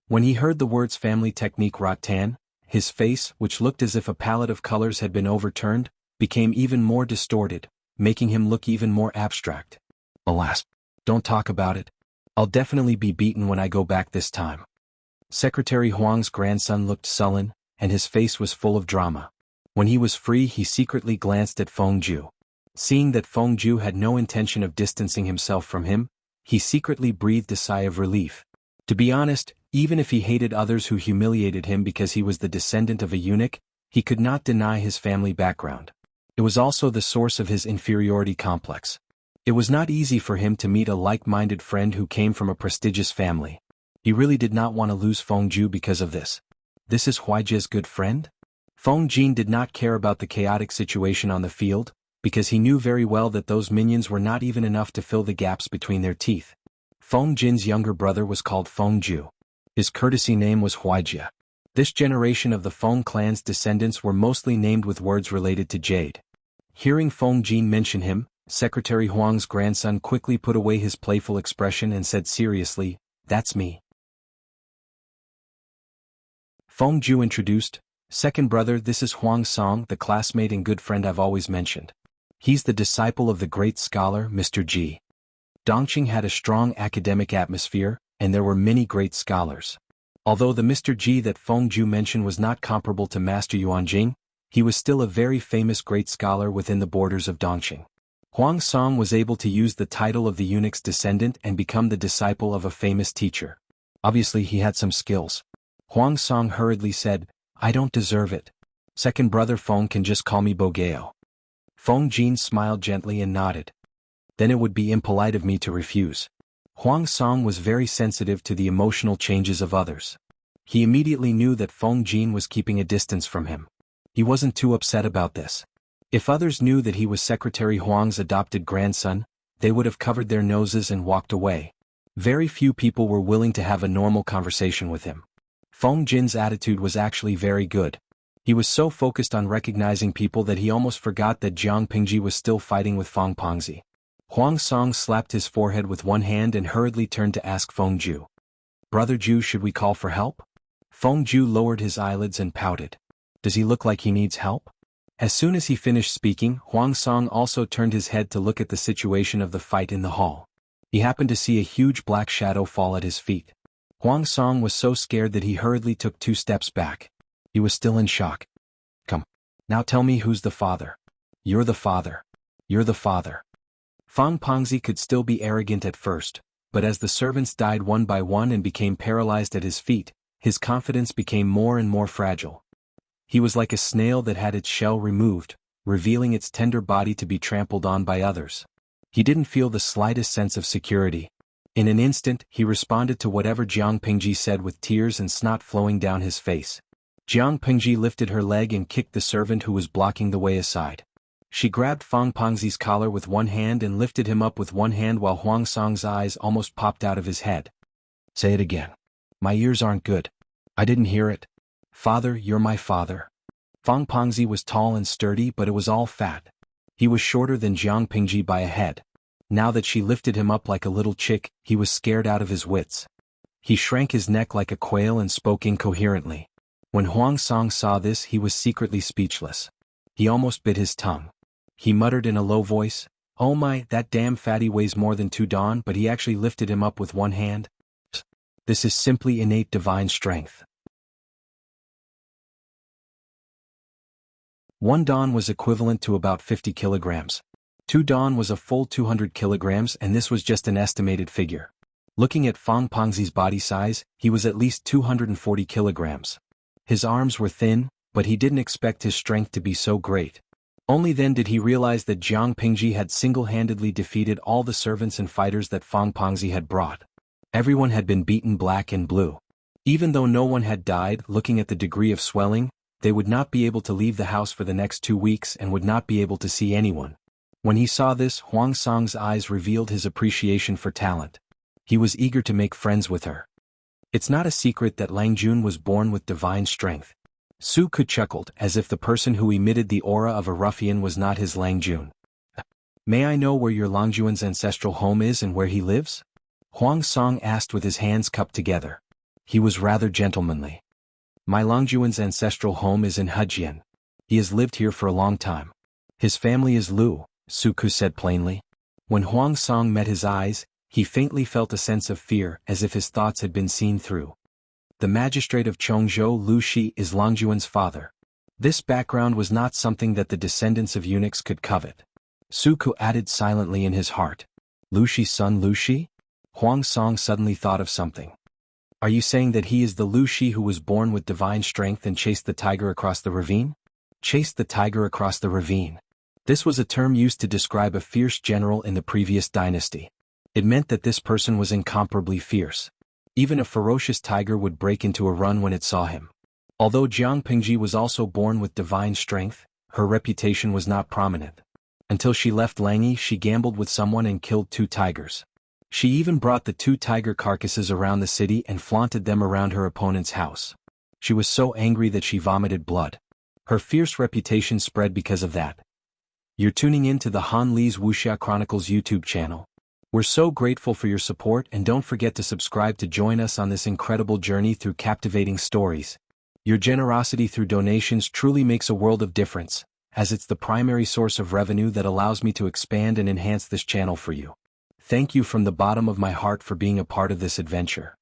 When he heard the words family technique Rattan, his face, which looked as if a palette of colors had been overturned, became even more distorted, making him look even more abstract. Alas, don't talk about it. I'll definitely be beaten when I go back this time. Secretary Huang's grandson looked sullen, and his face was full of drama. When he was free, he secretly glanced at Feng Ju. Seeing that Feng Ju had no intention of distancing himself from him, he secretly breathed a sigh of relief. To be honest, even if he hated others who humiliated him because he was the descendant of a eunuch, he could not deny his family background. It was also the source of his inferiority complex. It was not easy for him to meet a like-minded friend who came from a prestigious family. He really did not want to lose Feng Ju because of this. This is Huaijia's good friend? Feng Jin did not care about the chaotic situation on the field, because he knew very well that those minions were not even enough to fill the gaps between their teeth. Feng Jin's younger brother was called Feng Ju. His courtesy name was Huaijia. This generation of the Feng clan's descendants were mostly named with words related to jade. Hearing Feng Jin mention him, Secretary Huang's grandson quickly put away his playful expression and said seriously, "That's me." Feng Ju introduced, "Second brother, this is Huang Song, the classmate and good friend I've always mentioned. He's the disciple of the great scholar, Mr. Ji." Dongqing had a strong academic atmosphere, and there were many great scholars. Although the Mr. Ji that Feng Ju mentioned was not comparable to Master Yuanjing, he was still a very famous great scholar within the borders of Dongqing. Huang Song was able to use the title of the eunuch's descendant and become the disciple of a famous teacher. Obviously he had some skills. Huang Song hurriedly said, "I don't deserve it. Second brother Feng can just call me Bogeo." Feng Jin smiled gently and nodded. "Then it would be impolite of me to refuse." Huang Song was very sensitive to the emotional changes of others. He immediately knew that Feng Jin was keeping a distance from him. He wasn't too upset about this. If others knew that he was Secretary Huang's adopted grandson, they would have covered their noses and walked away. Very few people were willing to have a normal conversation with him. Feng Jin's attitude was actually very good. He was so focused on recognizing people that he almost forgot that Jiang Pingji was still fighting with Feng Pengzi. Huang Song slapped his forehead with one hand and hurriedly turned to ask Feng Ju, "Brother Ju, should we call for help?" Feng Ju lowered his eyelids and pouted. "Does he look like he needs help?" As soon as he finished speaking, Huang Song also turned his head to look at the situation of the fight in the hall. He happened to see a huge black shadow fall at his feet. Huang Song was so scared that he hurriedly took 2 steps back. He was still in shock. "Come. Now tell me who's the father." "You're the father. You're the father." Feng Pengzi could still be arrogant at first, but as the servants died one by one and became paralyzed at his feet, his confidence became more and more fragile. He was like a snail that had its shell removed, revealing its tender body to be trampled on by others. He didn't feel the slightest sense of security. In an instant, he responded to whatever Jiang Pingji said with tears and snot flowing down his face. Jiang Pingji lifted her leg and kicked the servant who was blocking the way aside. She grabbed Feng Pengzi's collar with one hand and lifted him up with one hand while Huang Song's eyes almost popped out of his head. "Say it again. My ears aren't good. I didn't hear it." "Father, you're my father." Feng Pengzi was tall and sturdy, but it was all fat. He was shorter than Jiang Pingji by a head. Now that she lifted him up like a little chick, he was scared out of his wits. He shrank his neck like a quail and spoke incoherently. When Huang Song saw this, he was secretly speechless. He almost bit his tongue. He muttered in a low voice, "Oh my, that damn fatty weighs more than 2 dawn," but he actually lifted him up with one hand. This is simply innate divine strength. 1 dawn was equivalent to about 50 kilograms. 2 dawn was a full 200 kilograms, and this was just an estimated figure. Looking at Feng Pengzi's body size, he was at least 240 kilograms. His arms were thin, but he didn't expect his strength to be so great. Only then did he realize that Jiang Pingji had single-handedly defeated all the servants and fighters that Feng Pengzi had brought. Everyone had been beaten black and blue. Even though no one had died, looking at the degree of swelling, they would not be able to leave the house for the next 2 weeks and would not be able to see anyone. When he saw this, Huang Song's eyes revealed his appreciation for talent. He was eager to make friends with her. It's not a secret that Lang Jun was born with divine strength. Su Ku chuckled, as if the person who emitted the aura of a ruffian was not his Lang Jun. "May I know where your Langjuan's ancestral home is and where he lives?" Huang Song asked with his hands cupped together. He was rather gentlemanly. "My Langjuan's ancestral home is in Hejian. He has lived here for a long time. His family is Lu," Su Ku said plainly. When Huang Song met his eyes, he faintly felt a sense of fear, as if his thoughts had been seen through. The magistrate of Chongzhou, Lu Shi, is Langjuan's father. This background was not something that the descendants of eunuchs could covet. Su Ku added silently in his heart, "Lu Shi's son Lu Shi?" Huang Song suddenly thought of something. "Are you saying that he is the Lu Shi who was born with divine strength and chased the tiger across the ravine?" Chased the tiger across the ravine. This was a term used to describe a fierce general in the previous dynasty. It meant that this person was incomparably fierce. Even a ferocious tiger would break into a run when it saw him. Although Jiang Pingji was also born with divine strength, her reputation was not prominent. Until she left Langyi, she gambled with someone and killed 2 tigers. She even brought the 2 tiger carcasses around the city and flaunted them around her opponent's house. She was so angry that she vomited blood. Her fierce reputation spread because of that. You're tuning in to the Han Lee's Wuxia Chronicles YouTube channel. We're so grateful for your support, and don't forget to subscribe to join us on this incredible journey through captivating stories. Your generosity through donations truly makes a world of difference, as it's the primary source of revenue that allows me to expand and enhance this channel for you. Thank you from the bottom of my heart for being a part of this adventure.